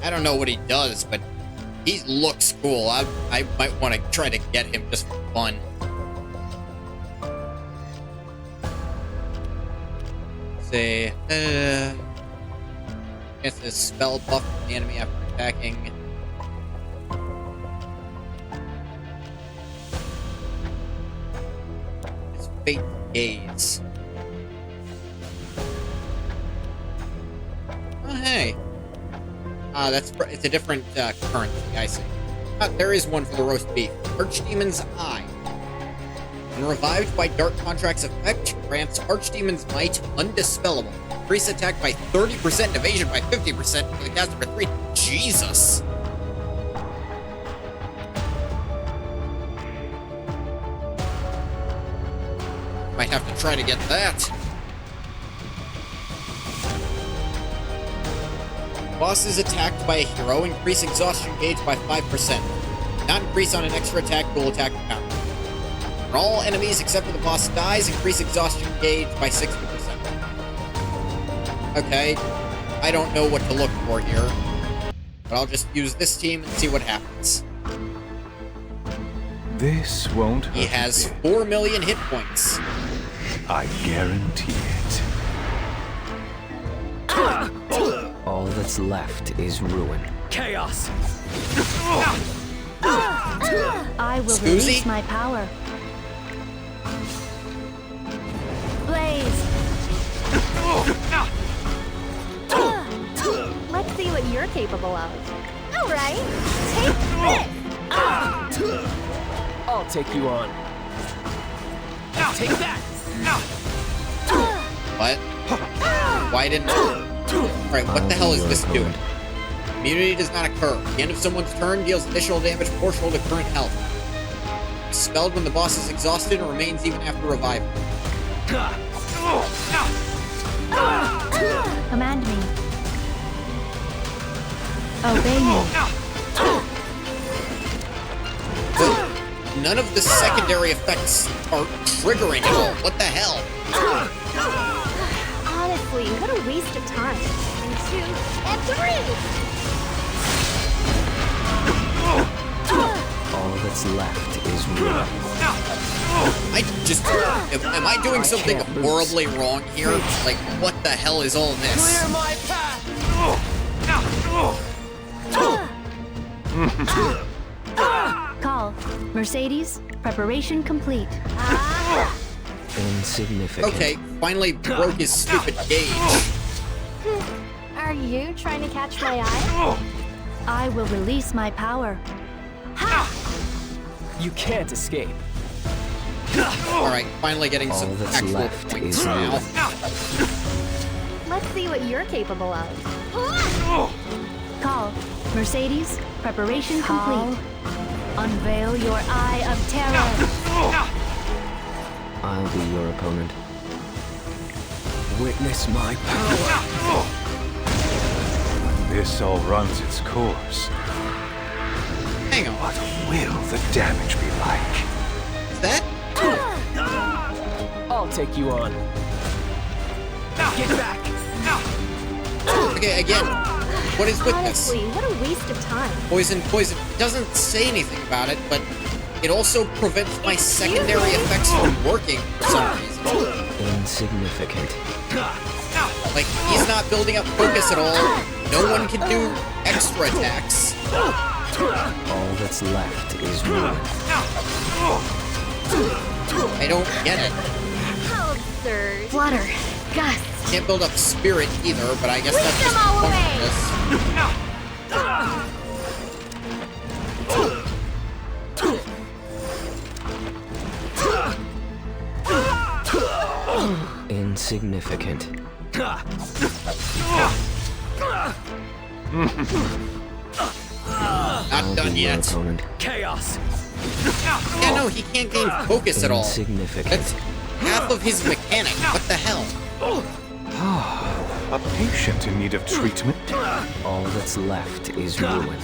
I don't know what he does, but he looks cool. I might want to try to get him just for fun. Say, gets this spell buff from the enemy after attacking. It's Fate Gaze. Oh, hey. It's a different currency, I see. There is one for the roast beef. Archdemon's Eye. When revived by Dark Contract's effect, grants Archdemon's Might undispellable. Increase attack by 30%, evasion by 50% for the caster for 3. Jesus! Might have to try to get that. Boss is attacked by a hero, increase exhaustion gauge by 5%. Not increase on an extra attack, dual attack, or counter. When all enemies except for the boss dies, increase exhaustion gauge by 60%. Okay, I don't know what to look for here, but I'll just use this team and see what happens. This won't hurt. He has 4 million hit points. I guarantee it. All that's left is ruin. Chaos! I will Scoozy? release my power. Blaze! Let's see what you're capable of. All right, take this! I'll take you on. Take that! What? Why didn't... Alright, what the hell is this doing? Immunity does not occur. The end of someone's turn deals additional damage proportional to current health. Expelled when the boss is exhausted and remains even after revival. Command me. Obey me. None of the secondary effects are triggering at all. What the hell? Honestly, what a waste of time. And 2, and 3! All that's left is ruin. Am I doing something can't lose. horribly wrong here? Like, what the hell is all this? Clear my path! Call. Mercedes, preparation complete. Insignificant. Okay, finally broke his stupid gauge. Are you trying to catch my eye? I will release my power. You can't escape. Alright, finally getting All some that's actual left points is now. ruin. Let's see what you're capable of. Call. Mercedes, preparation complete. Unveil your eye of terror. I'll be your opponent. Witness my power. This all runs its course. Hang on. What will the damage be like? Is that? I'll take you on. Get back! Okay, again. What is with this? Honestly, what a waste of time. Poison. It doesn't say anything about it, but it also prevents my secondary effects from working for some reason. Insignificant. Like, he's not building up focus at all. No one can do extra attacks. All that's left is ruin. I don't get it. How absurd. Flutter. Gust. Can't build up spirit either, but I guess that's them just the all point away. of this. Insignificant. Not done yet. Chaos. Yeah, no, he can't gain focus at all. Insignificant. That's half of his mechanic. What the hell? A patient in need of treatment? All that's left is ruin.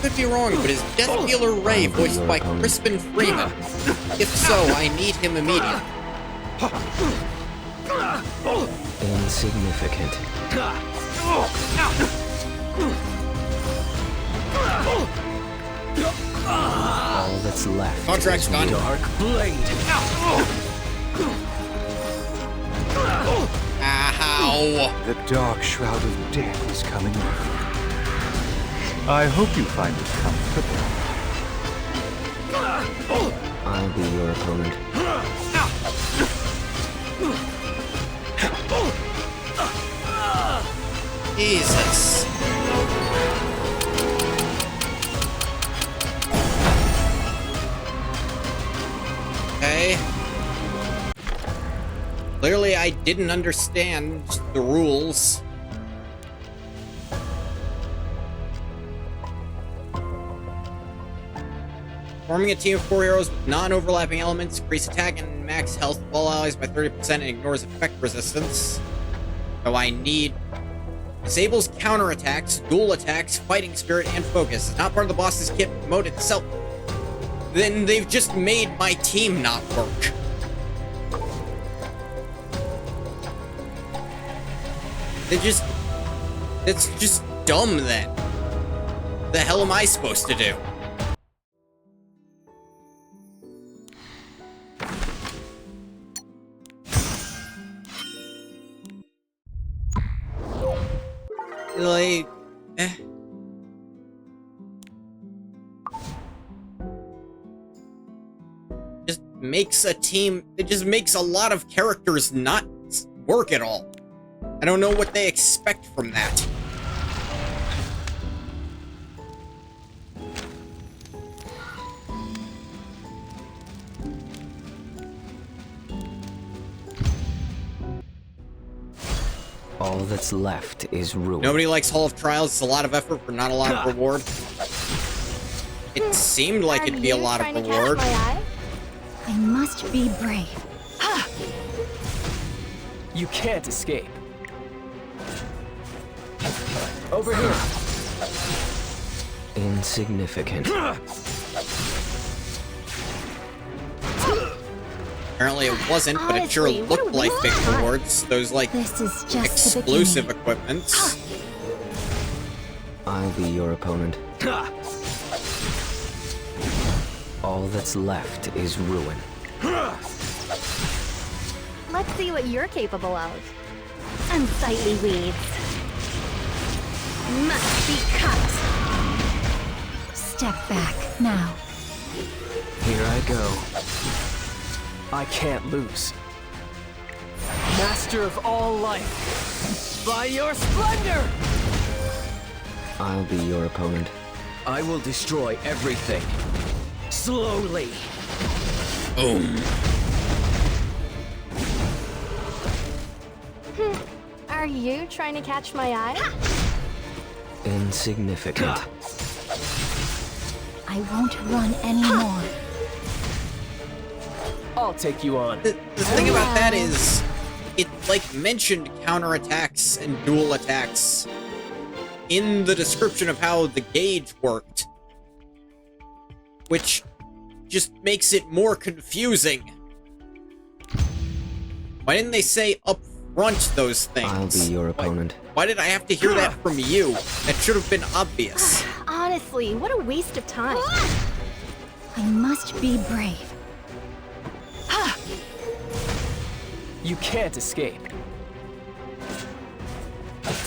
Could be wrong, but is Death Dealer Ray voiced by Crispin Freeman? If so, I need him immediately. Insignificant. All that's left Contract's is done. Dark Blade. Ow! The dark shroud of death is coming over. I hope you find it comfortable. I'll be your opponent. Jesus. Okay. Clearly, I didn't understand the rules. Forming a team of 4 heroes with non-overlapping elements, increase attack and max health of all allies by 30% and ignores effect resistance. So I need... Disables counterattacks, dual attacks, fighting spirit, and focus. It's not part of the boss's kit mode itself. Then they've just made my team not work. It's just dumb then. The hell am I supposed to do? Like, just makes a team, it just makes a lot of characters not work at all. I don't know what they expect from that. All that's left is ruin. Nobody likes Hall of Trials. It's a lot of effort for not a lot of reward. It seemed like it'd be a lot of reward. I must be brave. You can't escape. Over here. Insignificant. Apparently it wasn't, but it sure Honestly, what a looked like big waste. rewards. Those, like, This is just the exclusive beginning. equipments. I'll be your opponent. All that's left is ruin. Let's see what you're capable of. Unsightly weeds. Must be cut. Step back now. Here I go. I can't lose. Master of all life, by your splendor! I'll be your opponent. I will destroy everything. Slowly. Boom. Are you trying to catch my eye? Insignificant. I won't run anymore. I'll take you on. The thing about that is, it, like, mentioned counterattacks and dual attacks in the description of how the gauge worked. Which just makes it more confusing. Why didn't they say up front those things? I'll be your opponent. Why did I have to hear that from you? That should have been obvious. Honestly, what a waste of time. I must be brave. You can't escape.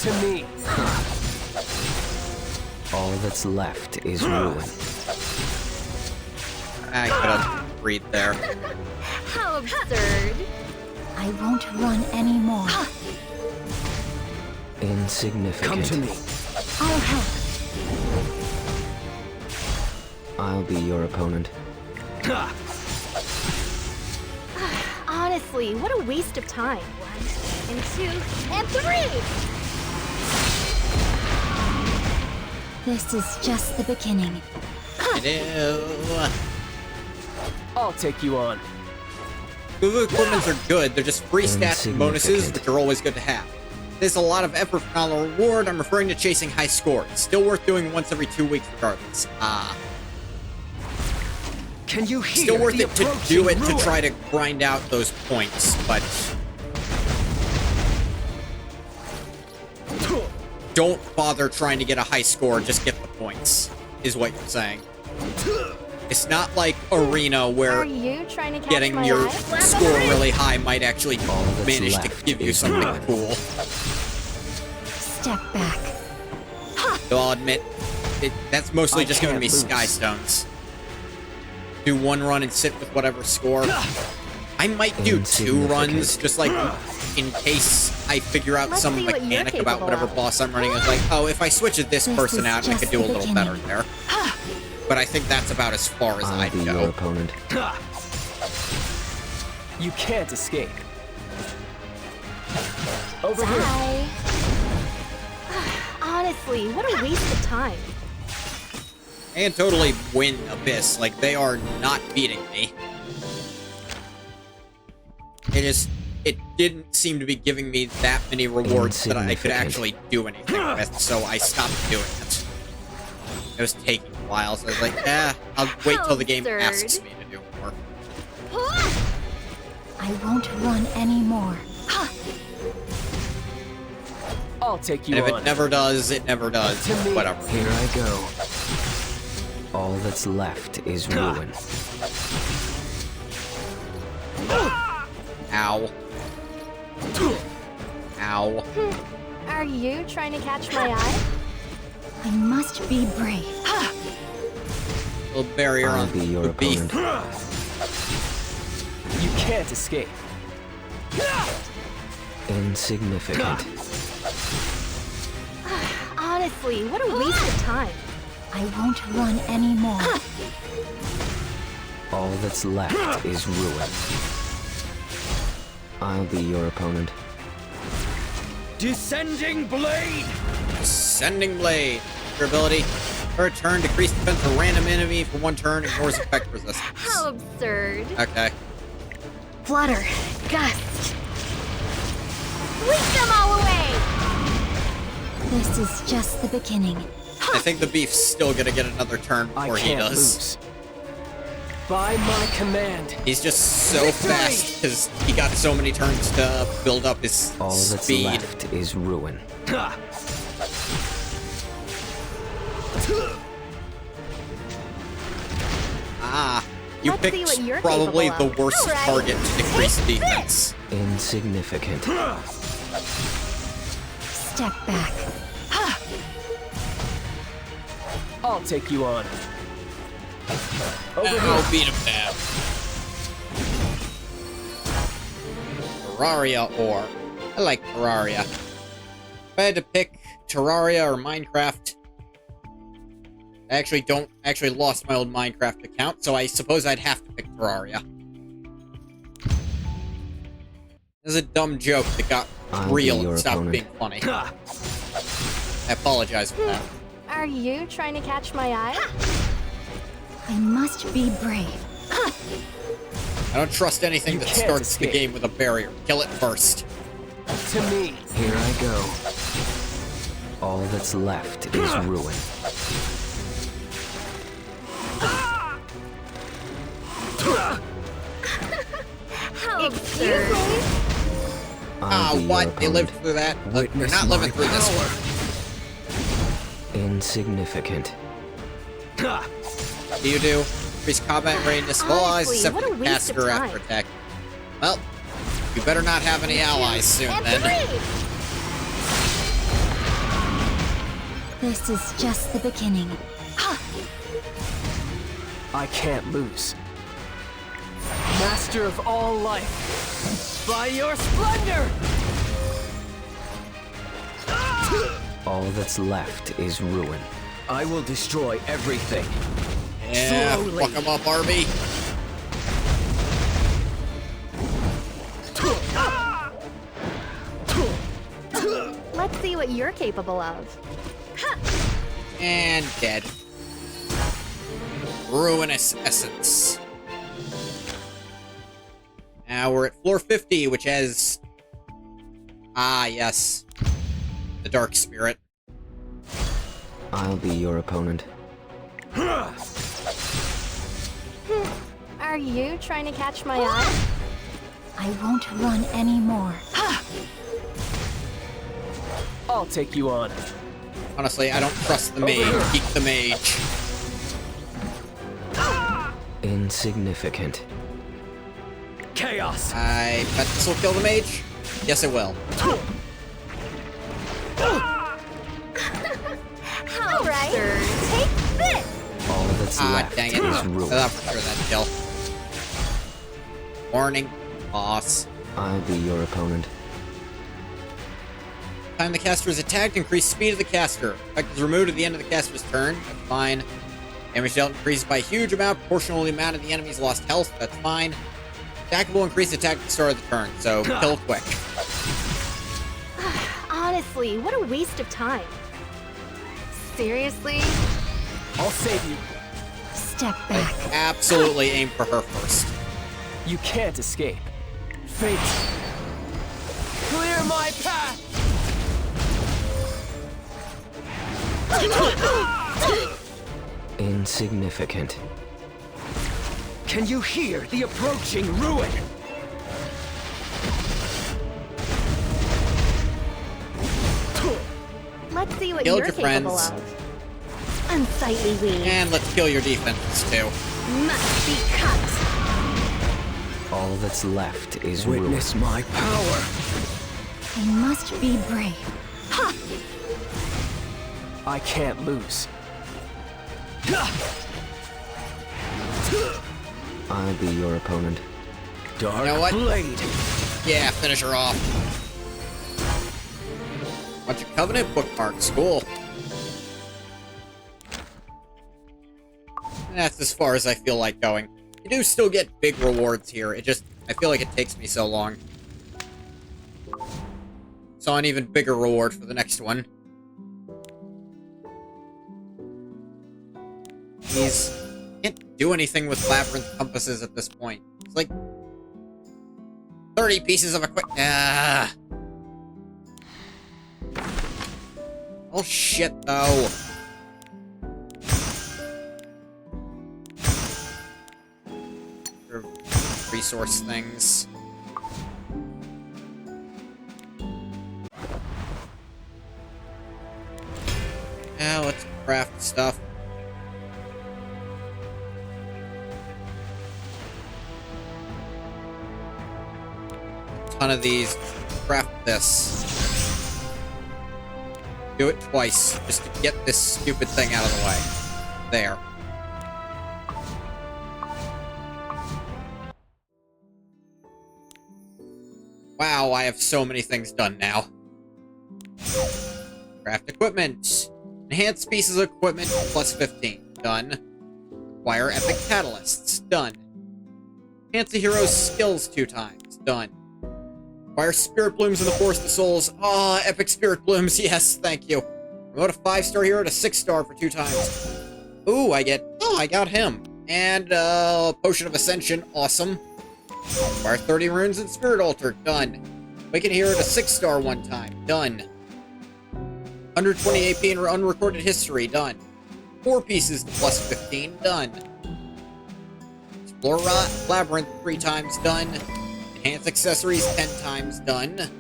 To me. All that's left is ruin. I could have breathed there. How absurd. I won't run anymore. Insignificant. Come to me. I'll help. I'll be your opponent. Honestly, what a waste of time. 1 and 2 and 3. This is just the beginning. Hello. I'll take you on. Google equipments are good, they're just free stats and bonuses, which are always good to have. There's a lot of effort for not a reward. I'm referring to chasing high scores. Still worth doing once every 2 weeks regardless. Can you hear Still worth the it to approaching do it ruin? to try to grind out those points, but don't bother trying to get a high score, just get the points, is what you're saying. It's not like Arena where Are you trying to catch getting my your eye? score really high might actually manage to left give you is something ruin. cool. Step back. So I'll admit, that's mostly I just giving can't me lose. Sky Stones. Do one run and sit with whatever score. I might do 2 runs, just like in case I figure out Let's some see what you're mechanic about capable whatever of. boss I'm running. It's like, oh, if I switch this This person is out, I just could do a the little better beginning. there. But I think that's about as far as I'll I'd be your go. opponent. You can't escape. Over here. Bye. Honestly, what a waste of time. And totally win Abyss. Like, they are not beating me. It didn't seem to be giving me that many rewards that I could actually do anything with, so I stopped doing it. It was taking a while, so I was like, I'll wait till the game Absurd. asks me to do more. I won't run anymore. I'll take you And if on. it never does, it never does. To me. Whatever. Here I go. All that's left is ruin. Ow. Ow. Are you trying to catch my eye? I must be brave. Little barrier I'll on be your the beef. opponent. You can't escape. Insignificant. Honestly, what a waste of time. I won't run anymore. All that's left is ruin. I'll be your opponent. Descending blade! Sending Blade. Your ability. Per turn, decrease defense for random enemy for 1 turn, ignores effect resistance. How absurd. Okay. Flutter. Gust. Whisk them all away! This is just the beginning. I think the beef's still gonna get another turn I before he can't does. lose. By my command. He's just so fast because he got so many turns to build up his All that's speed. left is ruin. You Let's see picked what you're probably capable the of. worst All right. target to decrease defense. Insignificant. Step back. I'll take you on. Over here. I'll beat him down. Terraria or... I like Terraria. If I had to pick Terraria or Minecraft... I actually lost my old Minecraft account, so I suppose I'd have to pick Terraria. This is a dumb joke that got I'll be real your and stopped opponent. being funny. I apologize for that. Are you trying to catch my eye? I must be brave. I don't trust anything You that can't starts the escape. game with a barrier. Kill it first. To me. Here I go. All that's left is ruin. How absurd. I'll be your What? They lived opponent. through that? They're Witness not living my through this power. one. Insignificant. Do you do? Increase combat readiness. All allies Honestly, except what for a the waste of caster after time. attack. Well, you better not have any allies soon And then. brave. This is just the beginning. I can't lose. Master of all life. By your splendor! All that's left is ruin. I will destroy everything. Yeah, Slowly. fuck him up, Arby. Let's see what you're capable of. And dead. Ruinous essence. Now we're at floor 50, which has... Ah, yes. The Dark Spirit. I'll be your opponent. Are you trying to catch my eye? I won't run anymore. I'll take you on. Honestly, I don't trust the mage. Keep the mage. Insignificant. Chaos. I bet this will kill the mage. Yes, it will. All right, take this. All that's Ah, left dang it. is I ruin. thought for sure that'd kill. Warning. Boss. I'll be your opponent. Time the caster is attacked, increase speed of the caster. Effect is removed at the end of the caster's turn. That's fine. Damage dealt increased by a huge amount, proportional to the amount of the enemy's lost health. That's fine. Attack will increase attack at the start of the turn, so kill quick. Honestly, what a waste of time. Seriously? I'll save you. Step back. Absolutely aim for her first. You can't escape. Fate. Clear my path! Insignificant. Can you hear the approaching ruin? Let's see what Killed you're your capable friends. of. Unsightly weed. And let's kill your defenses too. Must be cut. All that's left is ruin. Witness my power. I must be brave. I can't lose. I'll be your opponent. Dark You know what? blade. Yeah, finish her off. Bunch of Covenant bookmarks. Cool. That's as far as I feel like going. You do still get big rewards here. It just, I feel like it takes me so long. Saw an even bigger reward for the next one. He's can't do anything with labyrinth compasses at this point. It's like 30 pieces of equipment. Ah. Oh shit, though. Resource things. Yeah, let's craft stuff. A ton of these. Craft this. Do it twice, just to get this stupid thing out of the way. There. Wow, I have so many things done now. Craft equipment. Enhance pieces of equipment plus 15. Done. Acquire epic catalysts. Done. Enhance a hero's skills 2 times. Done. Acquire spirit blooms in the Forest of Souls. Ah, epic spirit blooms. Yes, thank you. Promote a 5-star hero to 6-star for 2 times. Ooh, I got him. And, Potion of Ascension. Awesome. Acquire 30 runes in Spirit Altar. Done. Make it hero to 6-star 1 time. Done. 120 AP in unrecorded history. Done. 4 pieces to plus 15. Done. Explore Labyrinth 3 times. Done. Enhance accessories 10 times. Done.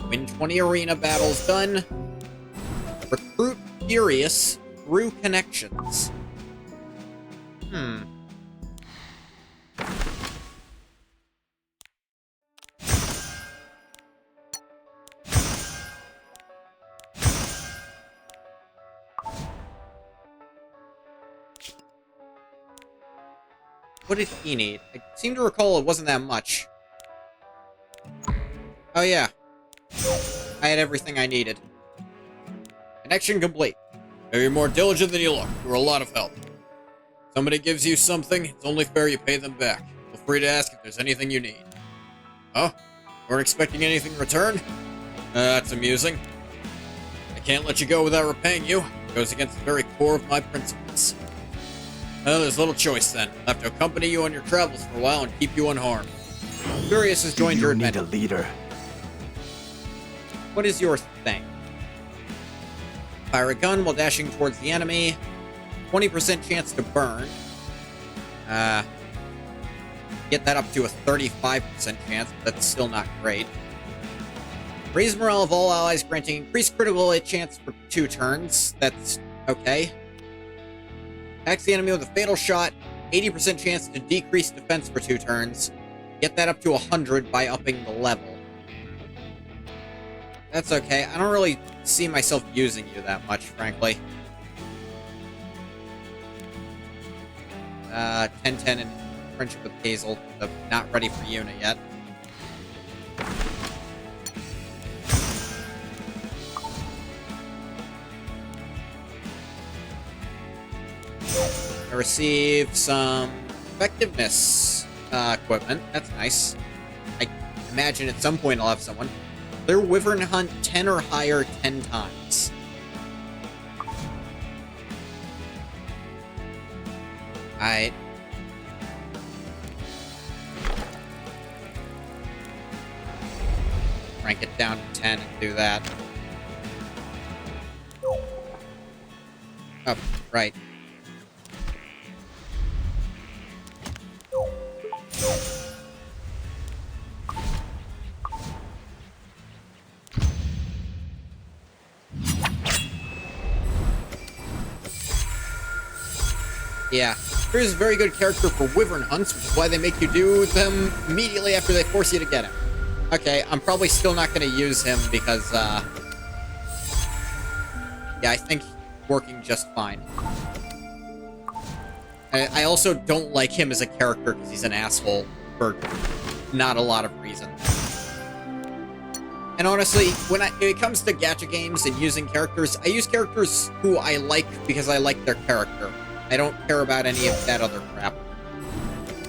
Win 20 arena battles. Done. Recruit Furious through connections. What did he need? I seem to recall it wasn't that much. Oh yeah. I had everything I needed. Connection complete. Maybe more diligent than you look. You were a lot of help. Somebody gives you something, it's only fair you pay them back. Feel free to ask if there's anything you need. Huh? Weren't expecting anything in return? That's amusing. I can't let you go without repaying you. Goes against the very core of my principles. Well, there's little choice then. I'll have to accompany you on your travels for a while and keep you unharmed. Furious has joined your You need adventure. a leader. What is your thing? Fire a gun while dashing towards the enemy. 20% chance to burn. Get that up to a 35% chance, but that's still not great. Raise morale of all allies, granting increased critical hit chance for 2 turns. That's okay. Attacks the enemy with a fatal shot. 80% chance to decrease defense for 2 turns. Get that up to 100 by upping the level. That's okay. I don't really see myself using you that much, frankly. 10-10 in friendship with Hazel. I'm not ready for Yuna yet. I received some effectiveness equipment. That's nice. I imagine at some point I'll have someone. Clear Wyvern Hunt 10 or higher 10 times. Alright. Rank it down to 10 and do that. Oh, right. Yeah, Fear's a very good character for Wyvern hunts, which is why they make you do them immediately after they force you to get him. Okay, I'm probably still not going to use him because, yeah, I think working just fine. I also don't like him as a character because he's an asshole for not a lot of reason. And honestly, when it comes to gacha games and using characters, I use characters who I like because I like their character. I don't care about any of that other crap.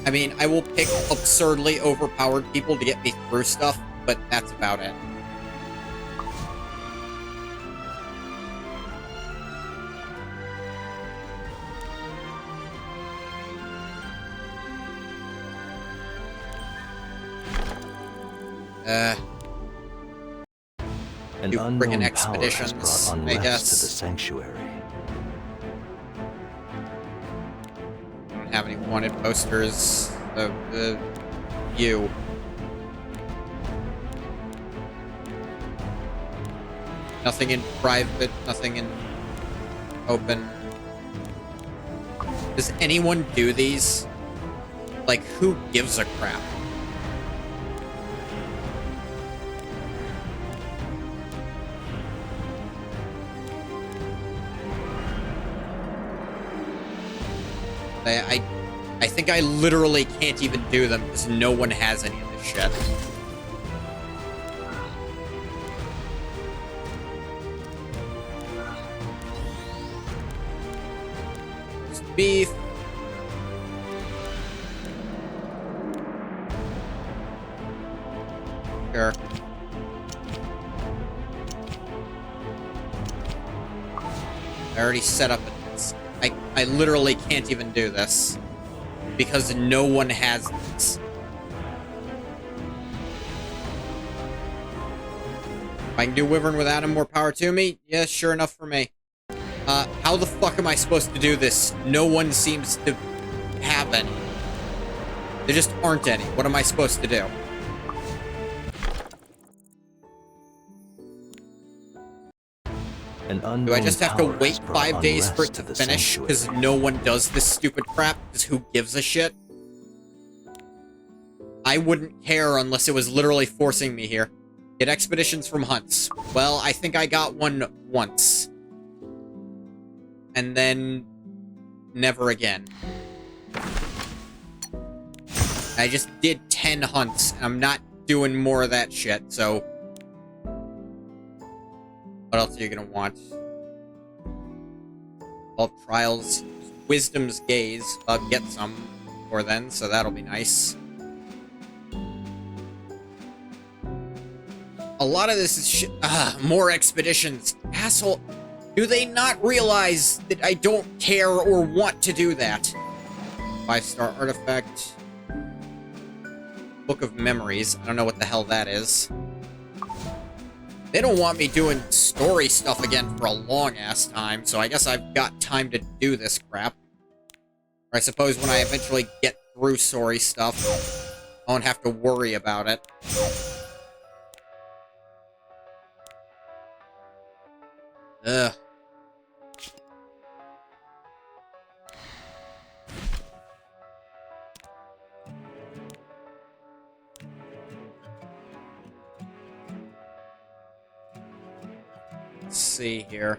I mean, I will pick absurdly overpowered people to get me through stuff, but that's about it. An You unknown friggin' power has expeditions, brought I unrest guess. to the sanctuary. Don't have any wanted posters of you. Nothing in private, nothing in open. Does anyone do these? Like, who gives a crap? I think I literally can't even do them because no one has any of this shit. Just beef. Sure. I already set up this. I literally can't even do this because no one has this. If I can do Wyvern without him, more power to me? Yeah, sure enough for me. How the fuck am I supposed to do this? No one seems to have any. There just aren't any. What am I supposed to do? An Do I just have to unknown wait power has 5 days for it brought to unrest the finish? sanctuary. Because no one does this stupid crap? Because who gives a shit? I wouldn't care unless it was literally forcing me here. Get expeditions from hunts. Well, I think I got one once. And then... never again. I just did 10 hunts, and I'm not doing more of that shit, so... What else are you gonna want? All trials, Wisdom's Gaze. I'll get some before then, so that'll be nice. A lot of this is shit. More expeditions. Asshole. Do they not realize that I don't care or want to do that? 5-star artifact. Book of Memories. I don't know what the hell that is. They don't want me doing story stuff again for a long-ass time, so I guess I've got time to do this crap. Or I suppose when I eventually get through story stuff, I won't have to worry about it. Ugh. Let's see here.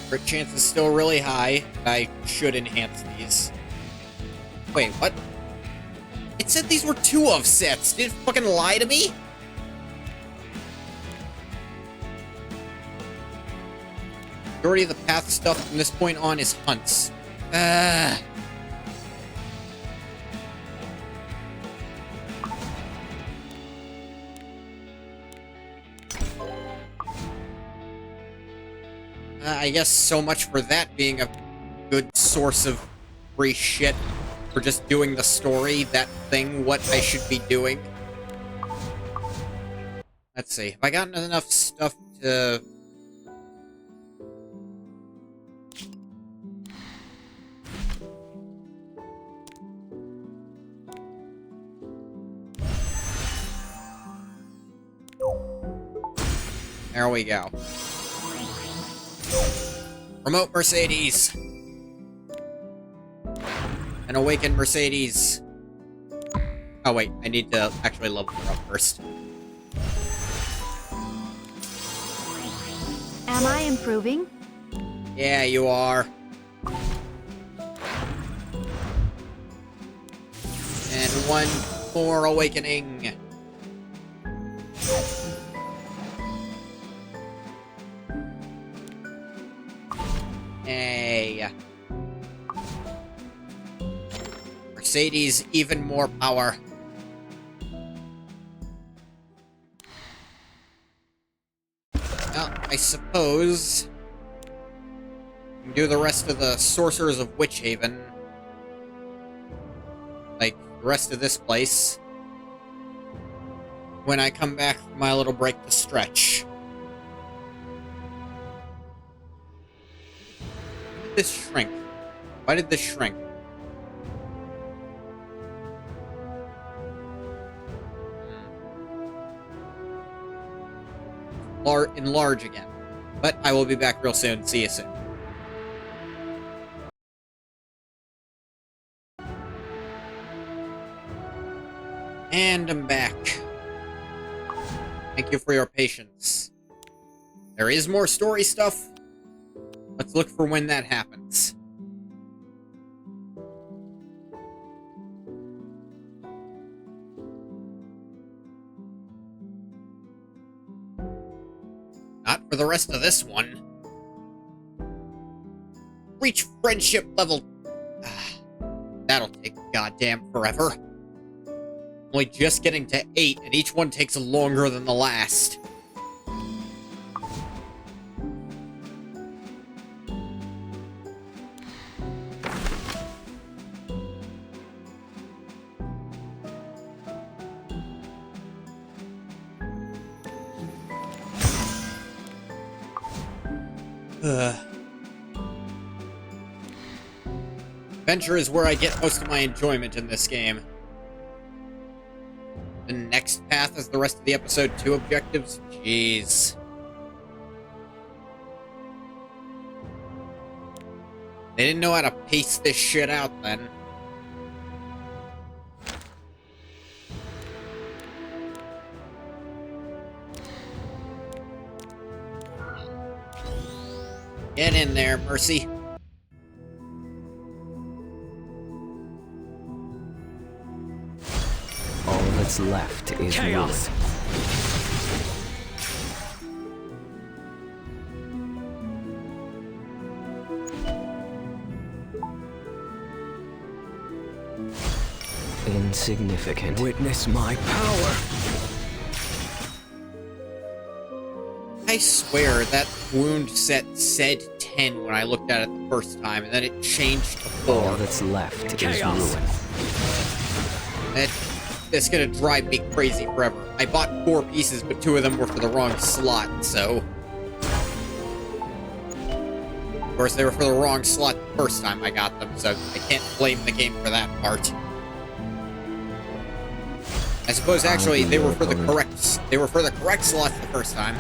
Crit chance is still really high. I should enhance these. Wait, what? It said these were 2 of sets. Did it fucking lie to me? Majority of the path stuff from this point on is hunts. I guess so much for that being a good source of free shit for just doing the story, that thing, what I should be doing. Let's see. Have I gotten enough stuff to... There we go. Remote Mercedes. An awakened Mercedes. Oh wait, I need to actually level her up first. Am I improving? Yeah, you are. And one more awakening. Hey. Mercedes, even more power. Well, I suppose we can do the rest of the Sorcerers of Witchhaven. Like, the rest of this place. When I come back from my little break to stretch. This shrink? Why did this shrink? Enlarge again. But I will be back real soon. See you soon. And I'm back. Thank you for your patience. There is more story stuff. Let's look for when that happens. Not for the rest of this one. Reach friendship level. That'll take goddamn forever. Only just getting to 8, and each one takes longer than the last. Adventure is where I get most of my enjoyment in this game. The next path is the rest of the episode 2 objectives? Jeez. They didn't know how to pace this shit out then. Get in there, Mercy. All that's left is Chaos. ruin. Insignificant. Witness my power. I swear that wound set said 10 when I looked at it the first time, and then it changed to 4. All that's left Chaos. is ruin. It's gonna drive me crazy forever. I bought 4 pieces, but 2 of them were for the wrong slot, so... Of course, they were for the wrong slot the first time I got them, so I can't blame the game for that part. I suppose, actually, they were for the correct slots the first time.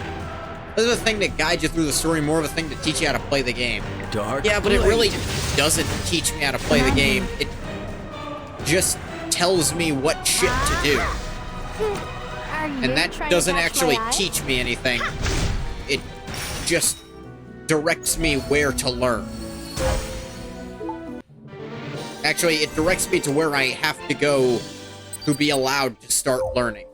This is a thing that guides you through the story, more of a thing to teach you how to play the game. Dark Yeah, but it blade. really doesn't teach me how to play the game. It just tells me what shit to do. And that doesn't actually teach me anything. It just directs me where to learn. Actually, it directs me to where I have to go to be allowed to start learning.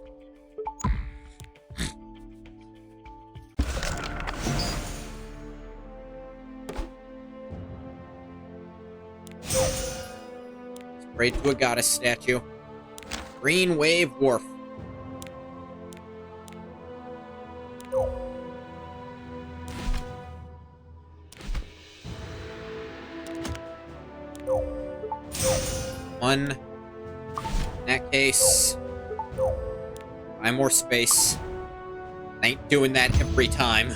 Straight to a goddess statue. Green Wave Wharf. One. In that case, buy more space. I ain't doing that every time.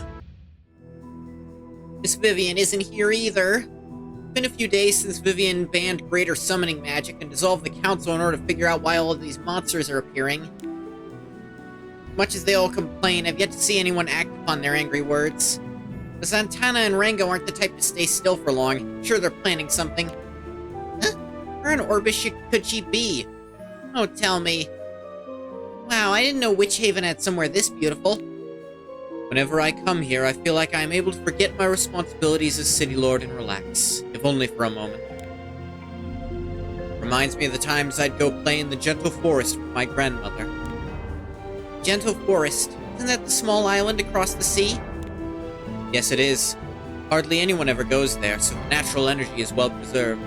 Miss Vivian isn't here either. It's been a few days since Vivian banned greater summoning magic and dissolved the council in order to figure out why all of these monsters are appearing. Much as they all complain, I've yet to see anyone act upon their angry words. But Santana and Rango aren't the type to stay still for long. I'm sure they're planning something. Huh? Where in Orbis could she be? Oh, tell me. Wow, I didn't know Witch Haven had somewhere this beautiful. Whenever I come here, I feel like I am able to forget my responsibilities as City Lord and relax, if only for a moment. Reminds me of the times I'd go play in the Gentle Forest with my grandmother. Gentle Forest? Isn't that the small island across the sea? Yes, it is. Hardly anyone ever goes there, so the natural energy is well preserved.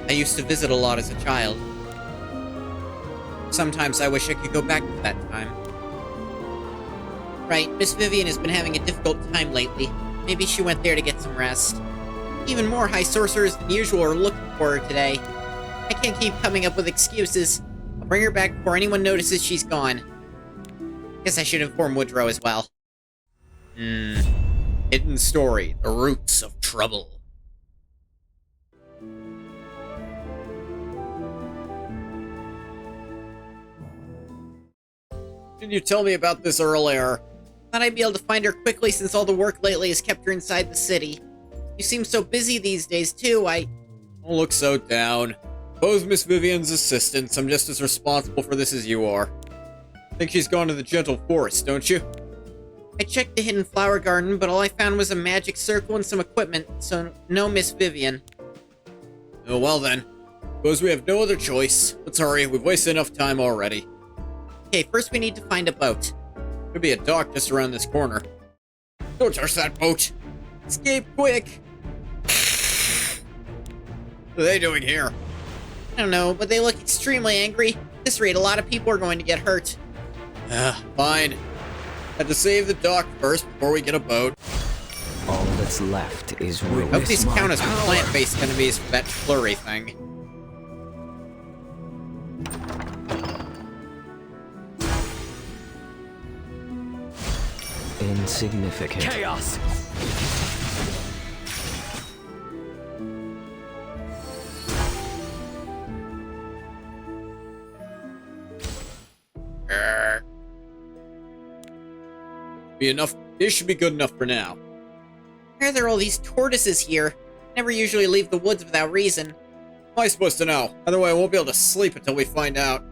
I used to visit a lot as a child. Sometimes I wish I could go back to that time. Right, Miss Vivian has been having a difficult time lately. Maybe she went there to get some rest. Even more high sorcerers than usual are looking for her today. I can't keep coming up with excuses. I'll bring her back before anyone notices she's gone. Guess I should inform Woodrow as well. Hidden story, the roots of trouble. Did you tell me about this earlier? Thought I'd be able to find her quickly since all the work lately has kept her inside the city. You seem so busy these days, too. Don't look so down. Bo's Miss Vivian's assistant. I'm just as responsible for this as you are. I think she's gone to the Gentle Forest, don't you? I checked the hidden flower garden, but all I found was a magic circle and some equipment, so no Miss Vivian. Oh, well then. Suppose we have no other choice. Let's hurry, we've wasted enough time already. Okay, first we need to find a boat. Could be a dock just around this corner. Don't touch that boat! Escape quick! What are they doing here? I don't know, but they look extremely angry. At this rate, a lot of people are going to get hurt. Fine. Had to save the dock first before we get a boat. All that's left is ruin. Hope these count as plant-based enemies for that flurry thing. Insignificant. Chaos. Be enough. This should be good enough for now. Why are there all these tortoises here? Never usually leave the woods without reason. How am I supposed to know? Otherwise, I won't be able to sleep until we find out.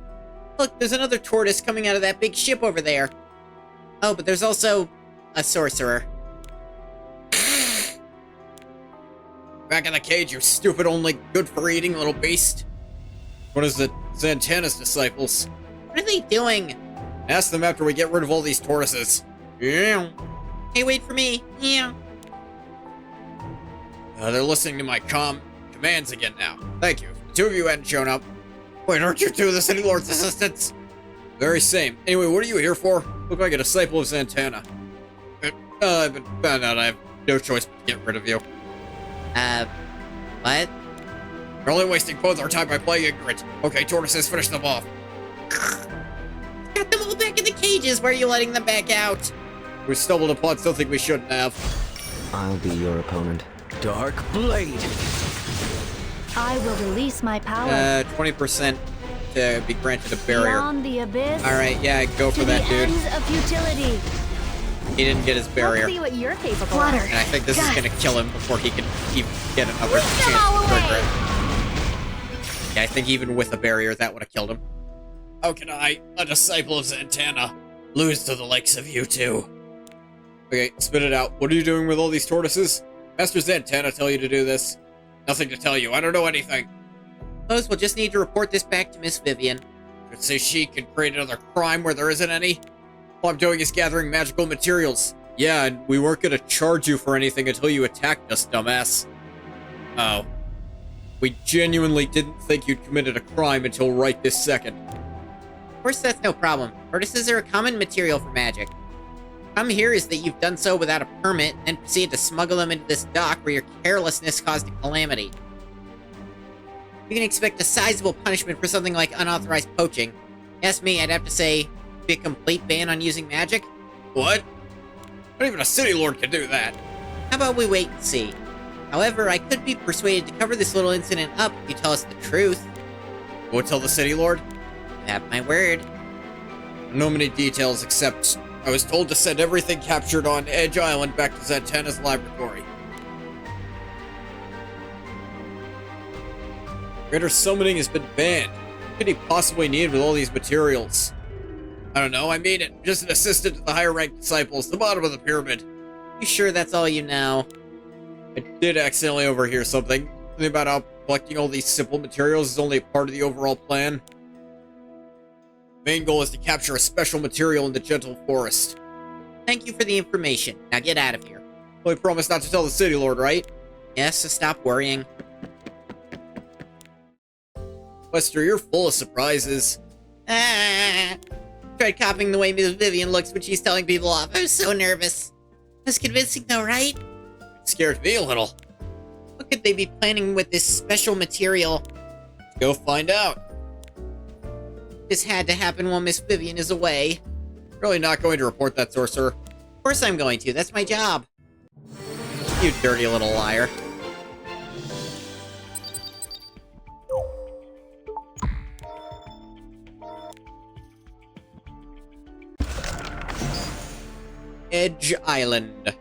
Look, there's another tortoise coming out of that big ship over there. Oh, but there's also a sorcerer. Back in the cage, you stupid, only good for eating little beast. What is it? Santana's disciples. What are they doing? Ask them after we get rid of all these tortoises. Yeah. Hey, wait for me. Yeah. They're listening to my commands again now. Thank you. If the two of you hadn't shown up, Wait, aren't you two of the City Lord's assistants? Very same. Anyway, what are you here for? Look like a disciple of Santana. I've been found out I have no choice but to get rid of you. What? We're only wasting both our time by playing ignorant. Okay, Tortoises, finish them off. Got them all back in the cages. Why are you letting them back out? We stumbled upon something we shouldn't have. I'll be your opponent. Dark Blade. I will release my power 20% to be granted a barrier. beyond the abyss Alright, yeah, go for to that, the dude. ends of futility. He didn't get his barrier. Let's see what you're capable Flutter. of. And I think this is gonna kill him before he can even get another Whisk them chance all to trigger away. it. Yeah, I think even with a barrier, that would have killed him. How can I, a disciple of Santana, lose to the likes of you two? Okay, spit it out. What are you doing with all these tortoises? Master Santana tell you to do this? Nothing to tell you. I don't know anything. Suppose we'll just need to report this back to Miss Vivian. Should say she can create another crime where there isn't any. All I'm doing is gathering magical materials. Yeah, and we weren't gonna charge you for anything until you attacked us, dumbass. Oh. We genuinely didn't think you'd committed a crime until right this second. Of course, that's no problem. Tortoises are a common material for magic. Problem here is that you've done so without a permit and proceeded to smuggle them into this dock where your carelessness caused a calamity. You can expect a sizable punishment for something like unauthorized poaching. Ask me, I'd have to say, be a complete ban on using magic? What? Not even a city lord can do that. How about we wait and see? However, I could be persuaded to cover this little incident up if you tell us the truth. Go tell the city lord? You have my word. No many details except I was told to send everything captured on Edge Island back to Santana's laboratory. Greater summoning has been banned. What could he possibly need with all these materials? I don't know, I mean it. Just an assistant to the higher ranked disciples, the bottom of the pyramid. You sure that's all you know? I did accidentally overhear something. Something about how collecting all these simple materials is only a part of the overall plan. Main goal is to capture a special material in the Gentle Forest. Thank you for the information. Now get out of here. Well, I promised not to tell the city lord, right? Yes, so stop worrying. Lester, you're full of surprises. Ah! Tried copying the way Miss Vivian looks when she's telling people off. I was so nervous. That's convincing though, right? It scared me a little. What could they be planning with this special material? Go find out. This had to happen while Miss Vivian is away. Really not going to report that, sorcerer. Of course I'm going to. That's my job. You dirty little liar. Edge Island.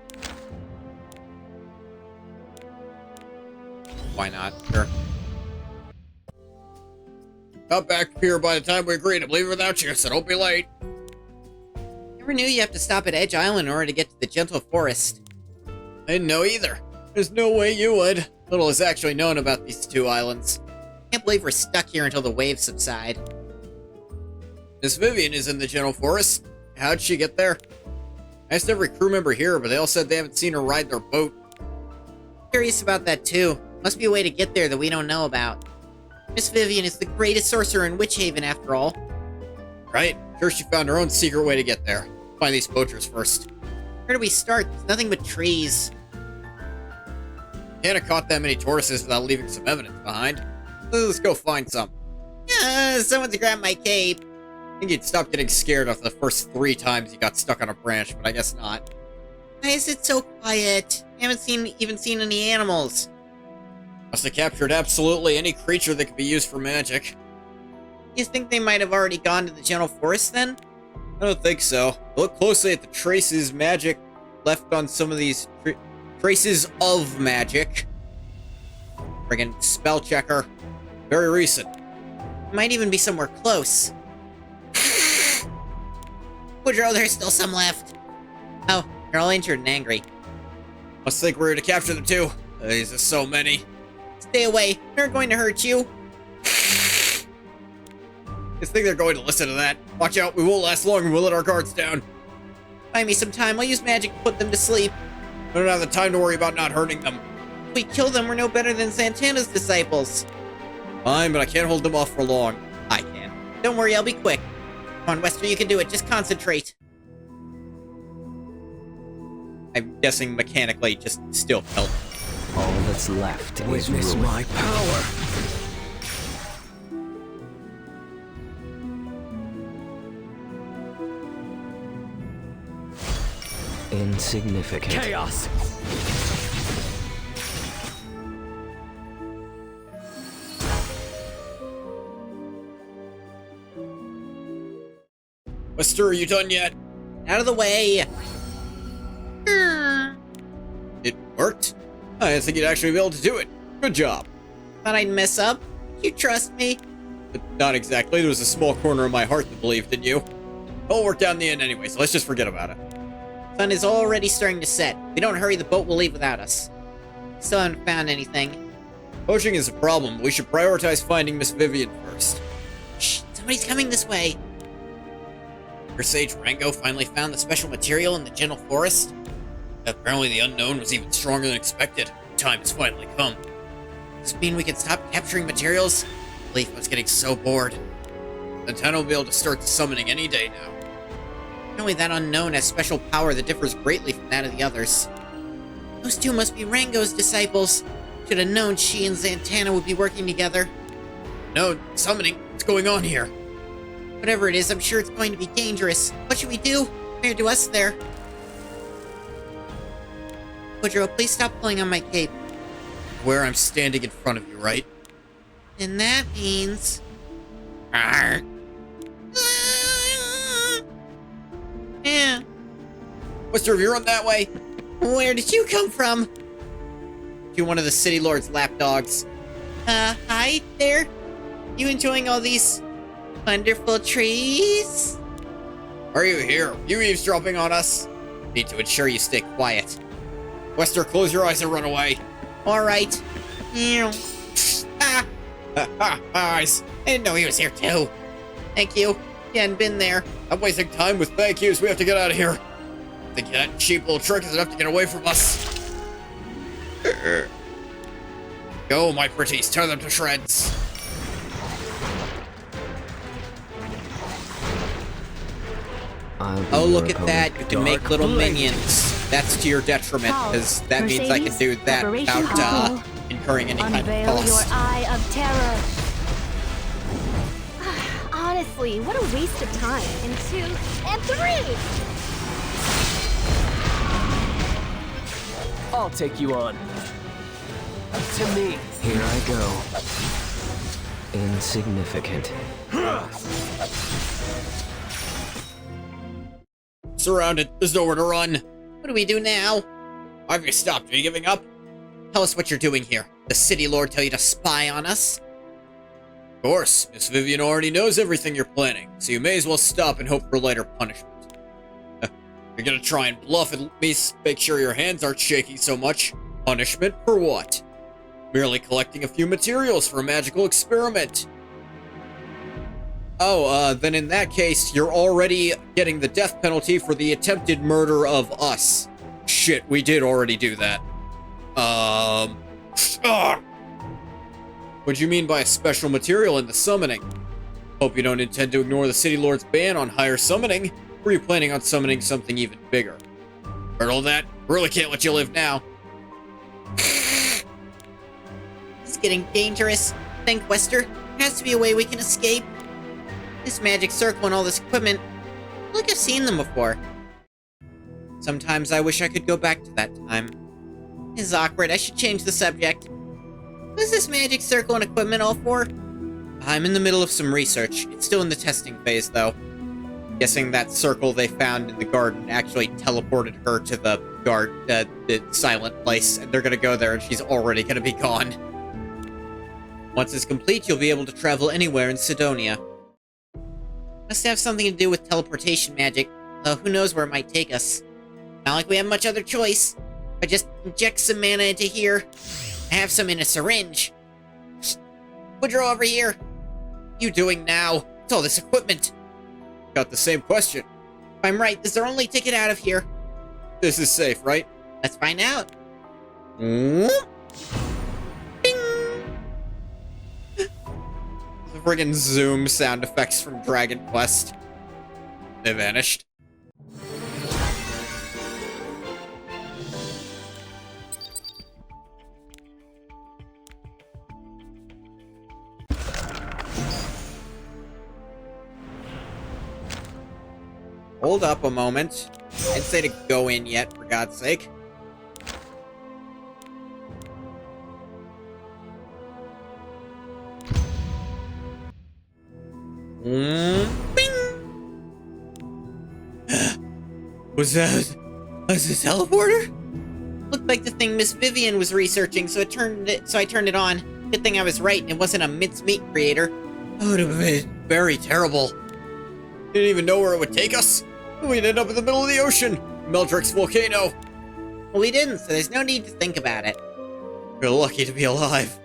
Why not? Sure. Got back here by the time we agreed to leave without you, so don't be late. Never knew you have to stop at Edge Island in order to get to the Gentle Forest. I didn't know either. There's no way you would. Little is actually known about these two islands. Can't believe we're stuck here until the waves subside. Miss Vivian is in the Gentle Forest. How'd she get there? I asked every crew member here, but they all said they haven't seen her ride their boat. Curious about that too. Must be a way to get there that we don't know about. Miss Vivian is the greatest sorcerer in Witch Haven after all. Right? Sure, she found her own secret way to get there. Find these poachers first. Where do we start? There's nothing but trees. Can't have caught that many tortoises without leaving some evidence behind. Let's go find some. Someone's grabbed my cape. I think you'd stop getting scared after the first 3 times you got stuck on a branch, but I guess not. Why is it so quiet? I haven't even seen any animals. Must have captured absolutely any creature that could be used for magic. You think they might have already gone to the Gentle Forest then? I don't think so. Look closely at the traces magic left on some of these traces of magic. Friggin' spell checker. Very recent. Might even be somewhere close. Woodrow, there's still some left. Oh, they're all injured and angry. Must think we're here to capture them too. There's just so many. Stay away. They're going to hurt you. Just think they're going to listen to that. Watch out, we won't last long and we'll let our guards down. Buy me some time. I'll use magic to put them to sleep. I don't have the time to worry about not hurting them. If we kill them, we're no better than Santana's disciples. Fine, but I can't hold them off for long. Don't worry, I'll be quick. Come on, Wester, you can do it. Just concentrate. I'm guessing mechanically just still felt. All that's left is Witness ruin. my power. Insignificant. Chaos. Wester, are you done yet? Out of the way. It worked? I didn't think you'd actually be able to do it. Good job. Thought I'd mess up. You trust me? But not exactly. There was a small corner of my heart that believed in you. It all worked out in the end anyway, so let's just forget about it. Sun is already starting to set. If we don't hurry, the boat will leave without us. Still haven't found anything. Poaching is a problem, but we should prioritize finding Miss Vivian first. Shh, somebody's coming this way. Your sage Rango finally found the special material in the gentle forest. Apparently the unknown was even stronger than expected. Time has finally come. Does this mean we can stop capturing materials? Leaf was getting so bored. Santana will be able to start the summoning any day now. Only that unknown has special power that differs greatly from that of the others. Those two must be Rango's disciples. Should have known she and Zantana would be working together. No, summoning. What's going on here? Whatever it is, I'm sure it's going to be dangerous. What should we do? Compared to us there. Woodrow, please stop pulling on my cape. Where I'm standing in front of you, right? And that means... Arr. Yeah. Wester, have you run that way? Where did you come from? You're one of the City Lord's lapdogs. Hi there? You enjoying all these wonderful trees? Are you here? You eavesdropping on us? Need to ensure you stay quiet. Wester, close your eyes and run away. Alright. Ah! Eyes. I didn't know he was here too. Thank you. He hadn't been there. I'm wasting time with thank yous. We have to get out of here. I think that cheap little trick is enough to get away from us. Go, my pretties. Tear them to shreds. Oh, look at that. You can make little minions. That's to your detriment, because that means I can do that Preparation without hall. incurring any kind of Unveil your cost. eye of terror. Honestly, what a waste of time. And 2, and 3! I'll take you on. To me. Here I go. Insignificant. Surrounded. There's nowhere to run. What do we do now? Why have you stopped? Are you giving up? Tell us what you're doing here. The City Lord tell you to spy on us? Of course. Miss Vivian already knows everything you're planning, so you may as well stop and hope for lighter punishment. You're gonna try and bluff at least make sure your hands aren't shaking so much. Punishment for what? Merely collecting a few materials for a magical experiment. Oh, then in that case, you're already getting the death penalty for the attempted murder of us. Shit, we did already do that. What do you mean by a special material in the summoning? Hope you don't intend to ignore the City Lord's ban on higher summoning. Or are you planning on summoning something even bigger? Heard all that? Really can't let you live now. It's getting dangerous. Think, Wester. There has to be a way we can escape. This magic circle and all this equipment. I feel like I've seen them before. Sometimes I wish I could go back to that time. It's awkward. I should change the subject. What's this magic circle and equipment all for? I'm in the middle of some research. It's still in the testing phase, though. Guessing that circle they found in the garden actually teleported her to the the silent place, and they're gonna go there and she's already gonna be gone. Once it's complete, you'll be able to travel anywhere in Sidonia. Must have something to do with teleportation magic, though who knows where it might take us. Not like we have much other choice. If I just inject some mana into here, I have some in a syringe. Woodrow over here. What are you doing now? What's all this equipment? Got the same question. If I'm right, this is our only ticket out of here. This is safe, right? Let's find out. The friggin' zoom sound effects from Dragon Quest. They vanished. Hold up a moment. I'd say to go in yet, for God's sake. Bing! Was this a teleporter? Looked like the thing Miss Vivian was researching, so I turned it on. Good thing I was right, and it wasn't a mincemeat creator. That would have been very terrible. Didn't even know where it would take us. We'd end up in the middle of the ocean. Meldrick's volcano. Well, we didn't, so there's no need to think about it. We're lucky to be alive.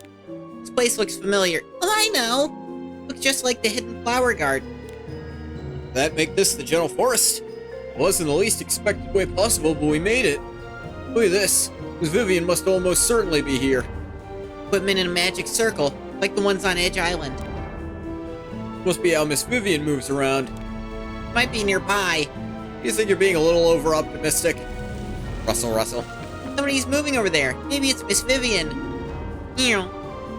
This place looks familiar. Oh, I know! Looks just like the hidden flower garden. That make this the Gentle Forest? It wasn't the least expected way possible, but we made it. Look at this. Miss Vivian must almost certainly be here. Equipment in a magic circle, like the ones on Edge Island. Must be how Miss Vivian moves around. Might be nearby. You think you're being a little over-optimistic? Russell. Somebody's moving over there. Maybe it's Miss Vivian. Ew.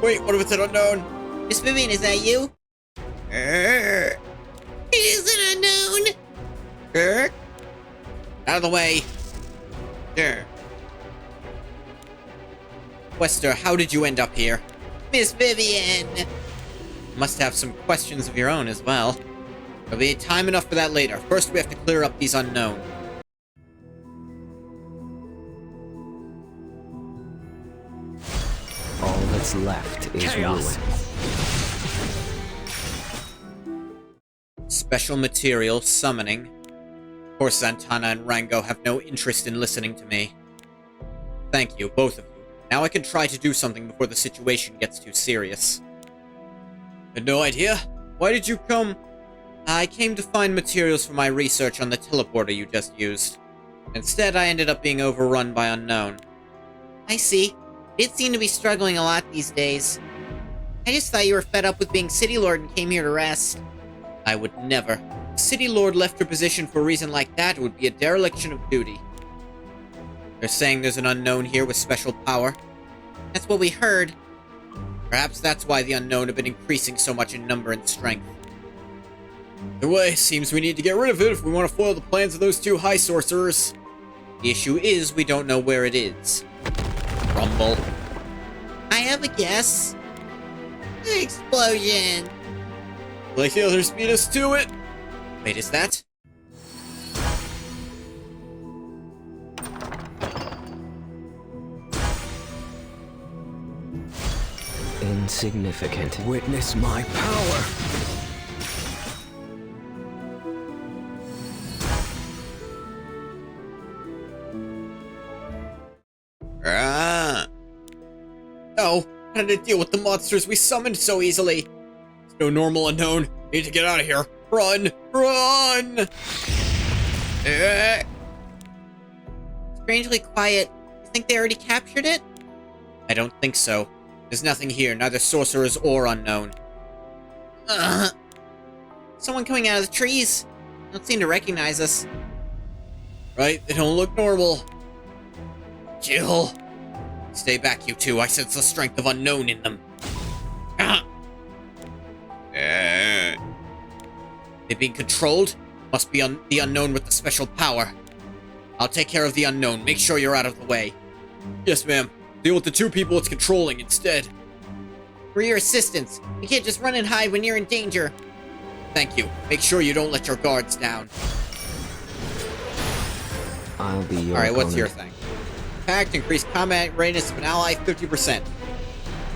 Wait, what if it's an unknown? Miss Vivian, is that you? It is an unknown. Out of the way. Wester, how did you end up here? Miss Vivian. Must have some questions of your own as well. There'll be time enough for that later. First, we have to clear up these unknown. All that's left is Chaos. ruin. Special material summoning. Of course, Santana and Rango have no interest in listening to me. Thank you, both of you. Now I can try to do something before the situation gets too serious. Had no idea? Why did you come? I came to find materials for my research on the teleporter you just used. Instead, I ended up being overrun by unknown. I see. It seemed to be struggling a lot these days. I just thought you were fed up with being City Lord and came here to rest. I would never. If City Lord left her position for a reason like that, it would be a dereliction of duty. They're saying there's an unknown here with special power. That's what we heard. Perhaps that's why the unknown have been increasing so much in number and strength. Either way, seems we need to get rid of it if we want to foil the plans of those two high sorcerers. The issue is we don't know where it is. Rumble. I have a guess. Explosion. Like the others beat us to it. Wait, is that? Insignificant. Witness my power. No, how did it deal with the monsters we summoned so easily? It's no normal unknown. Need to get out of here. Run! Run! Strangely quiet. You think they already captured it? I don't think so. There's nothing here, neither sorcerers or unknown. Someone coming out of the trees. Don't seem to recognize us. Right? They don't look normal. Jill. Stay back, you two. I sense the strength of unknown in them. They being controlled? Must be the unknown with the special power. I'll take care of the unknown. Make sure you're out of the way. Yes, ma'am. Deal with the two people it's controlling instead. For your assistance. You can't just run and hide when you're in danger. Thank you. Make sure you don't let your guards down. I'll be your Alright, what's opponent. your thing? Pact, increase combat readiness of an ally 50%.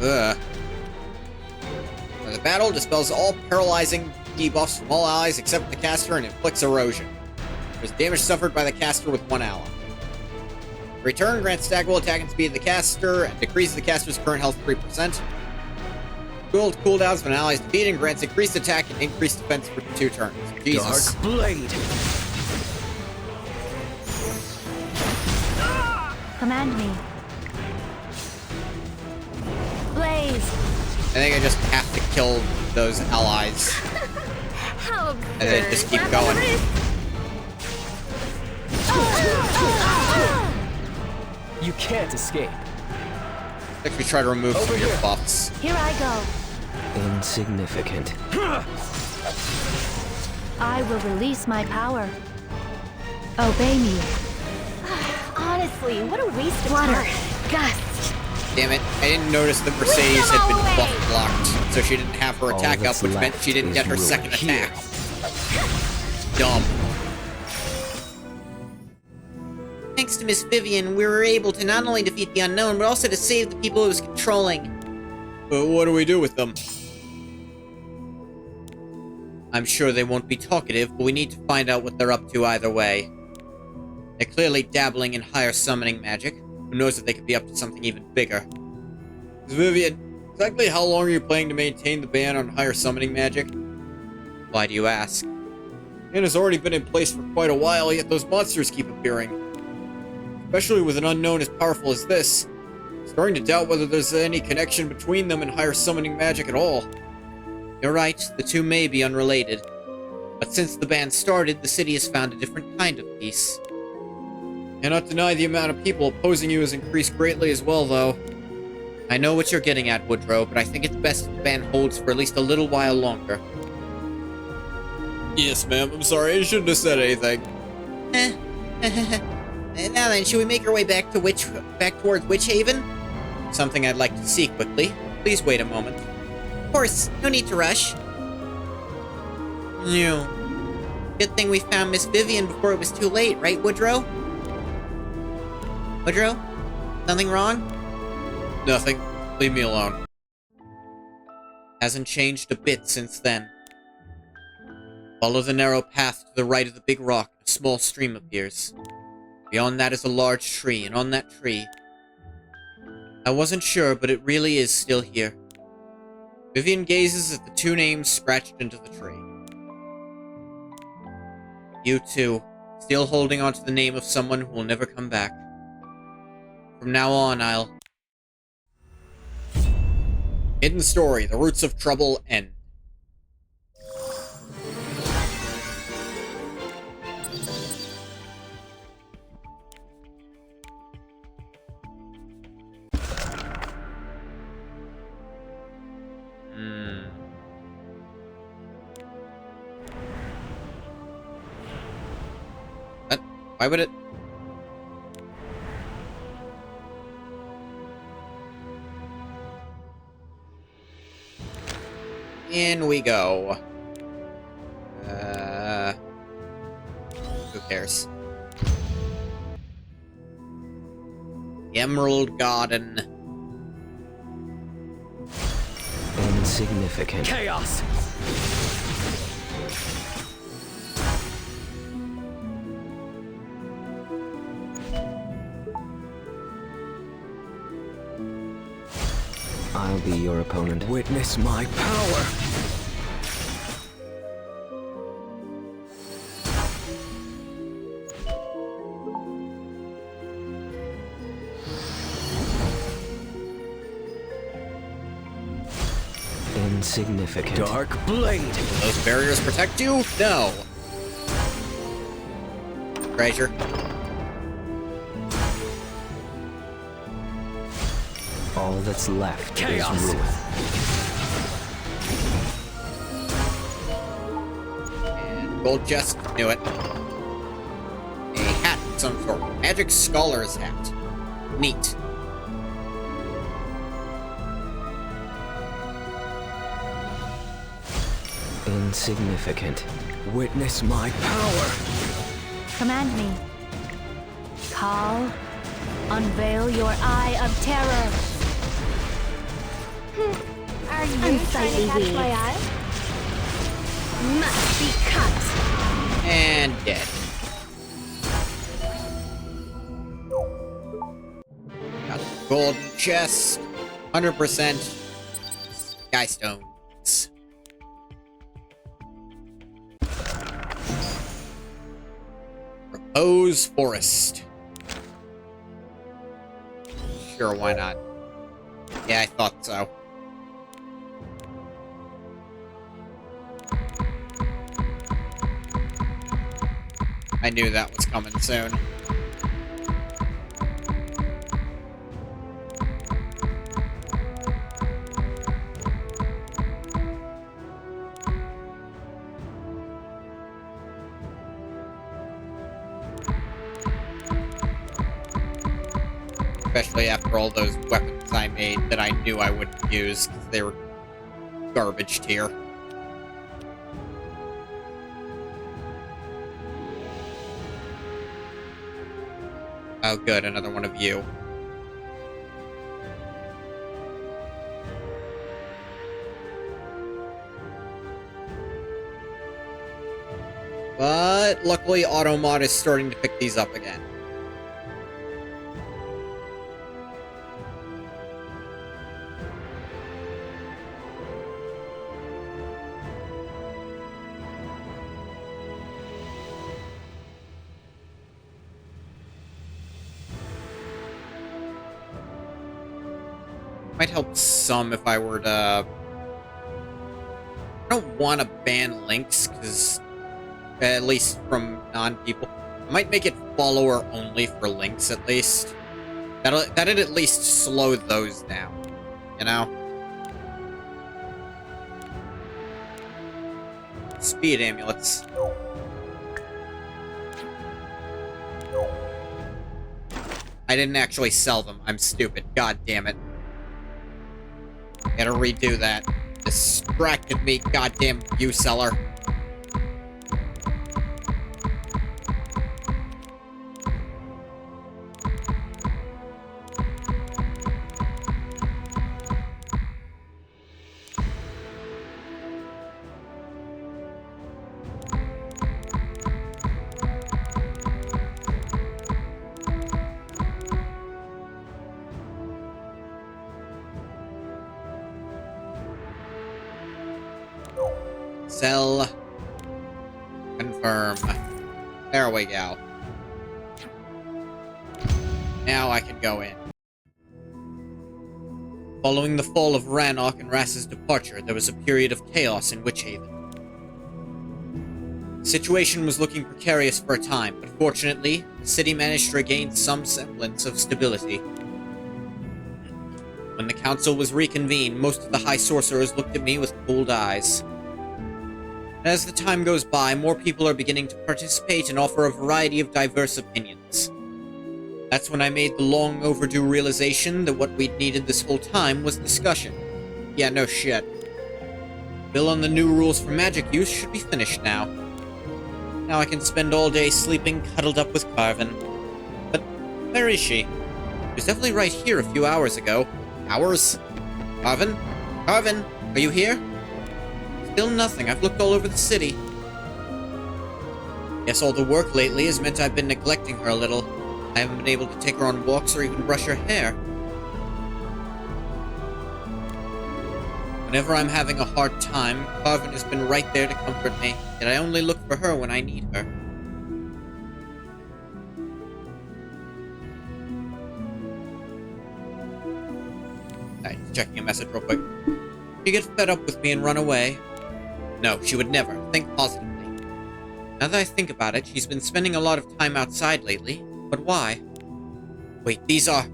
Ugh. For the battle, dispels all paralyzing debuffs from all allies except the caster and inflicts erosion. There's damage suffered by the caster with one ally. Return grants staggerable attack and speed of the caster and decreases the caster's current health 3%. Gold cooldowns when an ally is defeated and grants increased attack and increased defense for 2 turns. Jesus. Dark Blade. Command me. Blaze. think I just have to kill those allies. How absurd. And then just keep going. You can't escape. If we try to remove some of your buffs. Here I go. Insignificant. I will release my power. Obey me. Honestly, what a waste of Flutter. time. Gust. Damn it, I didn't notice that Mercedes had been away. buff blocked, so she didn't have her All attack up, that's which meant left she didn't is get her ruin. second Here. attack. Dumb. Thanks to Miss Vivian, we were able to not only defeat the unknown, but also to save the people it was controlling. But what do we do with them? I'm sure they won't be talkative, but we need to find out what they're up to either way. They're clearly dabbling in higher summoning magic. Who knows if they could be up to something even bigger. Vivian, exactly how long are you planning to maintain the ban on higher summoning magic? Why do you ask? It has already been in place for quite a while, yet those monsters keep appearing. Especially with an unknown as powerful as this. I'm starting to doubt whether there's any connection between them and higher summoning magic at all. You're right, the two may be unrelated. But since the ban started, the city has found a different kind of peace. Cannot deny the amount of people opposing you has increased greatly as well, though. I know what you're getting at, Woodrow, but I think it's best if the ban holds for at least a little while longer. Yes, ma'am. I'm sorry. I shouldn't have said anything. Now then, should we make our way back towards Witch Haven? Something I'd like to see quickly. Please wait a moment. Of course, no need to rush. No. Good thing we found Miss Vivian before it was too late, right, Woodrow? Woodrow? Nothing wrong? Nothing. Leave me alone. Hasn't changed a bit since then. Follow the narrow path to the right of the big rock, and a small stream appears. Beyond that is a large tree, and on that tree... I wasn't sure, but it really is still here. Vivian gazes at the two names scratched into the tree. You too, still holding on to the name of someone who will never come back. From now on, I'll... Hidden Story, The Roots of Trouble, End. What? Why would it... In we go. Who cares? Emerald Garden. Insignificant. Chaos. I'll be your opponent. Witness my power. Insignificant. Dark blade. Will those barriers protect you? No. Treasure. All that's left Chaos. is ruin. And gold chest. Knew it. A hat of some sort. Magic Scholar's hat. Neat. Insignificant. Witness my power. Command me. Call. Unveil your eye of terror. Are you trying to Unsightly catch weeds. my eye? Must be cut. And dead. Got the golden chest. 100% sky stones. Repose Forest. Sure, why not? Yeah, I thought so. I knew that was coming soon. Especially after all those weapons I made that I knew I wouldn't use because they were garbage tier. Oh good, another one of you. But luckily Automod is starting to pick these up again. Might help some if I were to... I don't want to ban links, because... At least from non-people. I might make it follower only for links, at least. That'd at least slow those down. You know? Speed amulets. I didn't actually sell them. I'm stupid. God damn it. Gotta redo that. Distracted me, goddamn view seller. Sell. Confirm. There we go. Now I can go in. Following the fall of Rannoch and Rass's departure, there was a period of chaos in Witchhaven. The situation was looking precarious for a time, but fortunately, the city managed to regain some semblance of stability. When the council was reconvened, most of the High Sorcerers looked at me with cold eyes. As the time goes by, more people are beginning to participate and offer a variety of diverse opinions. That's when I made the long overdue realization that what we'd needed this whole time was discussion. Yeah, no shit. Bill on the new rules for magic use should be finished now. Now I can spend all day sleeping cuddled up with Carvin. But where is she? She was definitely right here a few hours ago. Hours? Carvin? Carvin, are you here? Still nothing. I've looked all over the city. Guess all the work lately has meant I've been neglecting her a little. I haven't been able to take her on walks or even brush her hair. Whenever I'm having a hard time, Carvin has been right there to comfort me, yet I only look for her when I need her. Alright, checking a message real quick. She gets fed up with me and run away. No, she would never. Think positively. Now that I think about it, she's been spending a lot of time outside lately. But why? Wait, these are...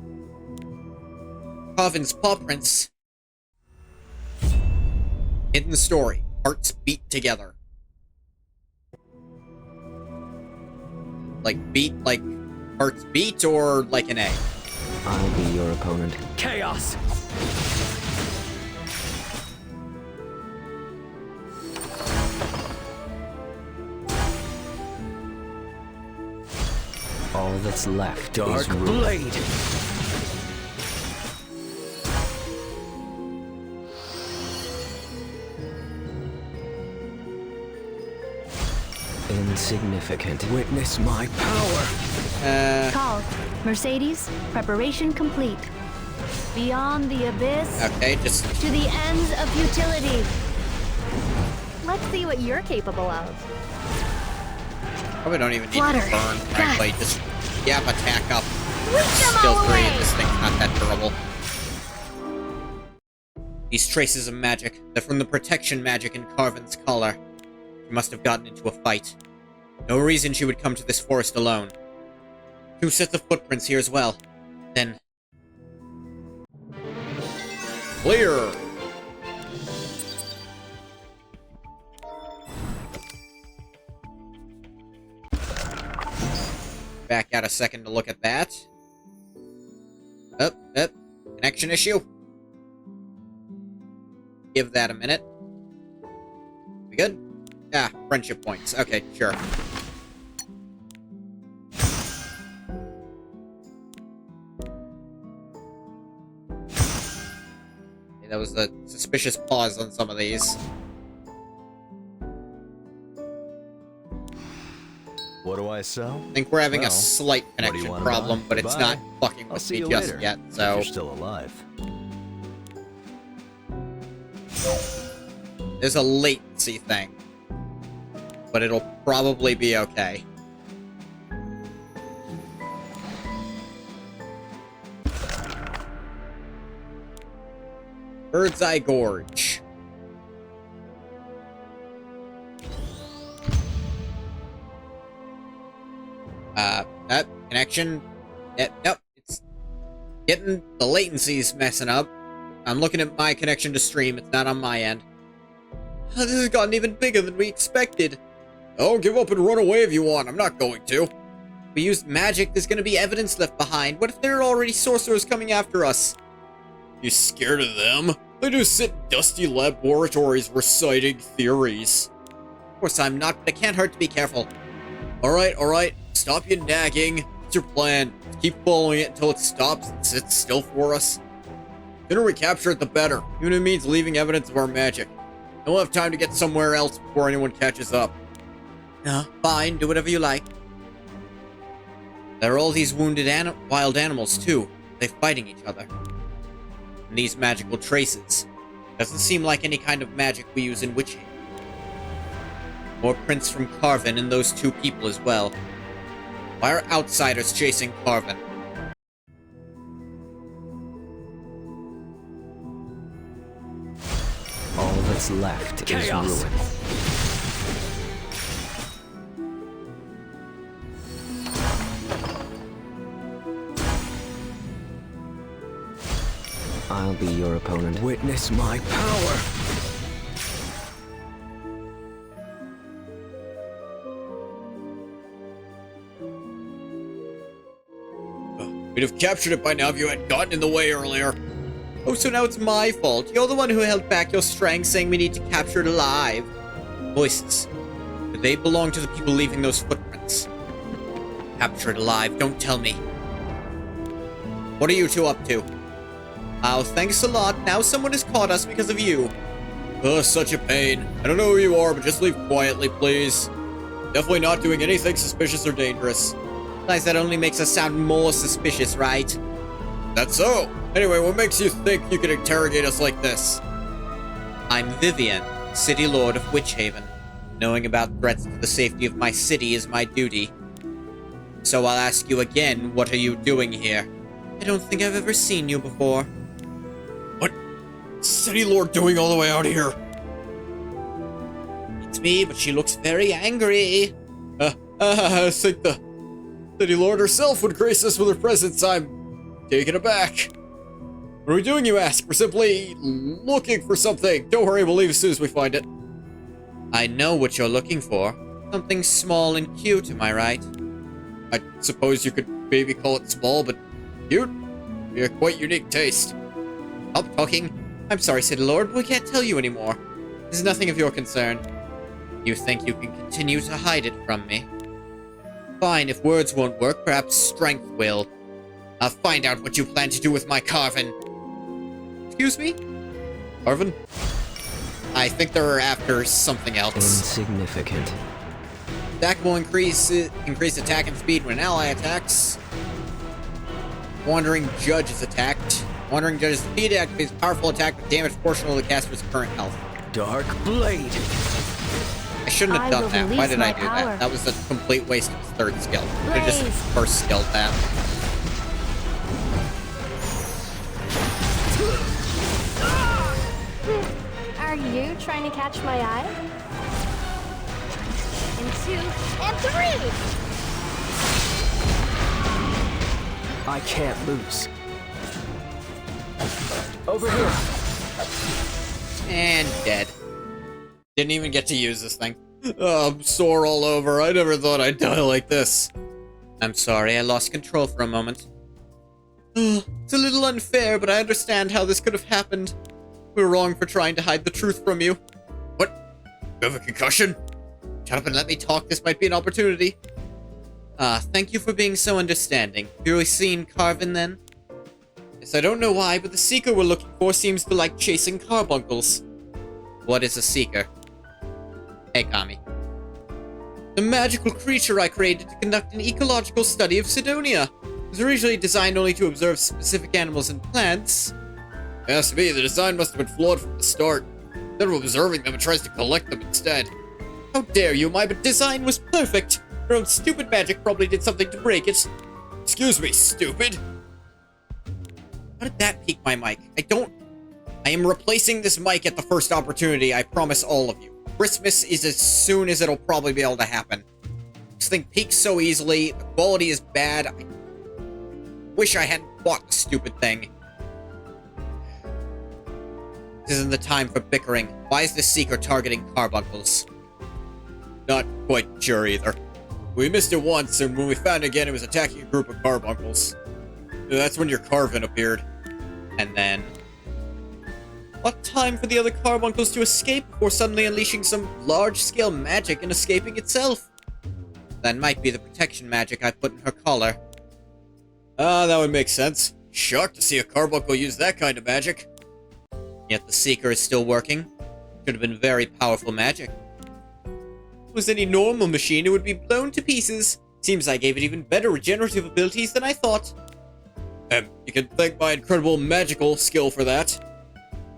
Carvin's paw prints. Hidden story. Hearts beat together. Like beat, like hearts beat, or like an A? I'll be your opponent. Chaos! All that's left Dark is ruin. Blade! Insignificant. Witness my power! Call. Mercedes, preparation complete. Beyond the abyss, Okay, just... to the ends of futility. Let's see what you're capable of. Probably don't even need Flutter. to burn, frankly. Just, yeah, attack up. Whip them Skill all 3, away! and this thing's not that durable. These traces of magic, they're from the protection magic in Carvin's collar. He must have gotten into a fight. No reason she would come to this forest alone. 2 sets of footprints here as well. Then... Clear! Back out a second to look at that. Up. Connection issue. Give that a minute. We good? Ah, friendship points. Okay, sure. Okay, that was a suspicious pause on some of these. What do I sell? I think we're having Well, a slight what do you connection wanna problem, buy? but it's Goodbye. not fucking I'll with see me you just later, yet, if so... you're still alive. There's a latency thing. But it'll probably be okay. Bird's Eye Gorge. That connection... Nope, it's... Getting... The latency's messing up. I'm looking at my connection to stream, it's not on my end. This has gotten even bigger than we expected. Oh, give up and run away if you want. I'm not going to. We used magic, there's gonna be evidence left behind. What if there are already sorcerers coming after us? You scared of them? They just sit in dusty laboratories reciting theories. Of course I'm not, but it can't hurt to be careful. Alright. Stop your nagging. What's your plan? Just keep following it until it stops and sits still for us. The sooner we capture it, the better. Even if it means leaving evidence of our magic. And we'll have time to get somewhere else before anyone catches up. Fine, do whatever you like. There are all these wounded wild animals, too. They're fighting each other. And these magical traces. Doesn't seem like any kind of magic we use in Witch Haven. More prints from Carvin and those 2 people as well. Why are outsiders chasing Carvin? All that's left is ruin. I'll be your opponent. Witness my power! We'd have captured it by now if you had gotten in the way earlier. Oh, so now it's my fault. You're the one who held back your strength, saying we need to capture it alive. Voices. Do they belong to the people leaving those footprints? Capture it alive, don't tell me. What are you 2 up to? Oh, thanks a lot. Now someone has caught us because of you. Such a pain. I don't know who you are, but just leave quietly, please. Definitely not doing anything suspicious or dangerous. Besides, that only makes us sound more suspicious, right? That's so. Anyway, what makes you think you can interrogate us like this? I'm Vivian, City Lord of Witch Haven. Knowing about threats to the safety of my city is my duty. So I'll ask you again, what are you doing here? I don't think I've ever seen you before. What? City Lord doing all the way out here? It's me, but she looks very angry. I think the City Lord herself would grace us with her presence. I'm taken aback. What are we doing, you ask? We're simply looking for something. Don't worry, we'll leave as soon as we find it. I know what you're looking for. Something small and cute, am I right? I suppose you could maybe call it small, but cute? You have quite unique taste. Stop talking. I'm sorry, City Lord, but we can't tell you anymore. This is nothing of your concern. You think you can continue to hide it from me? Fine, if words won't work, perhaps strength will. I'll find out what you plan to do with my Carvin. Excuse me? Carvin? I think they're after something else. Insignificant. Attack will increase attack and speed when an ally attacks. Wandering Judge is attacked. Wandering Judge's speed activates powerful attack with damage proportional to the caster's current health. Dark Blade! I shouldn't have I done will that. Why release did I my do power. that? That was a complete waste of his 3rd skill. I just Blaze. first skilled that. Are you trying to catch my eye? 2, and 3! I can't lose. Over here. And dead. Didn't even get to use this thing. Oh, I'm sore all over. I never thought I'd die like this. I'm sorry, I lost control for a moment. It's a little unfair, but I understand how this could have happened. We were wrong for trying to hide the truth from you. What? You have a concussion? Shut up and let me talk. This might be an opportunity. Thank you for being so understanding. Have you really seen Carvin, then? Yes, I don't know why, but the Seeker we're looking for seems to like chasing carbuncles. What is a Seeker? Hey, Kami. The magical creature I created to conduct an ecological study of Sidonia. It was originally designed only to observe specific animals and plants. It has to be. The design must have been flawed from the start. Instead of observing them, it tries to collect them instead. How dare you? My design was perfect. Your own stupid magic probably did something to break it. Excuse me, stupid. How did that pique my mic? I am replacing this mic at the first opportunity, I promise all of you. Christmas is as soon as it'll probably be able to happen. This thing peaks so easily, the quality is bad. I wish I hadn't bought the stupid thing. This isn't the time for bickering. Why is this Seeker targeting carbuncles? Not quite sure either. We missed it once, and when we found it again, it was attacking a group of carbuncles. That's when your Carvin appeared. And then... What time for the other carbuncles to escape before suddenly unleashing some large-scale magic and escaping itself? That might be the protection magic I put in her collar. That would make sense. Shocked to see a carbuncle use that kind of magic. Yet the Seeker is still working. Should have been very powerful magic. If it was any normal machine, it would be blown to pieces. Seems I gave it even better regenerative abilities than I thought. You can thank my incredible magical skill for that.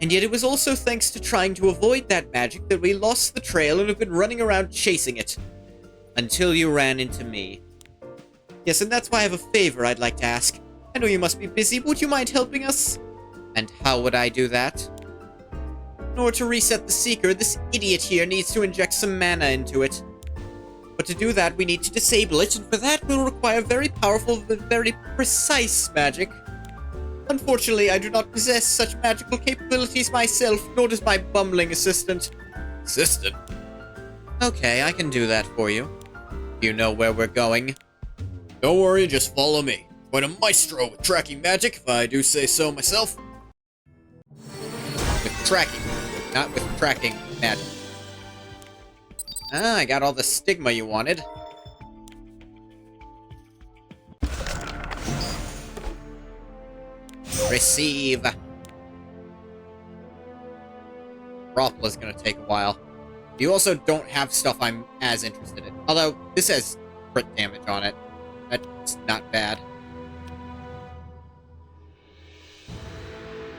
And yet it was also thanks to trying to avoid that magic that we lost the trail and have been running around chasing it. Until you ran into me. Yes, and that's why I have a favor I'd like to ask. I know you must be busy, but would you mind helping us? And how would I do that? In order to reset the Seeker, this idiot here needs to inject some mana into it. But to do that, we need to disable it, and for that we'll require very powerful but very precise magic. Unfortunately, I do not possess such magical capabilities myself, nor does my bumbling assistant. Assistant? Okay, I can do that for you. You know where we're going. Don't worry, just follow me. Quite a maestro with tracking magic, if I do say so myself. With tracking, not with tracking magic. I got all the stigma you wanted. Receive. Ropla's gonna take a while. You also don't have stuff I'm as interested in. Although, this has crit damage on it. That's not bad.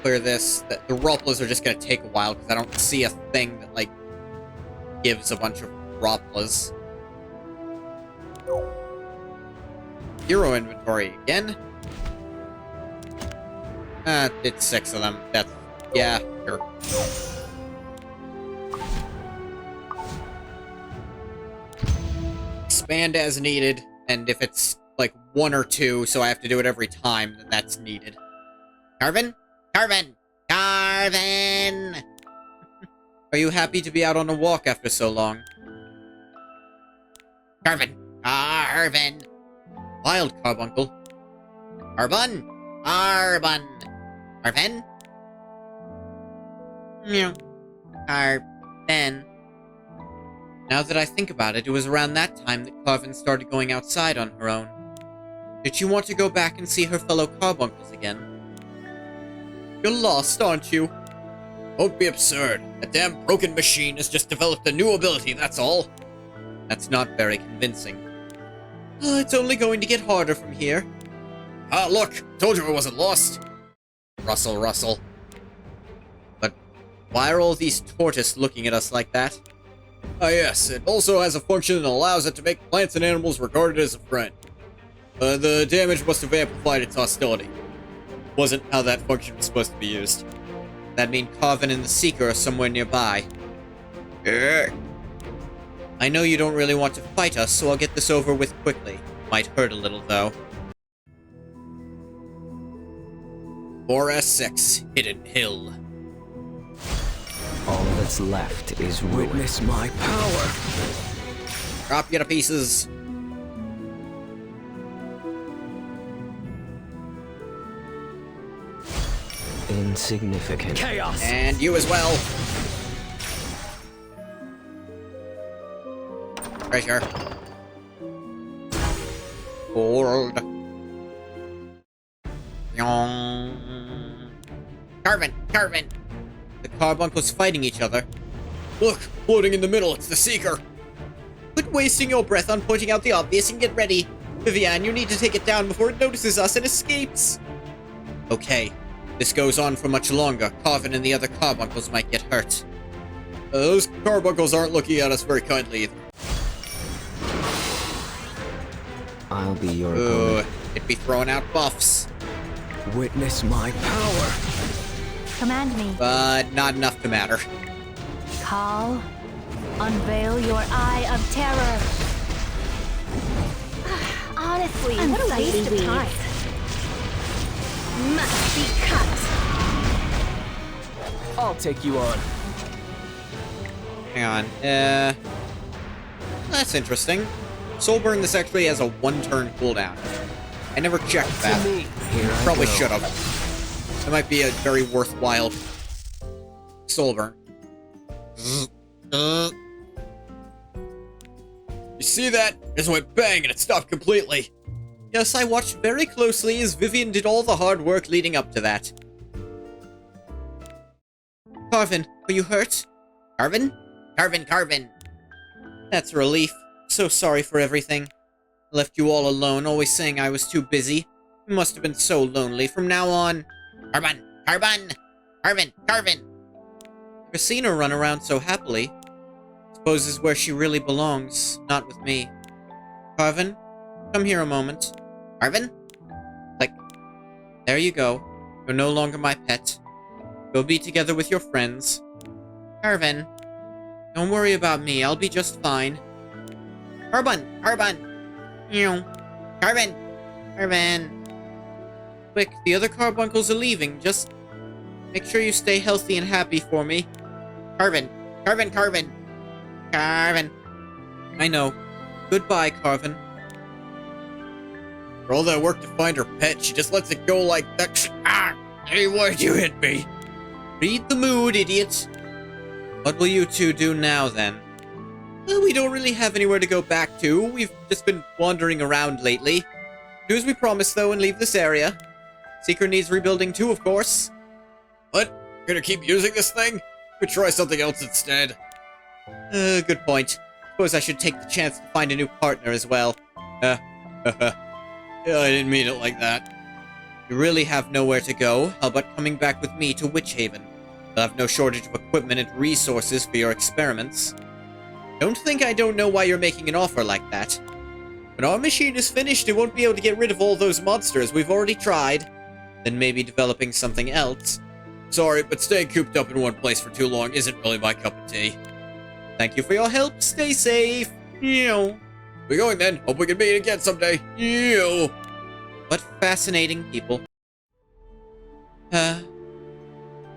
Clear this. The Roplas are just gonna take a while, because I don't see a thing that, like, gives a bunch of Roplas. Hero inventory again. It's 6 of them. That's... yeah, sure. Expand as needed, and if it's, like, 1 or 2, so I have to do it every time, then that's needed. Carvin? Carvin! Carvin! Are you happy to be out on a walk after so long? Carvin! Carvin! Wild carbuncle. Carbon! Carbon! Carvin? Meow. Carvin. Now that I think about it, it was around that time that Carvin started going outside on her own. Did she want to go back and see her fellow carbuncles again? You're lost, aren't you? Don't be absurd. That damn broken machine has just developed a new ability, that's all. That's not very convincing. It's only going to get harder from here. Ah, look! Told you I wasn't lost! Rustle, rustle. But why are all these tortoises looking at us like that? Ah yes, it also has a function that allows it to make plants and animals regarded as a friend. The damage must have amplified its hostility. Wasn't how that function was supposed to be used. That mean Carvin and the Seeker are somewhere nearby. I know you don't really want to fight us, so I'll get this over with quickly. Might hurt a little, though. 4S6, Hidden Hill. All that's left is ruin. Witness my power. Drop you to pieces. Insignificant. Chaos. And you as well. Treasure. Gold. Carvin! Carvin! The carbuncles fighting each other. Look, floating in the middle, it's the Seeker. Quit wasting your breath on pointing out the obvious and get ready. Vivian, you need to take it down before it notices us and escapes. Okay, this goes on for much longer. Carvin and the other carbuncles might get hurt. Those carbuncles aren't looking at us very kindly either. I'll be your Ooh, opponent. it'd be throwing out buffs. Witness my power. Command me. But not enough to matter. Call. Unveil your eye of terror. Honestly, what a waste of time. Must be cut. I'll take you on. Hang on. That's interesting. Soulburn, this actually has a 1-turn cooldown. I never checked that. To me. Here I Probably go. should have. That might be a very worthwhile Soulburn. You see that? It just went bang and it stopped completely. Yes, I watched very closely as Vivian did all the hard work leading up to that. Carvin, are you hurt? Carvin? Carvin, Carvin! That's a relief. So sorry for everything. I left you all alone, always saying I was too busy. You must have been so lonely. From now on... Carvin! Carvin! Carvin! Carvin! Never seen her run around so happily. Suppose is where she really belongs, not with me. Carvin, come here a moment. Carvin? Like, there you go. You're no longer my pet. Go be together with your friends. Carvin, don't worry about me. I'll be just fine. Carvin! Carvin! Ew. Carvin! Carvin. Quick, the other carbuncles are leaving. Just make sure you stay healthy and happy for me. Carvin! Carvin! Carvin! Carvin! I know. Goodbye, Carvin. For all that work to find her pet, she just lets it go like that. Ah! Hey, why'd you hit me? Read the mood, idiot. What will you two do now, then? Well, we don't really have anywhere to go back to. We've just been wandering around lately. Do as we promised, though, and leave this area. Seeker needs rebuilding too, of course. What? You're gonna keep using this thing? Could try something else instead. Good point. Suppose I should take the chance to find a new partner as well. Yeah, I didn't mean it like that. You really have nowhere to go. How about coming back with me to Witch Haven? You'll have no shortage of equipment and resources for your experiments. Don't think I don't know why you're making an offer like that. When our machine is finished, it won't be able to get rid of all those monsters. We've already tried. Then maybe developing something else. Sorry, but staying cooped up in one place for too long isn't really my cup of tea. Thank you for your help. Stay safe. Ew. We're going then. Hope we can meet again someday. Ew. What fascinating people.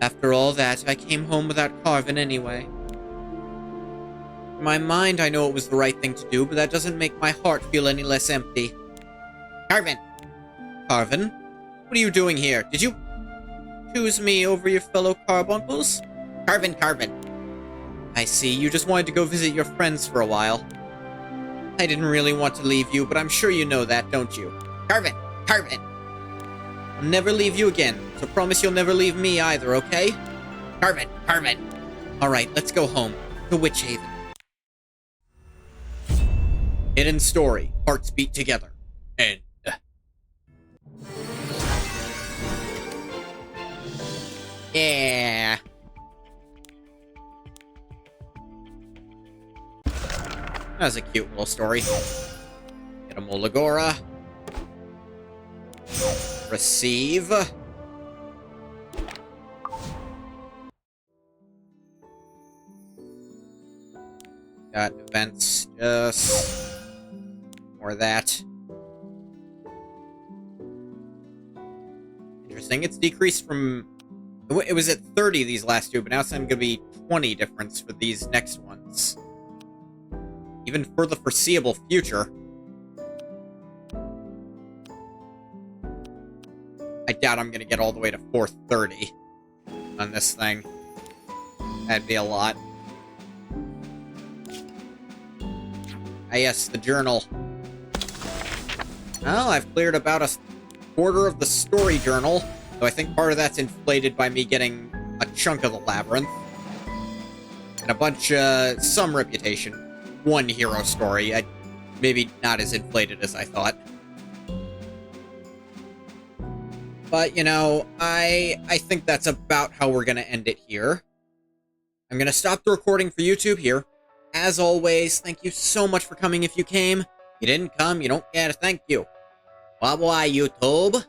After all that, I came home without Carvin anyway. In my mind, I know it was the right thing to do, but that doesn't make my heart feel any less empty. Carvin! Carvin? What are you doing here? Did you choose me over your fellow carbuncles? Carvin! Carvin! I see, you just wanted to go visit your friends for a while. I didn't really want to leave you, but I'm sure you know that, don't you? Carvin! Carvin! I'll never leave you again, so promise you'll never leave me either, okay? Carvin! Carvin! Alright, let's go home. To Witch Haven. Hidden Story. Hearts beat together. And Yeah! That was a cute little story. Get a Molagora. Receive. Got events, just more of that. Interesting. It's decreased from... It was at 30 these last two, but now it's going to be 20 difference for these next ones. Even for the foreseeable future. I doubt I'm going to get all the way to 430 on this thing. That'd be a lot. Ah, yes, the journal. Well, I've cleared about a quarter of the story journal, though I think part of that's inflated by me getting a chunk of the labyrinth. And a bunch, some reputation. One hero story. Maybe not as inflated as I thought. But, you know, I think that's about how we're gonna end it here. I'm gonna stop the recording for YouTube here. As always, thank you so much for coming if you came. If you didn't come, you don't get a thank you. Bye-bye, YouTube.